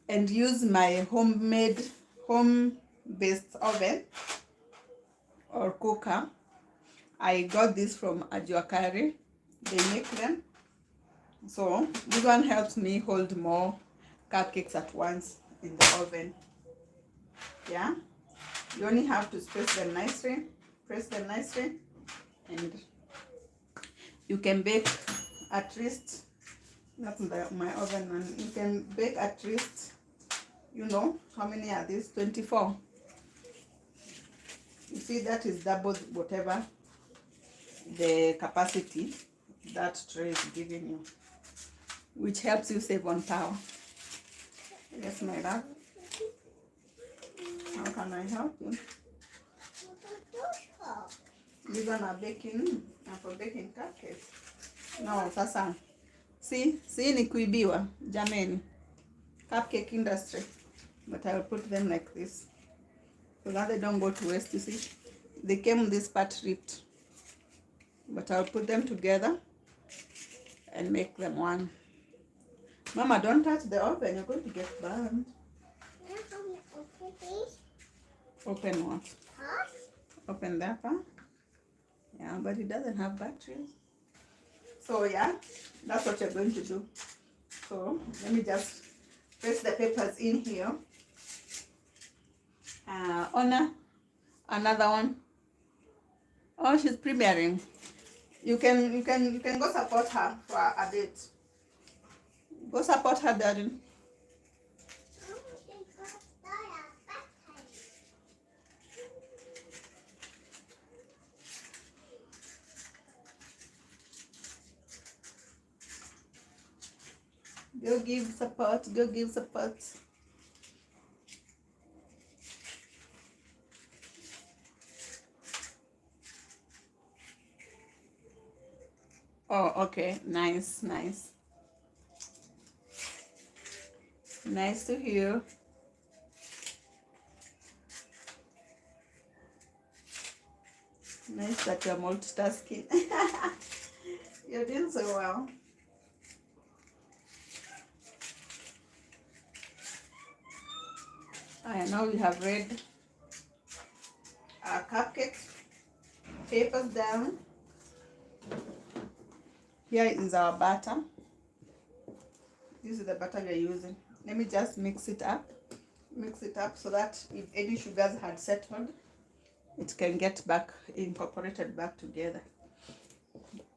and use my home-based oven or cooker. I got this from Ajuakari. They make them. So this one helps me hold more cupcakes at once in the oven. Yeah, you only have to press them nicely, and you can bake at least, that's my oven, and you can bake at least, you know, how many are these? 24. You see, that is double whatever the capacity that tray is giving you, which helps you save on power. Yes, my love. How can I help you? These one are baking, for baking cupcakes. No, sasa. See ni kuibiwa, jameni. Cupcake industry. But I will put them like this, so that they don't go to waste. You see, they came this part ripped, but I'll put them together and make them one. Mama, don't touch the oven, you're going to get burned. Open what? Open that one. Yeah, but it doesn't have batteries. So yeah, that's what you're going to do. So let me just press the papers in here. Honor, another one. Oh, she's premiering. You can go support her for a bit. Go support her, darling. Go give support. Go give support. Oh, okay. Nice. Nice to hear. Nice that you're multitasking. You're doing so well. I know we have read our cupcake papers down. Here is our butter. This is the butter we are using. Let me just mix it up so that if any sugars had settled, it can get back incorporated back together.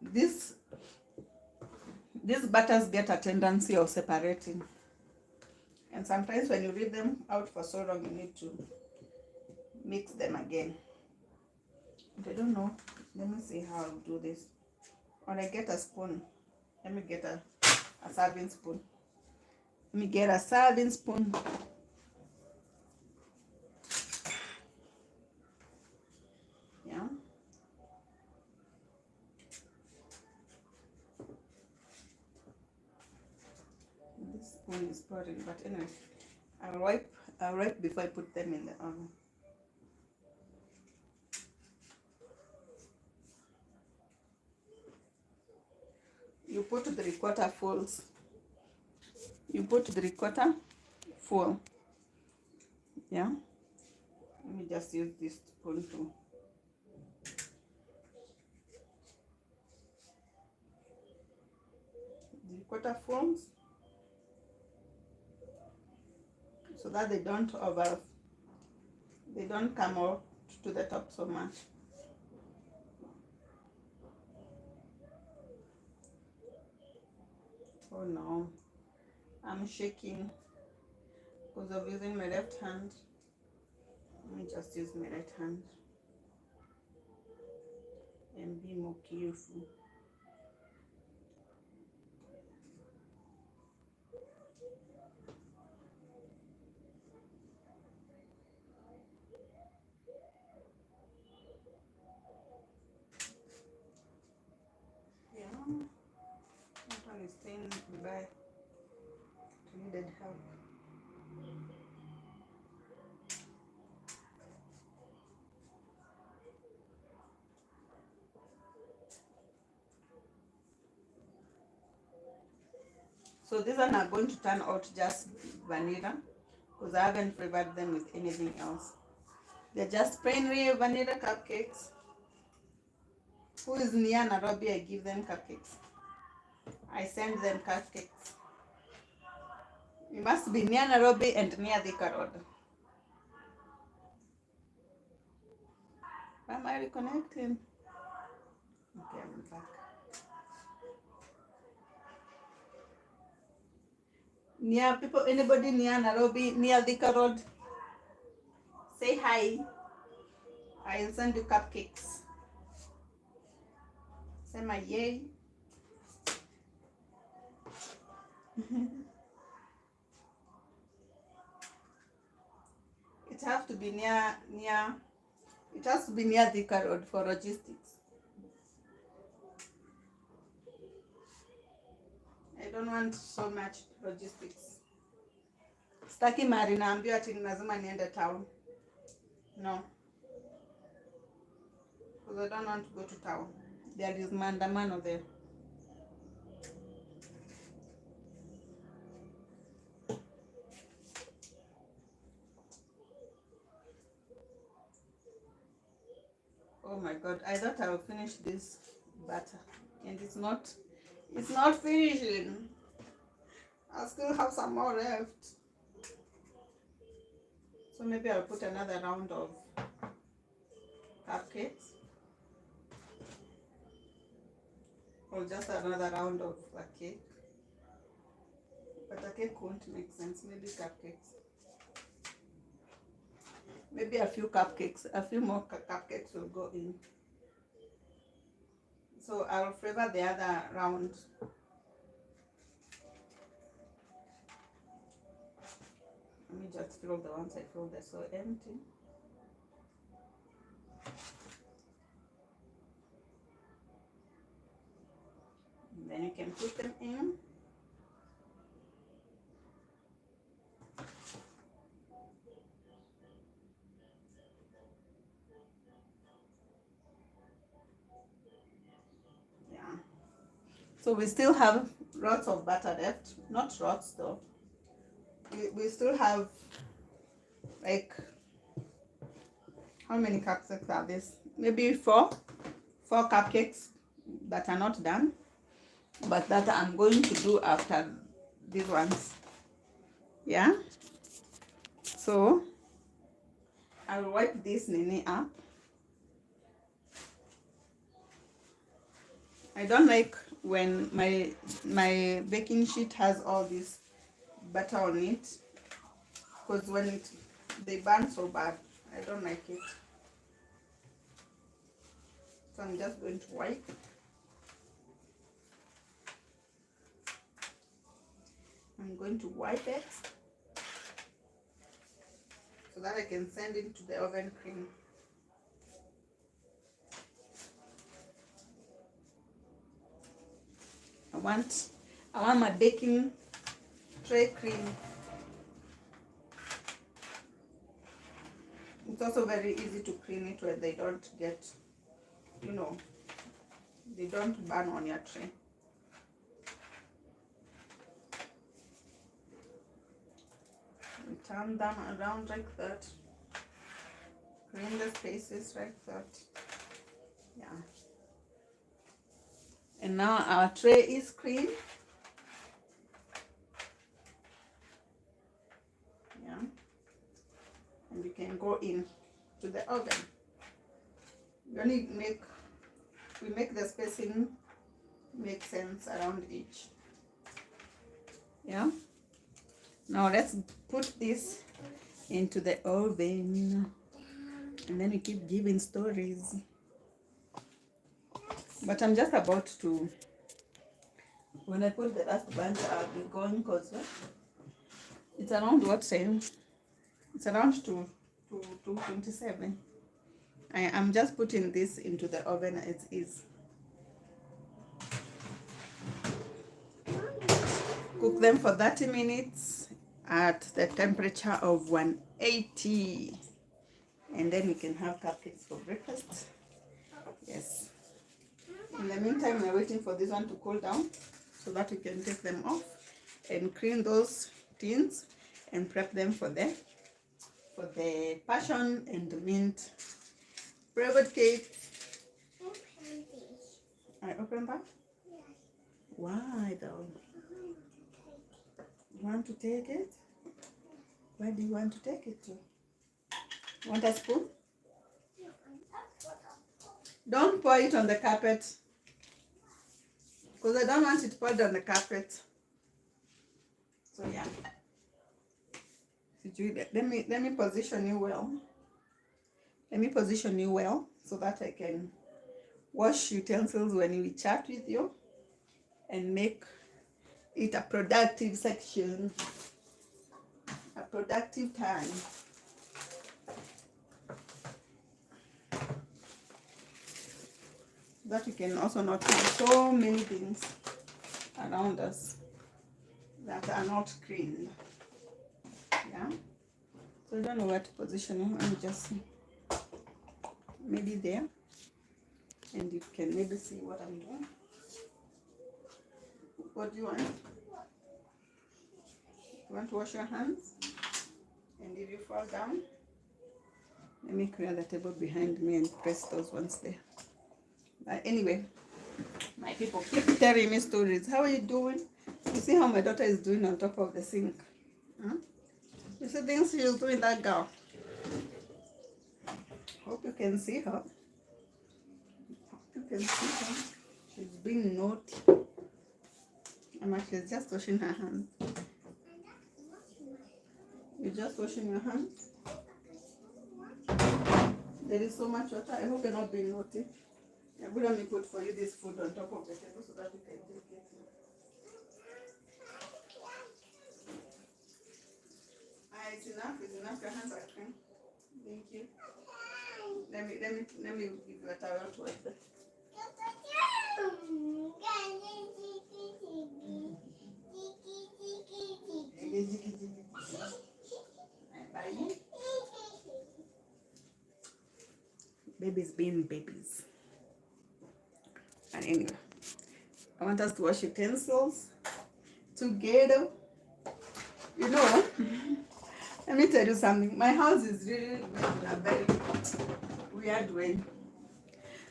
These butters get a tendency of separating, and sometimes when you leave them out for so long, you need to mix them again. But I don't know. Let me see how I'll do this. Or I get a spoon. Let me get a serving spoon. Let me get a serving spoon. Yeah. This spoon is pouring, but anyway, I'll wipe before I put them in the oven. You put 3/4 fulls. You put 3/4 full. Yeah. Let me just use this spoon too. Three-quarter fulls, so that they don't come up to the top so much. Oh no, I'm shaking because of using my left hand. Let me just use my right hand. and be more careful. Yeah, that one is staying by. Needed help. So these are not going to turn out just vanilla because I haven't flavored them with anything else. They're just plain real vanilla cupcakes. Who is near Nairobi, I give them cupcakes. I send them cupcakes. You must be near Nairobi and near Thika Road. Am I reconnecting? Okay, I'm back. Near people, anybody near Nairobi, near Thika Road? Say hi. I'll send you cupcakes. Say my yay. It has to be near. It has to be near Thika Road for logistics. I don't want so much logistics. Staki mari naambiwa ati lazima niende town. No. Because I don't want to go to town. There is maandamano there. Oh my god, I thought I would finish this butter. And it's not finishing. I still have some more left. So maybe I'll put another round of cupcakes. Or just another round of a cake. But a cake won't make sense. Maybe cupcakes. Maybe a few cupcakes. A few more cupcakes will go in. So I'll flavor the other round. Let me just fill the ones I feel they're so empty. And then you can put them in. Yeah. So we still have lots of butter left. Not lots though. We still have like, how many cupcakes are this? Maybe four cupcakes that are not done, but that I'm going to do after these ones. Yeah. So I'll wipe this nini up. I don't like when my baking sheet has all this butter on it, because when they burn so bad, I don't like it. So I'm just going to wipe. I'm going to wipe it so that I can send it to the oven cream. I want my baking tray cream. It's also very easy to clean it where they don't get, they don't burn on your tray. And turn them around like that. Clean the spaces like that. Yeah. And now our tray is clean. Yeah. And we can go in to the oven. We only make the spacing make sense around each. Yeah. Now let's put this into the oven, and then you keep giving stories. But I'm just about to, when I put the last bunch, I'll be going because it's around what time? It's around 2:27. I'm just putting this into the oven as is. Cook them for 30 minutes at the temperature of 180. And then we can have cupcakes for breakfast. Yes. In the meantime, we're waiting for this one to cool down so that we can take them off and clean those tins and prep them for the passion and the mint flavored cake. Open this. I open that? Yes. Why though? You want to take it? Where do you want to take it to? Want a spoon? Don't pour it on the carpet, because I don't want it poured on the carpet. So yeah. Let me position you well. Let me position you well so that I can wash utensils when we chat with you and make it a productive section, a productive time. That we can also notice so many things around us that are not clean. Yeah. So I don't know where to position you. Let me just see. Maybe there. And you can maybe see what I'm doing. What do you want? You want to wash your hands? And if you fall down, let me clear the table behind me and press those ones there. But anyway, my people keep telling me stories. How are you doing? You see how my daughter is doing on top of the sink? Huh? You see things she's doing, that girl? Hope you can see her. Hope you can see her. She's being naughty. She's just washing her hands. You're just washing your hands? There is so much water. I hope you're not being naughty. I'm going to put for you this food on top of the table so that you can take it. It's enough. It's enough. Your hands are clean. Thank you. Let me give you a towel to wipe it. Babies being babies. And anyway, I want us to wash utensils together. You know, let me tell you something. My house is really in a very weird way.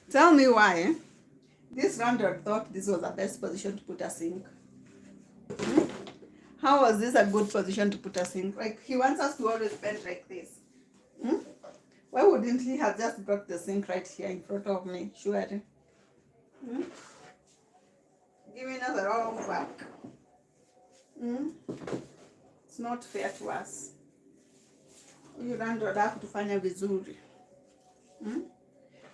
Tell me why this landlord thought this was the best position to put a sink. How was this a good position to put a sink? Like, he wants us to always bend like this. Why wouldn't he have just brought the sink right here in front of me? Surely. Giving us a wrong back. It's not fair to us. You landlord have to find a vizuri.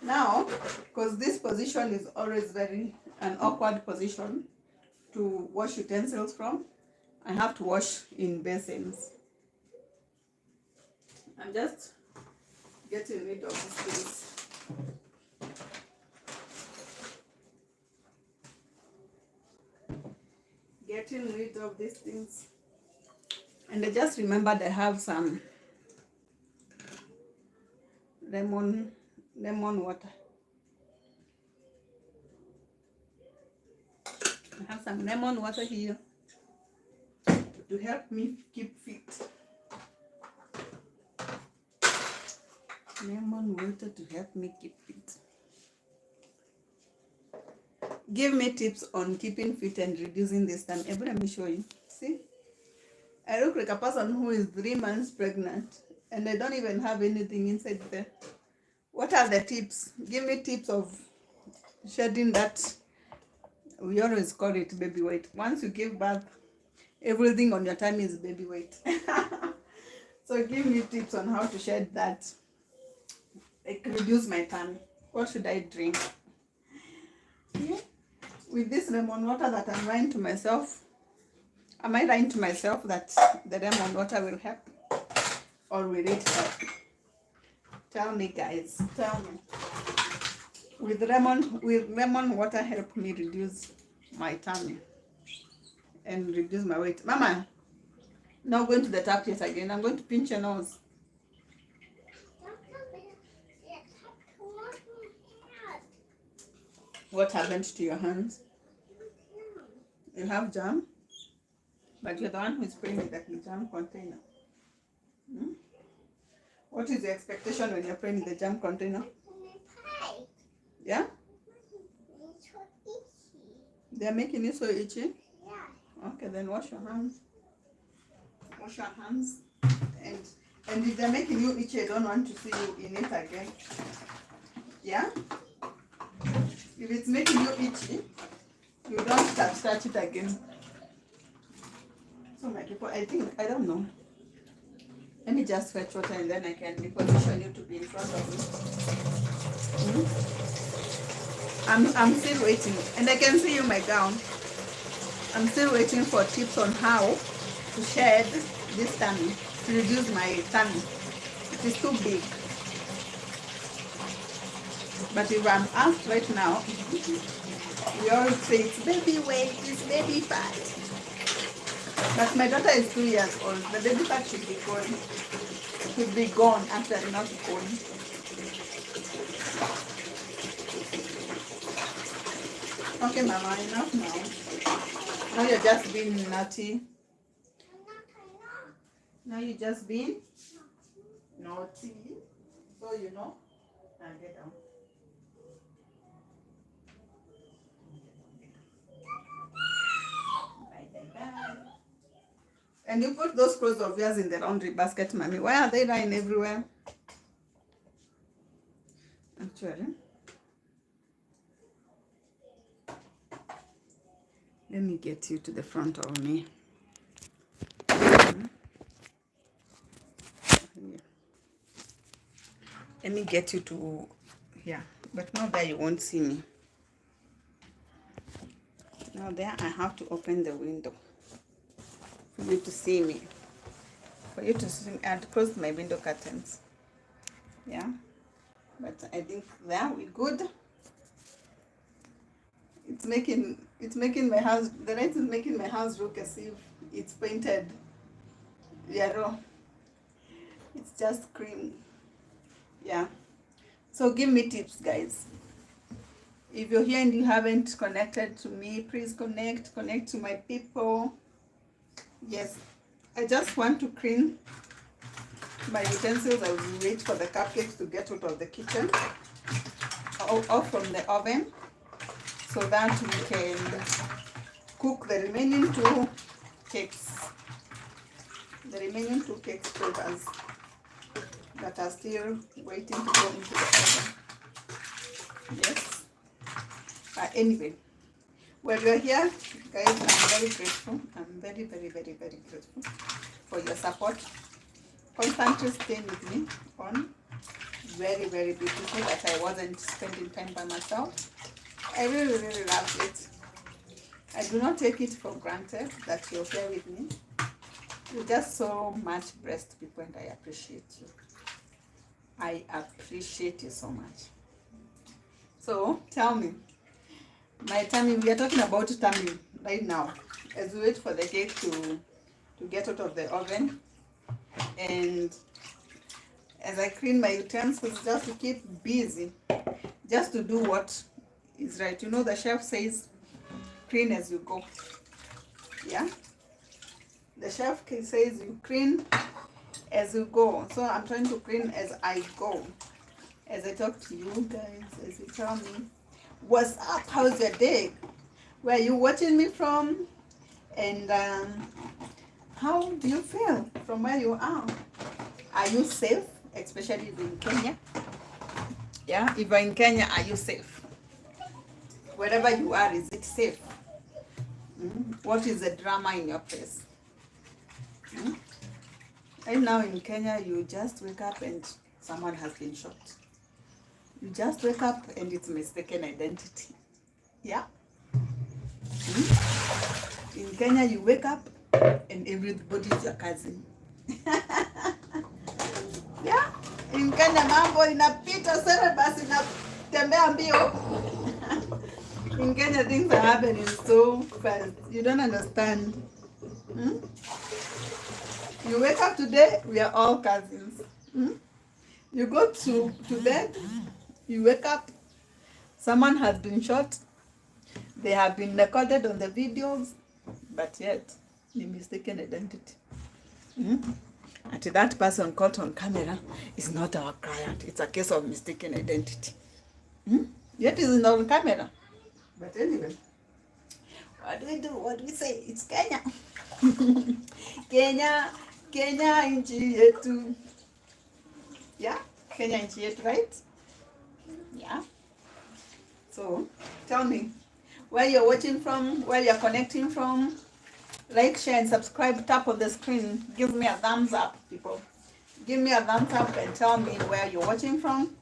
Now, because this position is always an awkward position to wash utensils from, I have to wash in basins. I'm just getting rid of these things. Getting rid of these things. And I just remembered I have some lemon water. I have some lemon water here to help me keep fit. Lemon water to help me keep fit. Give me tips on keeping fit and reducing this time. Let me show you. See? I look like a person who is 3 months pregnant and I don't even have anything inside there. What are the tips? Give me tips of shedding that. We always call it baby weight. Once you give birth, everything on your tummy is baby weight. So give me tips on how to shed that. Like, reduce my tummy. What should I drink? Yeah. With this lemon water that I'm lying to myself, am I lying to myself that the lemon water will help? Or will it help? Tell me, guys. Tell me. Will lemon water help me reduce my tummy and reduce my weight? Mama, not going to the tap yet again. I'm going to pinch your nose. What happened to your hands? You have jam? But you're the one who's playing with the jam container. Hmm? What is the expectation when you're playing with the jam container? Yeah? They're making you so itchy? Yeah. Okay, then wash your hands. Wash your hands. And if they're making you itchy, I don't want to see you in it again. Yeah? If it's making you itchy, you don't touch it again. So my people, I don't know. Let me just fetch water and then I can reposition you to be in front of me. I'm still waiting. And I can see you my gown. I'm still waiting for tips on how to shed this tummy, to reduce my tummy. It is too big. But if I'm asked right now, we all say it's baby weight, it's baby fat. But my daughter is 2 years old. The baby fat should be gone. Should be gone, actually, not gone. Okay, Mama, enough now. Now you're just being naughty. Now you're just being naughty. So you know. Now get down. And you put those clothes of yours in the laundry basket, Mommy. Why are they lying everywhere? Actually, let me get you to the front of me. Let me get you to here. But now there you won't see me. Now there I have to open the window for you to see me. For you to see me. I had closed my window curtains. Yeah. But I think there we're good. It's making my house, the light is making my house look as if it's painted yellow. It's just cream. Yeah. So give me tips, guys. If you're here and you haven't connected to me, please connect to my people. Yes. I just want to clean my utensils. I will wait for the cupcakes to get out of the kitchen or from the oven, so that we can cook the remaining two cakes. The remaining two cake flavors that are still waiting to go into the oven. Yes. Anyway, while you're here, guys, I'm very grateful. I'm very, very, very, very grateful for your support. Constantly staying with me on. Very, very beautiful that I wasn't spending time by myself. I really, really love it. I do not take it for granted that you're here with me. You're just so much blessed people, and I appreciate you. I appreciate you so much. So tell me, my tummy, we are talking about tummy right now as we wait for the cake to get out of the oven, and as I clean my utensils just to keep busy, just to do what is right. You know, the chef says clean as you go. Yeah, the chef says you clean as you go. So I'm trying to clean as I go, as I talk to you guys, as you tell me what's up, how's your day, where are you watching me from, and how do you feel from where you are you safe, especially in Kenya? Yeah, if you're in Kenya, are you safe? Wherever you are, is it safe? What is the drama in your place? Right now in Kenya, you just wake up and someone has been shot. You just wake up and it's mistaken identity. Yeah. In Kenya, you wake up and everybody's your cousin. Yeah. In Kenya, mambo inapita sasa basi inatembea mbio. In Kenya, things are happening so fast. You don't understand. Hmm? You wake up today, we are all cousins. Hmm? You go to bed, you wake up, someone has been shot, they have been recorded on the videos, but yet, the mistaken identity. Hmm? And that person caught on camera is not our client. It's a case of mistaken identity. Hmm? Yet it's not on camera. But anyway, what do we do? What do we say? It's Kenya. Kenya nchi yetu. Yeah? Kenya nchi yetu, right? Yeah. So, tell me where you're watching from, where you're connecting from. Like, share, and subscribe. Tap on the screen. Give me a thumbs up, people. Give me a thumbs up and tell me where you're watching from.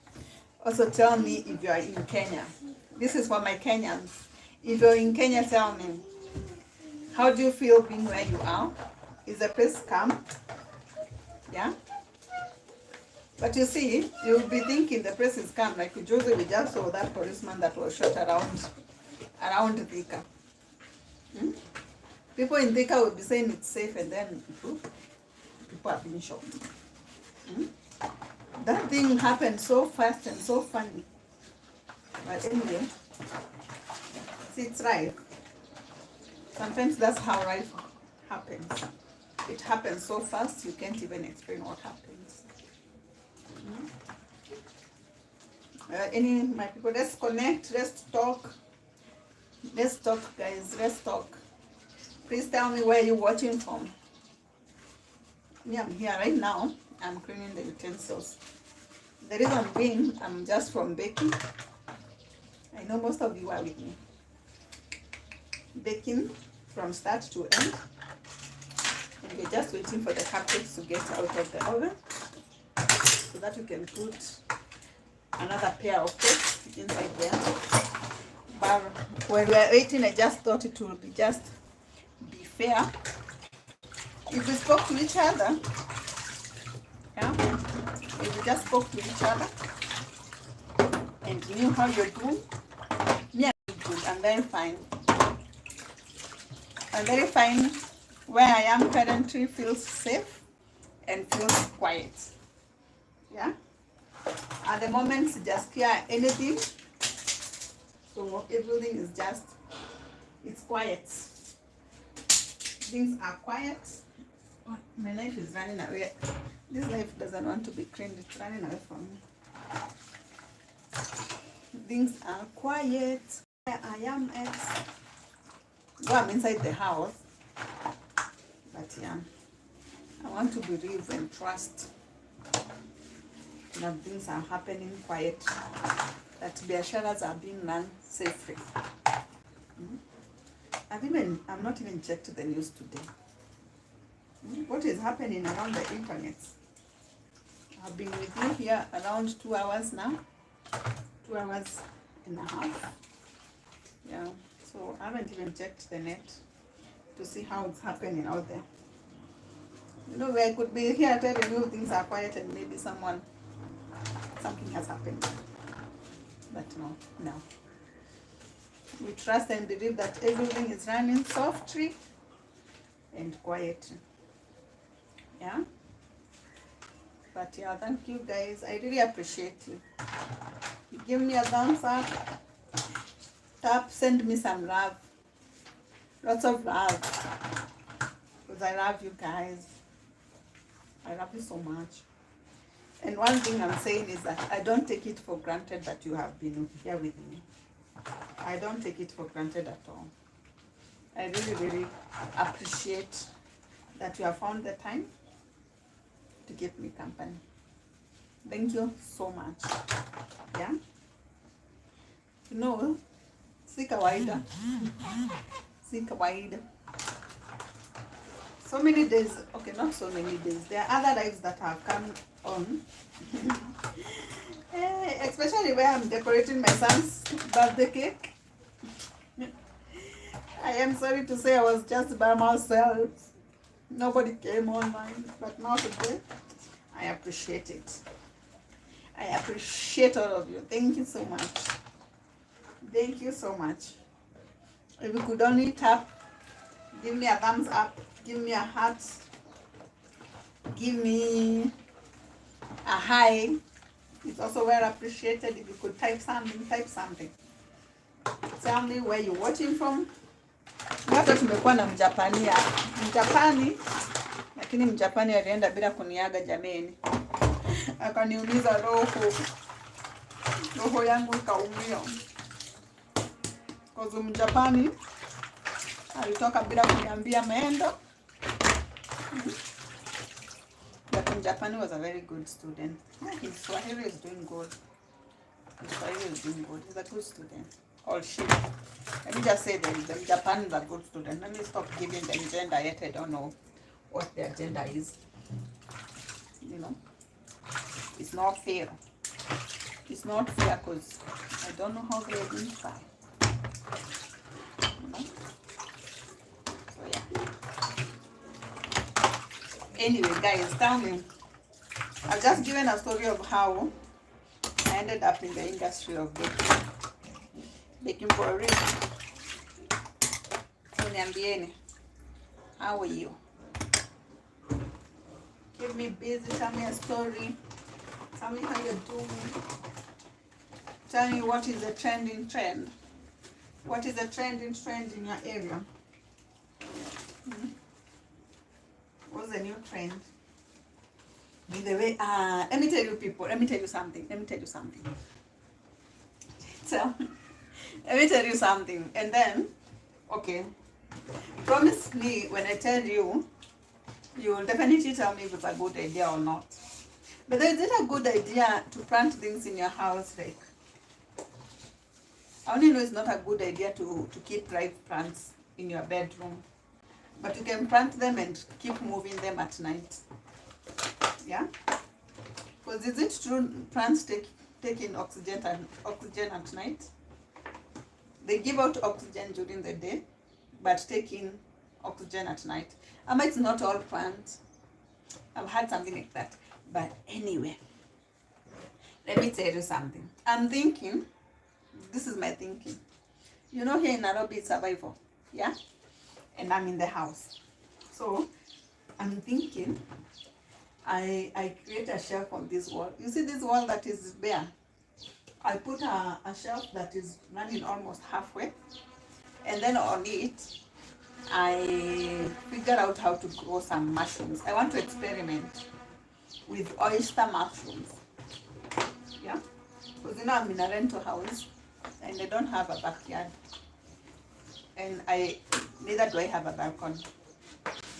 Also, tell me if you're in Kenya. This is for my Kenyans. If you're in Kenya, tell me. How do you feel being where you are? Is the place calm? Yeah? But you see, you'll be thinking the place is calm. Like Josie, we just saw that policeman that was shot around Thika. Hmm? People in Thika would be saying it's safe, and then people are being shot. Hmm? That thing happened so fast and so funny. But anyway, see, it's life. Sometimes that's how life happens. It happens so fast you can't even explain what happens. My people, let's connect, let's talk. Let's talk, guys, let's talk. Please tell me where you're watching from. Me, I'm here right now. I'm cleaning the utensils. The reason being, I'm just from baking. I know most of you are with me. Baking from start to end. And we're just waiting for the cupcakes to get out of the oven so that we can put another pair of cakes inside there. But when we're waiting, I just thought it would be just be fair if we spoke to each other. Yeah? If we just spoke to each other and knew how you're doing. Me, I'm good. I'm very fine. I'm very fine. Where I am currently feels safe and feels quiet. Yeah? At the moment, just hear anything. So everything is just, it's quiet. Things are quiet. Oh, my knife is running away. This knife doesn't want to be cleaned. It's running away from me. Things are quiet. Where I am at. Well, I'm inside the house. But yeah, I want to believe and trust that things are happening quiet. That biasharas are being run safely. I'm not even checked the news today. What is happening around the internet? I've been with you here around 2 hours now. 2 hours and a half. Yeah, so I haven't even checked the net to see how it's happening out there. You know, I could be here telling you things are quiet and maybe something has happened. But no. We trust and believe that everything is running softly and quietly. Yeah? But yeah, thank you guys. I really appreciate you. You give me a thumbs up. Tap, send me some love. Lots of love. Because I love you guys. I love you so much. And one thing I'm saying is that I don't take it for granted that you have been here with me. I don't take it for granted at all. I really, really appreciate that you have found the time to give me company. Thank you so much. Yeah? You know, si kawaida. Si kawaida. So many days, okay, not so many days. There are other lives that have come on. Especially where I'm decorating my son's birthday cake. I am sorry to say I was just by myself. Nobody came online, but now today, I appreciate it. I appreciate all of you. Thank you so much. Thank you so much. If you could only tap, give me a thumbs up, give me a heart, give me a hi. It's also well appreciated. If you could type something, type something. Tell me where you're watching from. Hata tumekuwa na Mjapani hapa. Mjapani, lakini Mjapani alienda bila kuniaga jameni. Akaniuliza roho yangu ikaumia. Kwa Mjapani alitoka bila kuniambia ameenda. But Mjapani was a very good student. His Swahili is doing good. His Swahili is doing good. He's a good student. Or she. Let me just say that the Japan is a good student. Let me stop giving them gender yet. I don't know what their gender is. You know, it's not fair. It's not fair because I don't know how they identify. You know? So yeah. Anyway, guys, tell me. I've just given a story of how I ended up in the industry of baking. Baking for a reason. So niambieni, how are you? Keep me busy, tell me a story. Tell me how you're doing. Tell me what is the trending trend. What is the trending trend in your area? What's the new trend? By the way, let me tell you people, let me tell you something. So, let me tell you something, and then, okay, promise me when I tell you, you will definitely tell me if it's a good idea or not. But is it a good idea to plant things in your house? Like, I only know it's not a good idea to keep live plants in your bedroom, but you can plant them and keep moving them at night. Yeah? Because is it true plants take in oxygen at night? They give out oxygen during the day, but take in oxygen at night. It's not all plants. I've had something like that. But anyway, let me tell you something. I'm thinking, this is my thinking. You know, here in Nairobi, it's survival. Yeah? And I'm in the house. So, I'm thinking, I create a shelf on this wall. You see this wall that is bare? I put a shelf that is running almost halfway, and then on it, I figure out how to grow some mushrooms. I want to experiment with oyster mushrooms. Yeah, because you know I'm in a rental house, and I don't have a backyard, and neither do I have a balcony.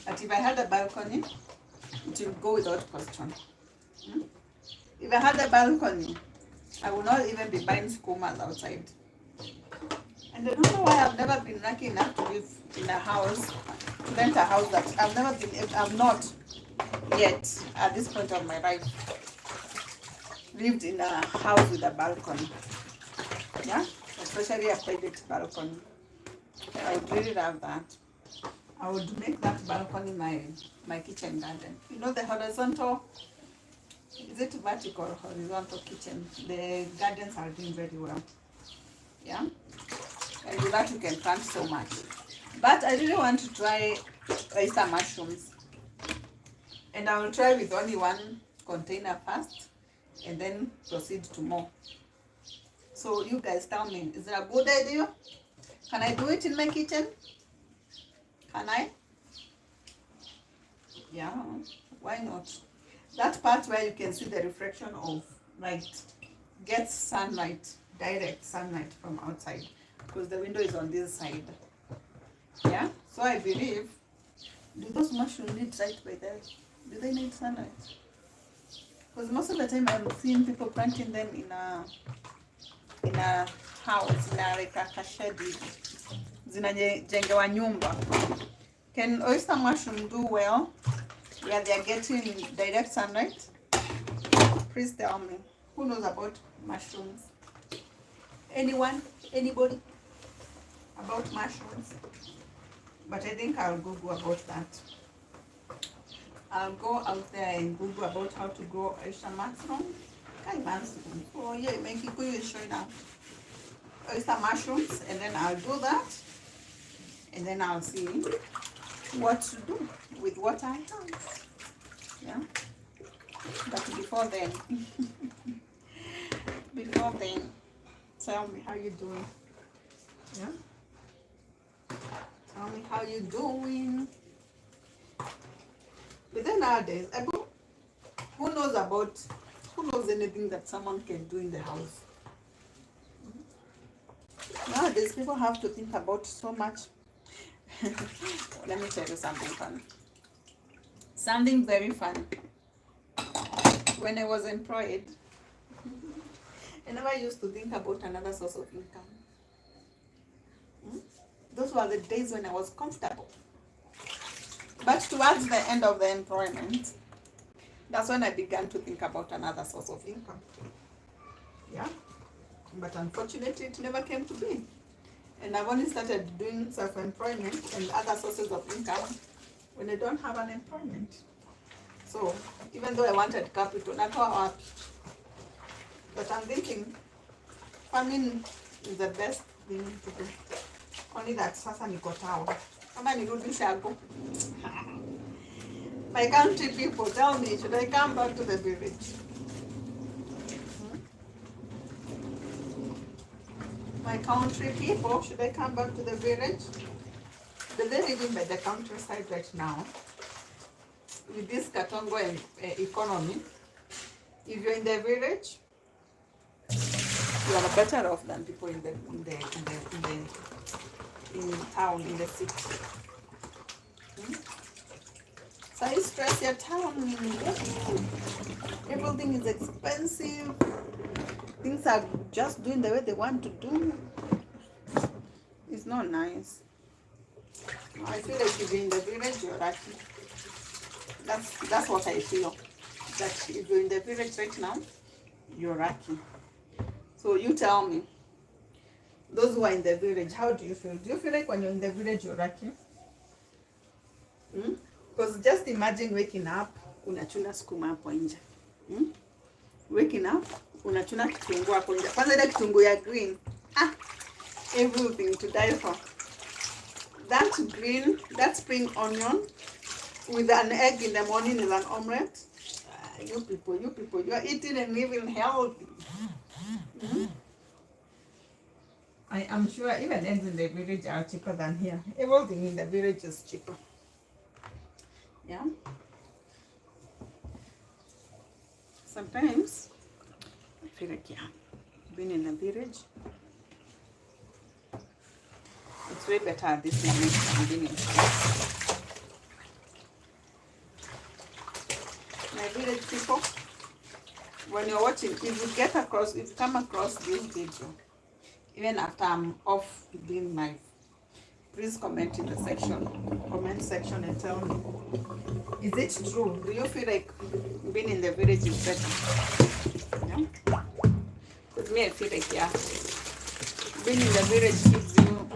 But if I had a balcony, it would go without question. If I had a balcony, I will not even be buying skumas outside. And I don't know why I've never been lucky enough to live in a house, to rent a house that I'm not yet, at this point of my life, lived in a house with a balcony. Yeah? Especially a private balcony. I would really love that. I would make that balcony my kitchen garden. You know the horizontal, is it vertical or horizontal kitchen? The gardens are doing very well. Yeah? And with that you can plant so much. But I really want to try oyster mushrooms. And I will try with only one container first and then proceed to more. So you guys tell me, is it a good idea? Can I do it in my kitchen? Can I? Yeah, why not? That part where you can see the reflection of light gets sunlight, direct sunlight from outside, because the window is on this side. Yeah, so I believe, do those mushrooms need light by there? Do they need sunlight? Because most of the time I'm seeing people planting them in a house, in a like a shed, zinajengewa nyumba. Can oyster mushroom do well where they are getting direct sunlight? Please tell me. Who knows about mushrooms? Anyone? Anybody? About mushrooms? But I think I'll Google about that. I'll go out there and Google about how to grow oyster mushroom. Oh yeah, make it good show now. Oyster mushrooms, and then I'll do that, and then I'll see what to do with what I have. Yeah. But before then, tell me how you doing. Yeah. Tell me how you doing. But then nowadays, who knows anything that someone can do in the house? Nowadays, people have to think about so much. Let me tell you something fun. Something very fun. When I was employed, I never used to think about another source of income. Those were the days when I was comfortable. But towards the end of the employment, that's when I began to think about another source of income. Yeah. But unfortunately, it never came to be. And I've only started doing self-employment and other sources of income when I don't have an employment. So even though I wanted capital, not all up. But I'm thinking farming is the best thing to do. Only that sasa niko town. Kama nirudi shago. My country people tell me, should I come back to the village? My country people, should I come back to the village? But they're living by the countryside right now. With this Katongo economy, if you're in the village, you are better off than people in town, in the city. So you stress your town. Everything is expensive. Things are just doing the way they want to do. It's not nice. I feel like if you're in the village, you're lucky. That's what I feel. That if you're in the village right now, you're lucky. So you tell me, those who are in the village, how do you feel? Do you feel like when you're in the village, you're lucky? Because just imagine waking up, unachuna sukuma hapo nje. Waking up, unachuna kitunguu hapo nje. Kwanza ile kitunguu ya green. Everything to die for. That green, that spring onion with an egg in the morning is an omelette. You people, you are eating and living healthy. I am sure even eggs in the village are cheaper than here. Everything in the village is cheaper. Yeah. Sometimes I feel like, yeah, being in a village, it's way better at this moment than being in city. My village people, when you're watching, if you come across this video, even after I'm off doing my, please comment in the comment section and tell me, is it true? Do you feel like being in the village is better? Yeah? With me, I feel like, yeah, being in the village gives you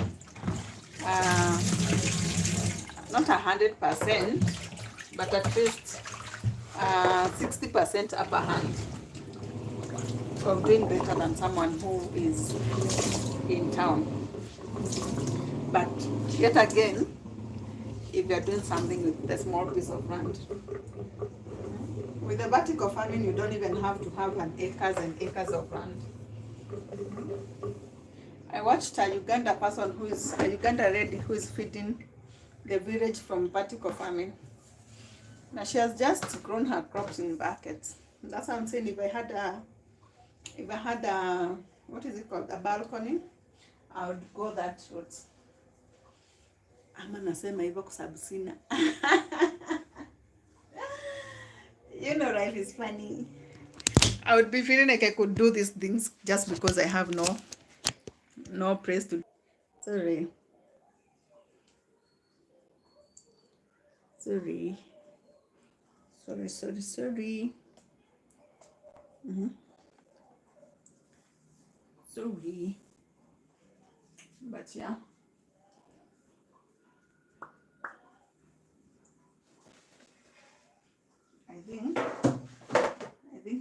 not 100%, but at least 60% upper hand of doing better than someone who is in town. But yet again, if you're doing something with a small piece of land, with the vertical farming, you don't even have to have acres and acres of land. I watched a Uganda lady who is feeding the village from vertical farming. Now she has just grown her crops in buckets. That's what I'm saying. If I had a what is it called, a balcony, I would go that route. Ama nasema hivyo kwa sababu sina. You know, life is funny. I would be feeling like I could do these things just because I have no place to. Sorry. Sorry. But yeah.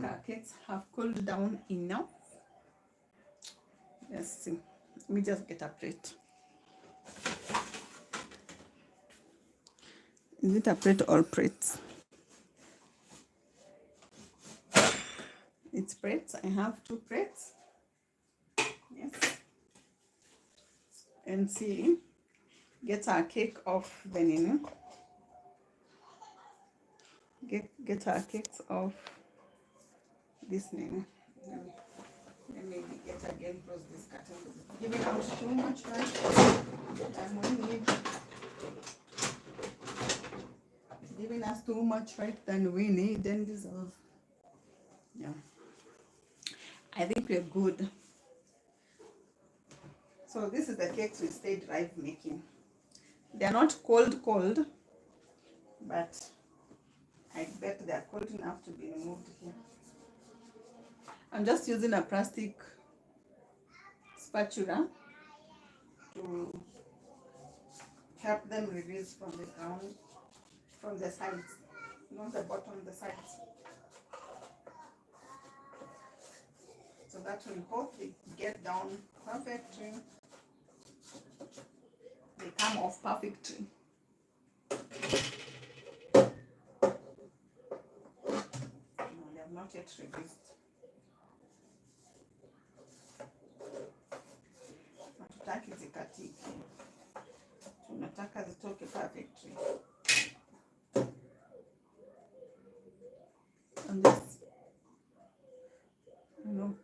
our cakes have cooled down enough. Let's see. Let me just get a plate. Is it a plate or plates? It's plates. I have 2 plates. Yes. And see, get our cake off the nini. Get our cakes off this nini. Let me get again, close this curtain. Giving out too much light. And we need giving us too much right than we need and deserve. Yeah. I think we're good. So this is the cakes we stayed live making. They're not cold, but I bet they're cold enough to be removed here. I'm just using a plastic spatula to help them release from the ground, from the sides, not the bottom, the sides. So that will hope they get down perfectly. They come off perfectly. No, they have not yet released. Hatutaki zikatike, tunataka zitoke perfectly. And this, you know,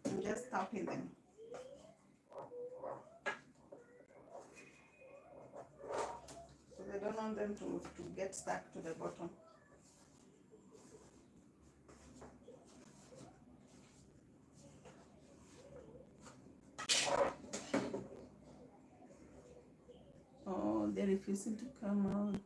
I'm just tapping them. So they don't want them to get stuck to the bottom. Oh, they're refusing to come out.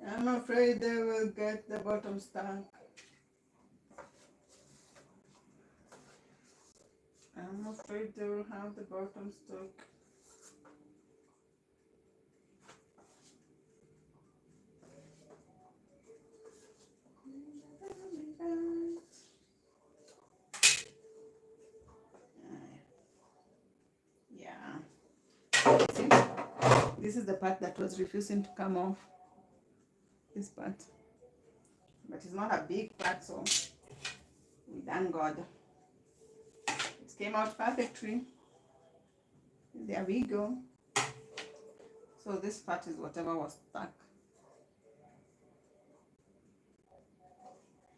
I'm afraid they will get the bottom stuck. I'm afraid they will have the bottom stuck. Yeah. See? This is the part that was refusing to come off. This part. But it's not a big part, so we thank God. It came out perfectly. There we go. So this part is whatever was stuck.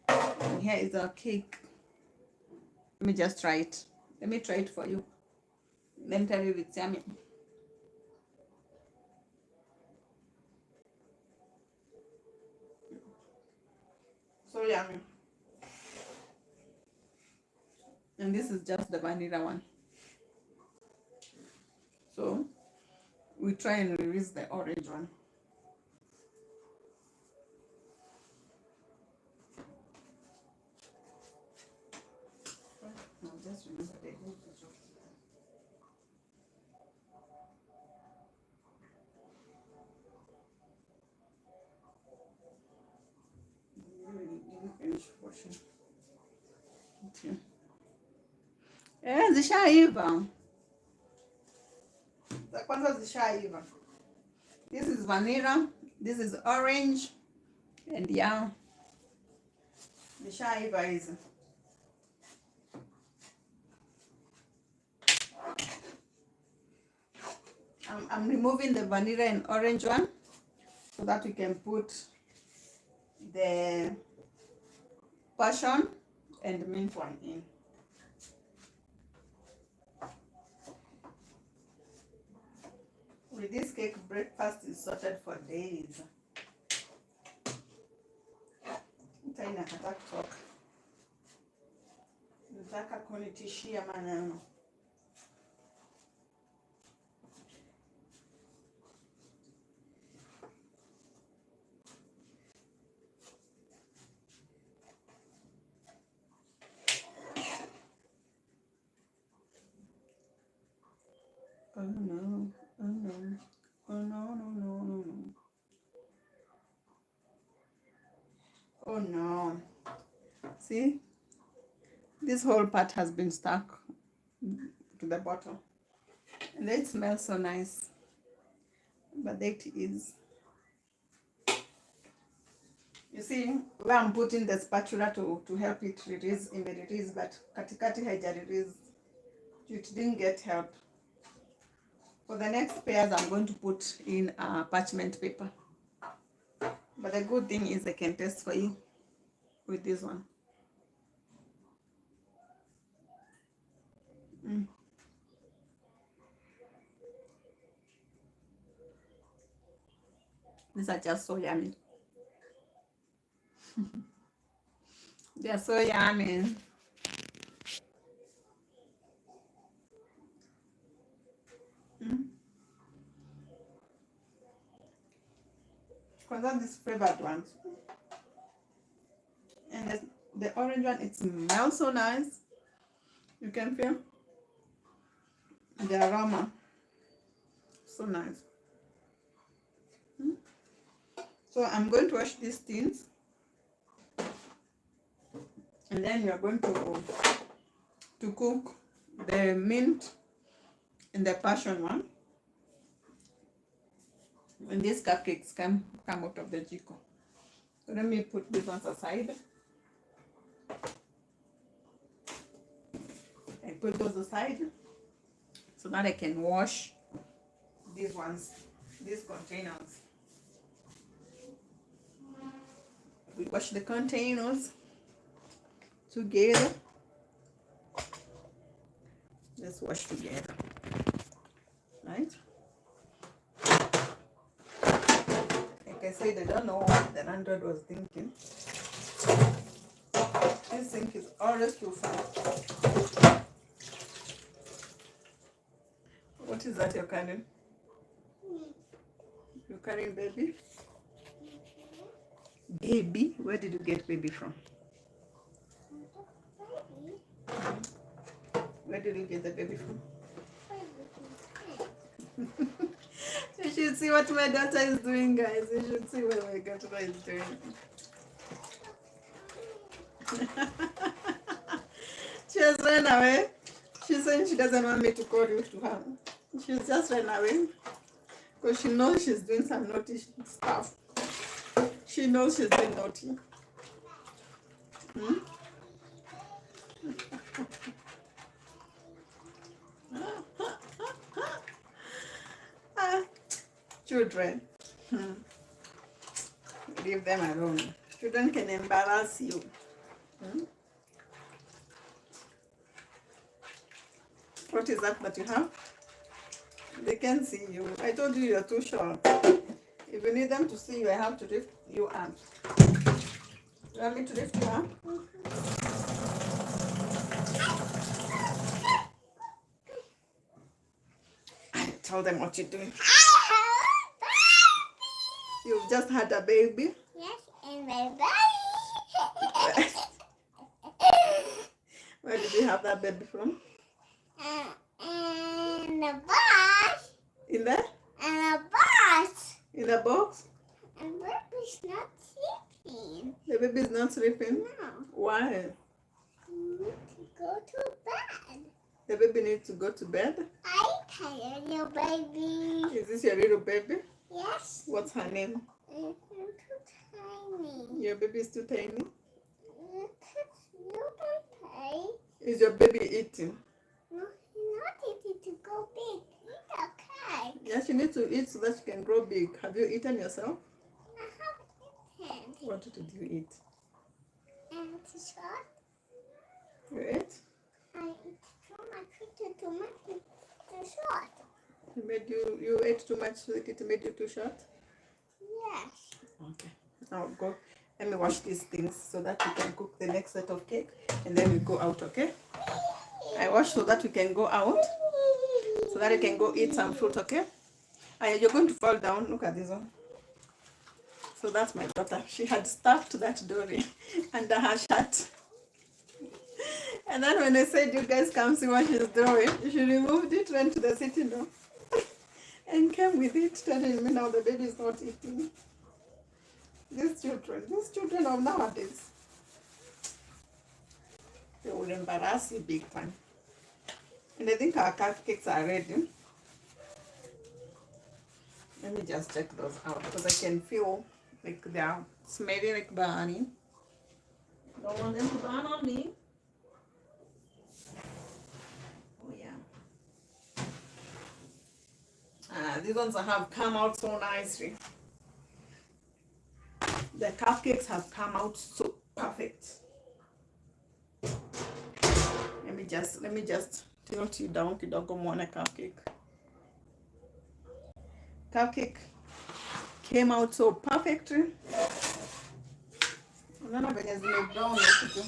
And here is our cake. Let me just try it. Let me try it for you. Then tell you if it's yummy. So yummy. And this is just the vanilla one. So we try and release the orange one. I'll just remember the whole picture. Didn't finish washing. Okay. Zishaiva. Za kwanza zishaiva. This is vanilla, this is orange, and yeah, zishaiva is. I'm removing the vanilla and orange one so that we can put the passion and mint one in. With this cake, breakfast is sorted for days. Utaina kata kutoka. Nataka kunitishia maneno. Oh no, oh no, oh no, no, no, no, no. Oh no. See, this whole part has been stuck to the bottle. And it smells so nice. But that is, you see, where I'm putting the spatula to help it release, release, but katikati haija release. It didn't get help. For the next pairs, I'm going to put in parchment paper. But the good thing is I can test for you with this one. These are just so yummy. They're so yummy. Because these flavored ones. And the orange one, it smells so nice. You can feel the aroma. So nice. So I'm going to wash these things. And then we are going to cook the mint and the passion one. And these cupcakes come out of the jiko. So let me put these ones aside. I put those aside so that I can wash these ones, these containers. We wash the containers together. Let's wash together, right? Like I said, I don't know what the landlord was thinking. This sink is always too far. What is that you're carrying? You're carrying baby? Baby? Where did you get baby from? Where did you get the baby from? You should see what my daughter is doing, guys. You should see what my daughter is doing. She has run away. She said she doesn't want me to call you to her. She's just run away because she knows she's doing some naughty stuff. She knows she's been naughty. Children. Leave them alone. Children can embarrass you. What is that you have? They can't see you. I told you you're too short. If you need them to see you, I have to lift you up. You want me to lift you up? I tell them what you're doing. You've just had a baby? Yes, and my baby. Where did you have that baby from? In the box. In there? In the box. In the box? And baby's not sleeping. The baby is not sleeping? No. Why? You need to go to bed. The baby needs to go to bed? I tired, your baby. Is this your little baby? Yes. What's her name? It's too tiny. Your baby is too tiny? You don't pay. Is your baby eating? No, he's not eating to go big. It's okay. Yeah, she needs to eat so that she can grow big. Have you eaten yourself? I have eaten. What did you eat? And it's short. You ate? I eat too much. Too much. Too short. You ate too much so it made you too short? Yes. Okay. Now go. Let me wash these things so that we can cook the next set of cake and then we go out, okay? I wash so that we can go out, so that you can go eat some fruit, okay? And you're going to fall down. Look at this one. So that's my daughter. She had stuffed that dory under her shirt. And then when I said you guys come see what she's doing, she removed it, went to the sitting room, and came with it, telling me now the baby is not eating. These children of nowadays, they will embarrass you big time. And I think our cupcakes are ready. Let me just check those out because I can feel like they are smelling like burning. Don't want them to burn on me. Oh yeah. These ones have come out so nicely. The cupcakes have come out so perfect. Let me just tilt you down kidogo muone cupcake. Cupcake came out so perfectly. Unaona venye zimebrown kitu.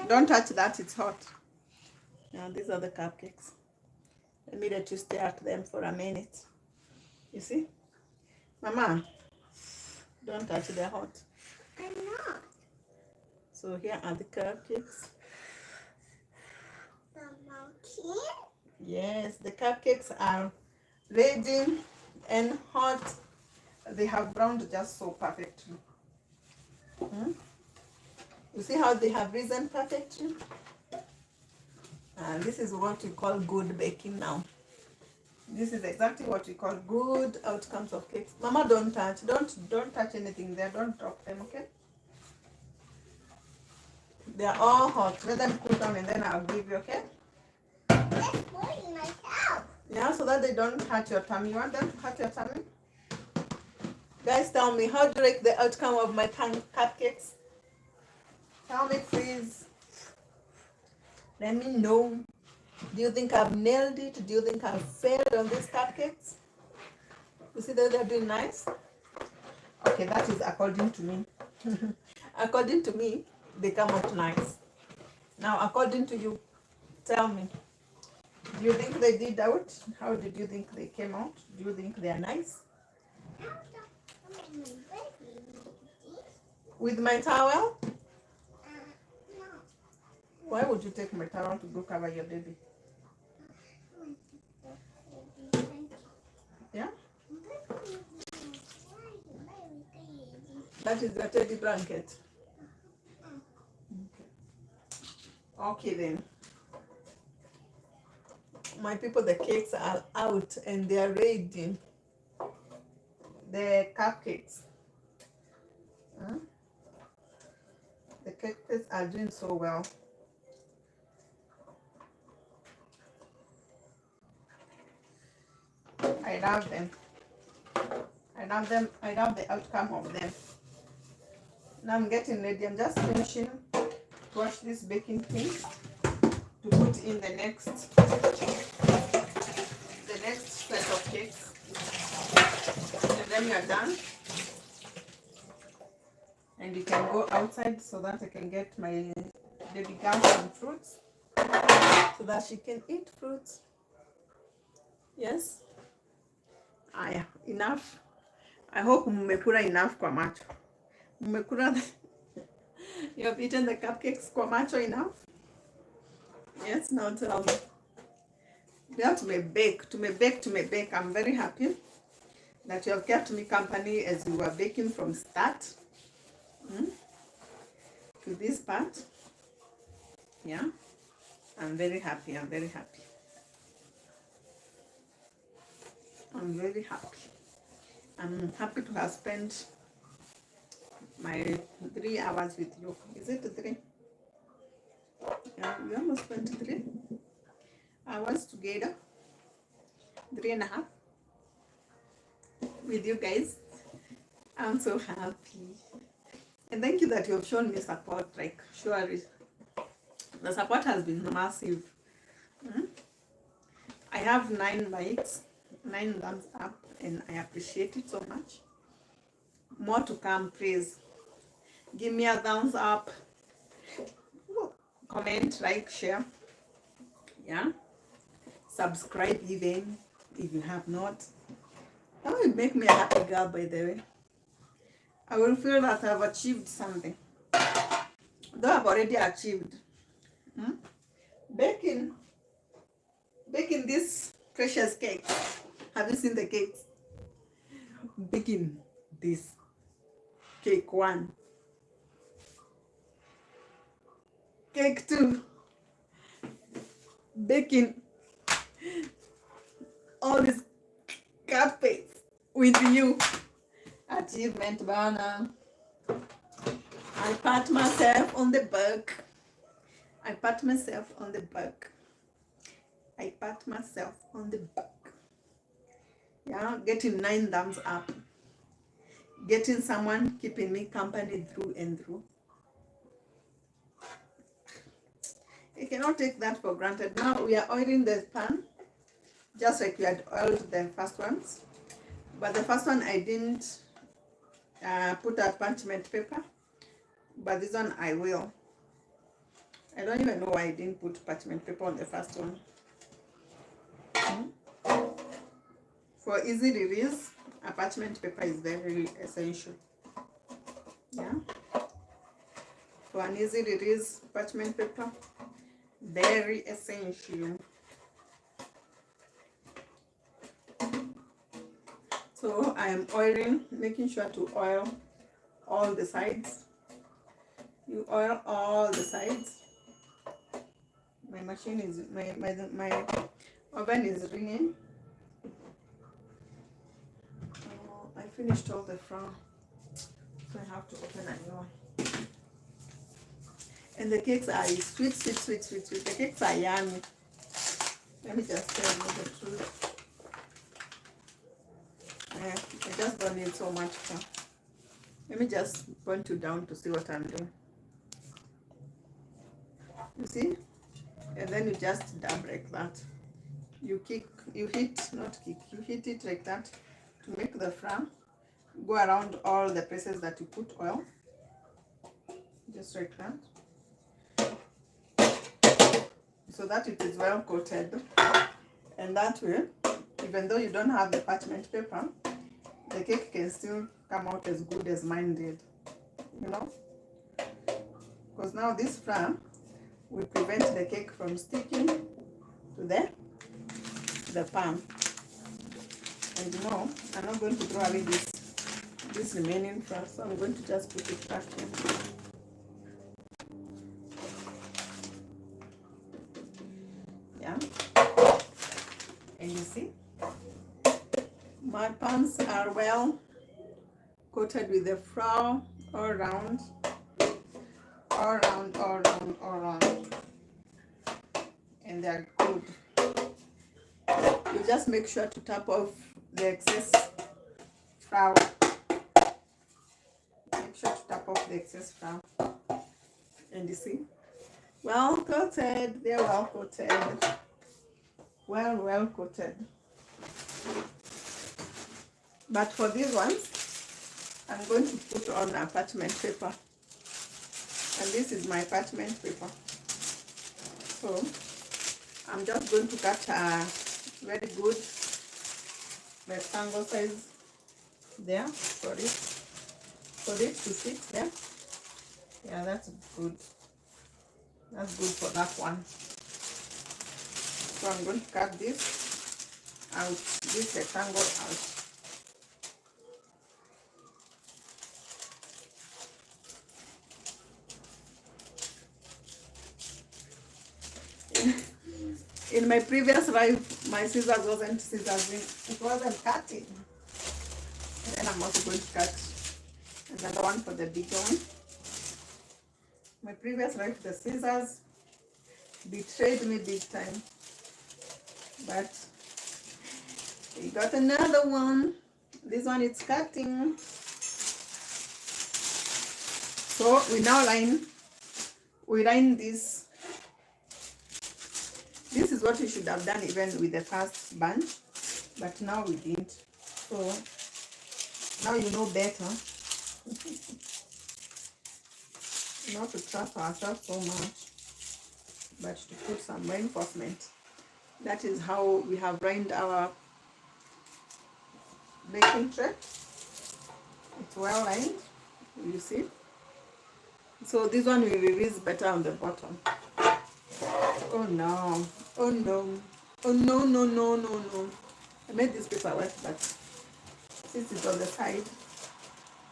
Don't touch that, it's hot. Now these are the cupcakes. Let me let you stare at them for a minute. You see? Mama, don't touch, they're hot. I'm not. So here are the cupcakes. The monkey? Yes, the cupcakes are ready and hot. They have browned just so perfectly. You see how they have risen perfectly? And this is what we call good baking now. This is exactly what we call good outcomes of cakes. Mama, don't touch. Don't touch anything there. Don't drop them, okay? They are all hot. Let them cool down and then I'll give you, okay? That's boiling myself. Yeah, so that they don't hurt your tummy. You want them to hurt your tummy? Guys, tell me, how do you like the outcome of my cupcakes? Tell me, please. Let me know. Do you think I've nailed it? Do you think I've failed on these cupcakes? You see that they're doing nice? Okay, that is according to me. According to me, they come out nice. Now, according to you, tell me. Do you think they did out? How did you think they came out? Do you think they are nice? With my towel? No. Why would you take my towel to go cover your baby? Yeah? That is the teddy blanket. Okay then. My people, the cakes are out and they are ready. The cupcakes. The cupcakes are doing so well. I love them. I love them. I love the outcome of them. Now I'm getting ready. I'm just finishing to wash this baking thing to put in the next set of cakes. And then you're done. And you can go outside so that I can get my baby girl some fruits so that she can eat fruits. Yes? Aya, enough. I hope mmekula enough kwa macho. Mmekula you have eaten the cupcakes kwa macho enough? Yes, now tell me. Yeah, to me bake. I'm very happy that you have kept me company as you were baking from start to this part. Yeah, I'm very happy. I'm very happy. I'm happy to have spent my 3 hours with you. Is it 3? Yeah, we almost spent 3 hours together. 3.5 with you guys. I'm so happy. And thank you that you have shown me support. Like, surely the support has been massive. I have 9 likes, 9 thumbs up, and I appreciate it so much. More to come, please. Give me a thumbs up, comment, like, share. Yeah, subscribe even if you have not. That will make me a happy girl, by the way. I will feel that I've achieved something. Though I've already achieved. Baking this precious cake. Have you seen the cakes? Baking this cake 1, cake 2, baking all these cupcakes with you. Achievement banner. I pat myself on the back. I pat myself on the back. I pat myself on the back. Yeah, getting 9 thumbs up. Getting someone keeping me company through and through. You cannot take that for granted. Now we are oiling the pan, just like we had oiled the first ones. But the first one I didn't put a parchment paper. But this one I will. I don't even know why I didn't put parchment paper on the first one. For easy release, a parchment paper is very essential. Yeah. For an easy release, parchment paper, very essential. So I am oiling, making sure to oil all the sides. You oil all the sides. My machine is my oven is ringing. Oh, I finished all the flour, so I have to open a new one. And the cakes are sweet, sweet, sweet, sweet, sweet. The cakes are yummy. Let me just tell you the truth. I just don't need so much flour. Let me just point you down to see what I'm doing. You see? And then you just dab like that. You hit it like that to make the flour go around all the places that you put oil. Just like that. So that it is well coated. And that way, even though you don't have the parchment paper, the cake can still come out as good as mine did. You know? Because now this flour will prevent the cake from sticking to the pan. And you know, I'm not going to throw away this remaining flour, so I'm going to just put it back in. Yeah. And you see, my pans are well coated with the flour all around, all around, all around, all around. And they're good. You just make sure to tap off the excess flour. Make sure to tap off the excess flour. And you see, well coated. They're well coated. Well coated. But for these ones, I'm going to put on a parchment paper. And this is my parchment paper. So I'm just going to cut a very good rectangle size there for it to fit there. Yeah, that's good. That's good for that one. So I'm going to cut this out, this rectangle out. In my previous life, my scissors wasn't scissoring, it wasn't cutting. And then I'm also going to cut another one for the bigger one. My previous life, the scissors betrayed me big time. But we got another one. This one is cutting. So we now line this. This is what we should have done even with the first bunch, but now we didn't. So now you know better. Not to trust ourselves so much, but to put some reinforcement. That is how we have lined our baking tray. It's well lined, you see. So this one will release better on the bottom. Oh no, oh no. Oh, no, no, no, no, no. I made this paper wet, but since it's on the side,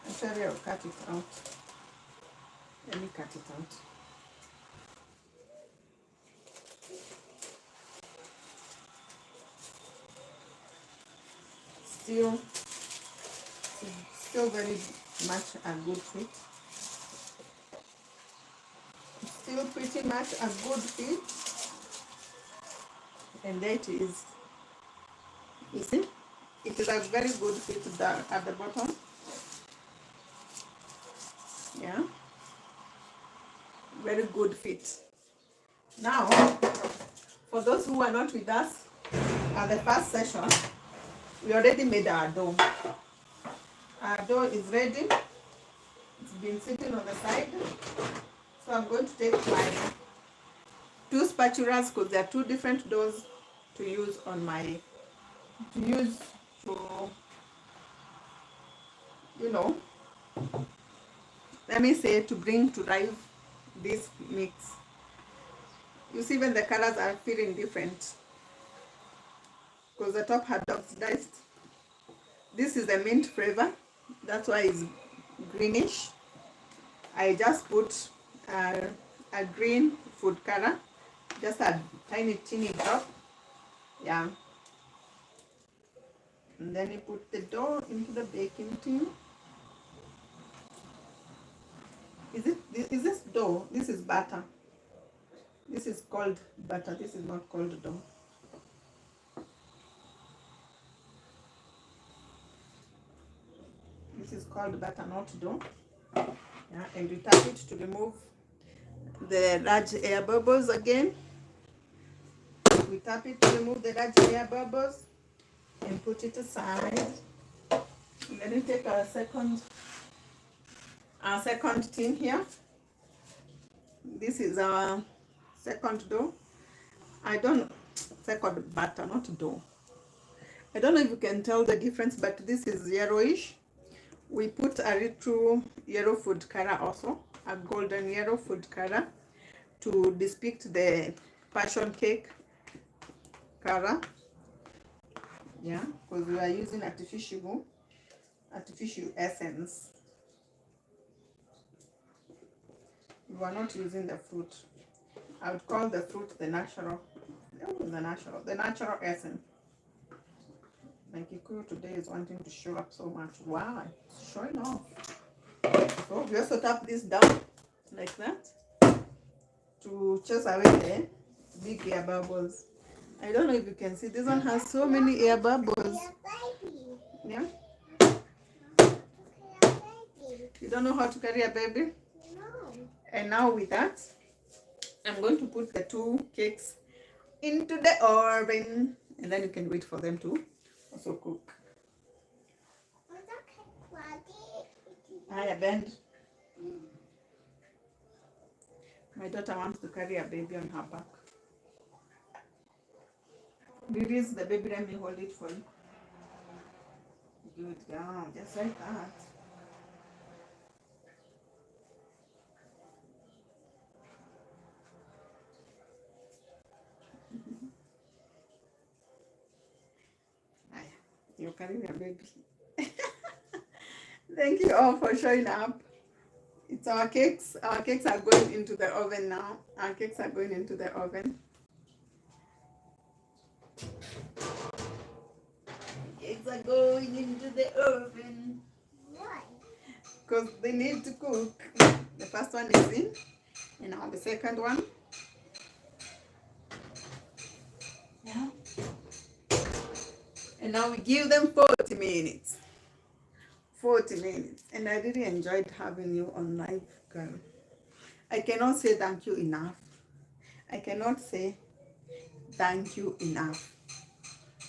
actually I'll cut it out. Let me cut it out. Still, still very much a good fit. Still pretty much a good fit. And there it is. You see? It is a very good fit down at the bottom. Yeah. Very good fit. Now, for those who are not with us at the first session, we already made our dough. Our dough is ready. It's been sitting on the side. So I'm going to take my 2 spatulas because there are 2 different doughs to use on my, you know, let me say, to bring to life this mix. You see when the colors are feeling different because the top had oxidized. This is the mint flavor, that's why it's greenish. I just put a green food color, just a tiny teeny drop. Yeah. And then you put the dough into the baking tin. Is this dough? This is butter. This is called butter. This is not called dough. This is called butter, not dough. Yeah, and you tap it to remove the large air bubbles again. We tap it to remove the large air bubbles and put it aside. And then we take our second tin here. This is our second dough. Second butter, not dough. I don't know if you can tell the difference, but this is yellowish. We put a little yellow food color also, a golden yellow food color to depict the passion cake color. Yeah, because we are using artificial essence. We are not using the fruit. I would call the fruit the natural essence. Like Kikuyu today is wanting to show up so much. Wow, it's showing off. So we also tap this down like that to chase away the big air bubbles. I don't know if you can see, this one has so many air bubbles. Yeah? You don't know how to carry a baby? No. And now with that, I'm going to put the 2 cakes into the oven, and then you can wait for them to also cook. Hiya, bend. My daughter wants to carry a baby on her back. Release the baby, let me hold it for you. Good girl, just like that. You carry your baby. Thank you all for showing up. It's our cakes. Our cakes are going into the oven now. Our cakes are going into the oven. Cakes are going into the oven. Why? Because they need to cook. The first one is in, and now the second one. Yeah. And now we give them 40 minutes. 40 minutes. And I really enjoyed having you on live, girl. I cannot say thank you enough. I cannot say thank you enough.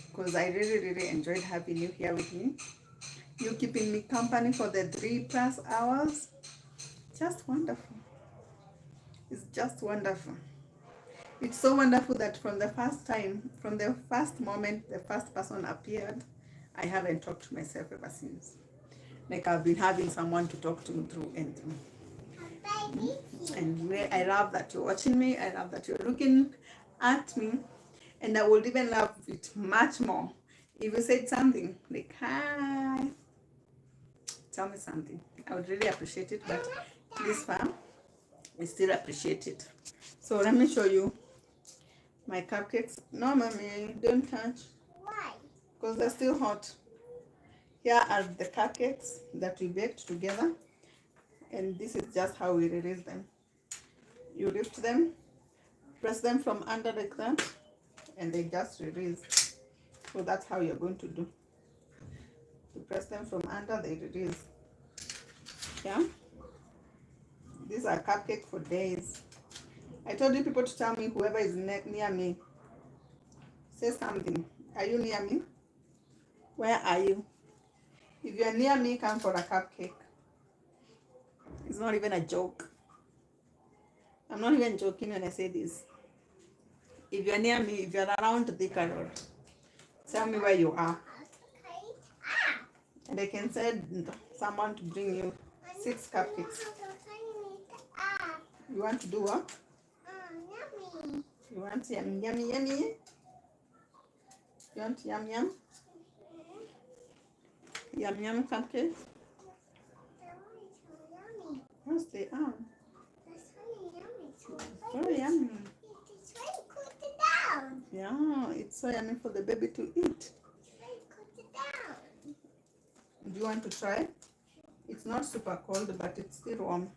Because I really enjoyed having you here with me. You keeping me company for the 3+ hours. Just wonderful. It's just wonderful. It's so wonderful that from the first moment, the first person appeared, I haven't talked to myself ever since. Like I've been having someone to talk to through and through. And I love that you're watching me. I love that you're looking at me. And I would even love it much more if you said something like, hi, tell me something. I would really appreciate it, but this far, I still appreciate it. So let me show you my cupcakes. No, mommy, don't touch. Why? Because they're still hot. Here are the cupcakes that we baked together. And this is just how we release them. You lift them, press them from under like that, and they just release. So that's how you're going to do. You press them from under, they release. Yeah? These are cupcakes for days. I told you people to tell me whoever is near me. Say something. Are you near me? Where are you? If you're near me, come for a cupcake. It's not even a joke. I'm not even joking when I say this. If you're near me, if you're around the Road, tell me where you are. And I can send someone to bring you 6 cupcakes. You want to do what? Yummy. You want yummy, yummy, yummy? You want yum, yum? Yum, yum cupcakes? Yes, they are. So yummy. Yeah, it's so yummy for the baby to eat. Do you want to try? It's not super cold, but it's still warm.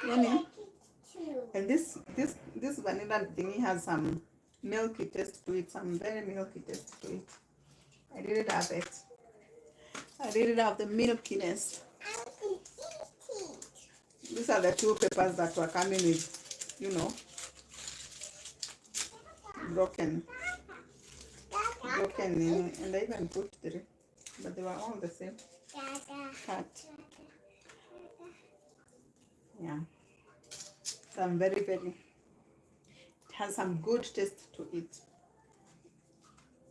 Yummy. And this vanilla thingy has some milky taste to it, some very milky taste to it. I really love it. I really love the milkiness. These are the 2 papers that were coming with, you know, broken in, and I even put 3, but they were all the same cut. Yeah, some very, it has some good taste to it.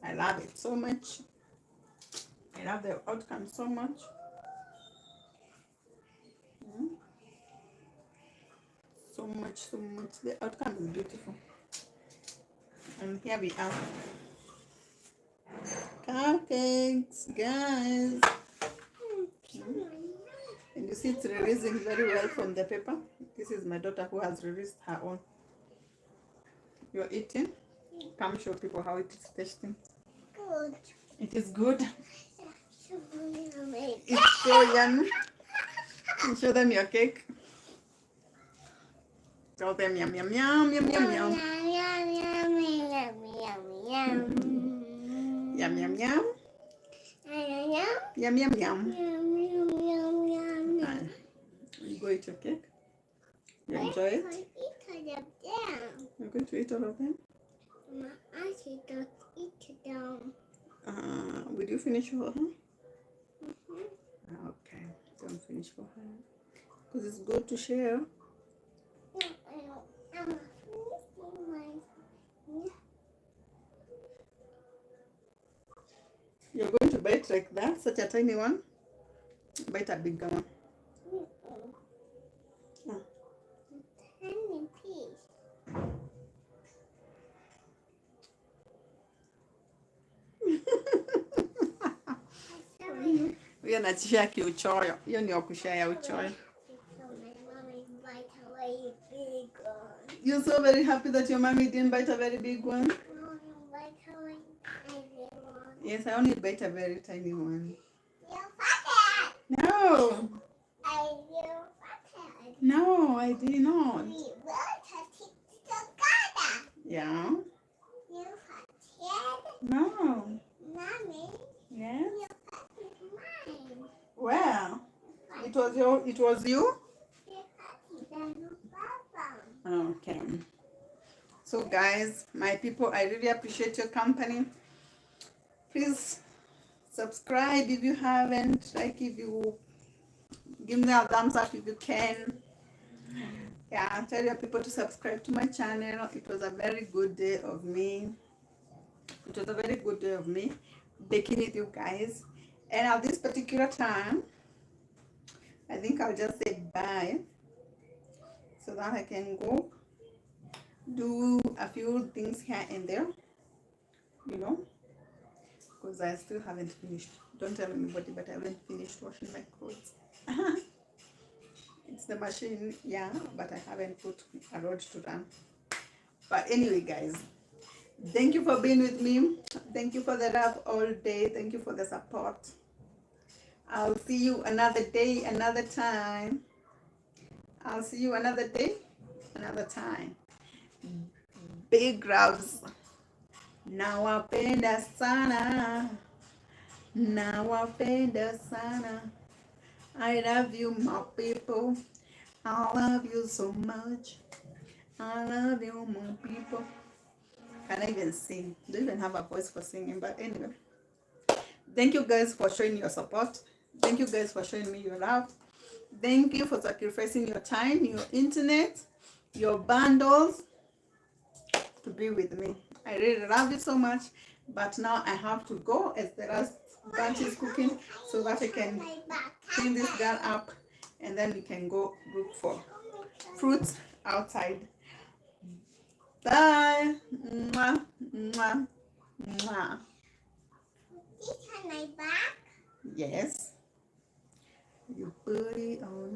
I love it so much. I love the outcome so much. So much. The outcome is beautiful. And here we are. Cupcakes, guys. And you see it's releasing very well from the paper. This is my daughter who has released her own. You're eating? Come show people how it is tasting. Good. It is good. Yummy. It's so yummy. And show them your cake. Tell them yum, yum, yum, yum, yum, yum. Yum, yum, yum. Yum, yum, yum. You go eat your cake. You enjoy it? You're going to eat all of them? Will you finish for her? Okay, don't finish for her. Because it's good to share. You're going to bite like that, such a tiny one. Bite a bigger one. Tiny piece. Huyo anachishia kiuchoyo. Hiyo ni wakushia ya uchoyo. You're so very happy that your mommy didn't bite a very big one? Yes, I only bite a very tiny one. No. No, I did not. Yeah. No. Yes. Where? It was you? Okay. So guys, my people, I really appreciate your company. Please subscribe if you haven't. Like, if you give me a thumbs up if you can. Yeah, tell your people to subscribe to my channel. It was a very good day of me. It was a very good day of me baking with you guys. And at this particular time, I think I'll just say bye. So so that I can go do a few things here and there, you know, because I still haven't finished. Don't tell anybody, but I haven't finished washing my clothes. It's the machine, yeah, but I haven't put a rod to run. But anyway, guys, thank you for being with me. Thank you for the love all day. Thank you for the support. I'll see you another day, another time. I'll see you another day, another time. Big loves. Nawapenda sana. Nawapenda sana. I love you, my people. I love you so much. I love you, my people. Can I even sing? Don't even have a voice for singing, but anyway. Thank you guys for showing your support. Thank you guys for showing me your love. Thank you for sacrificing your time, your internet, your bundles to be with me. I really love you so much. But now I have to go as the last bunch is cooking so that I can clean this girl up and then we can go look for fruits outside. Bye. Mwah, mwah, mwah. This on my back. Yes. You put it on.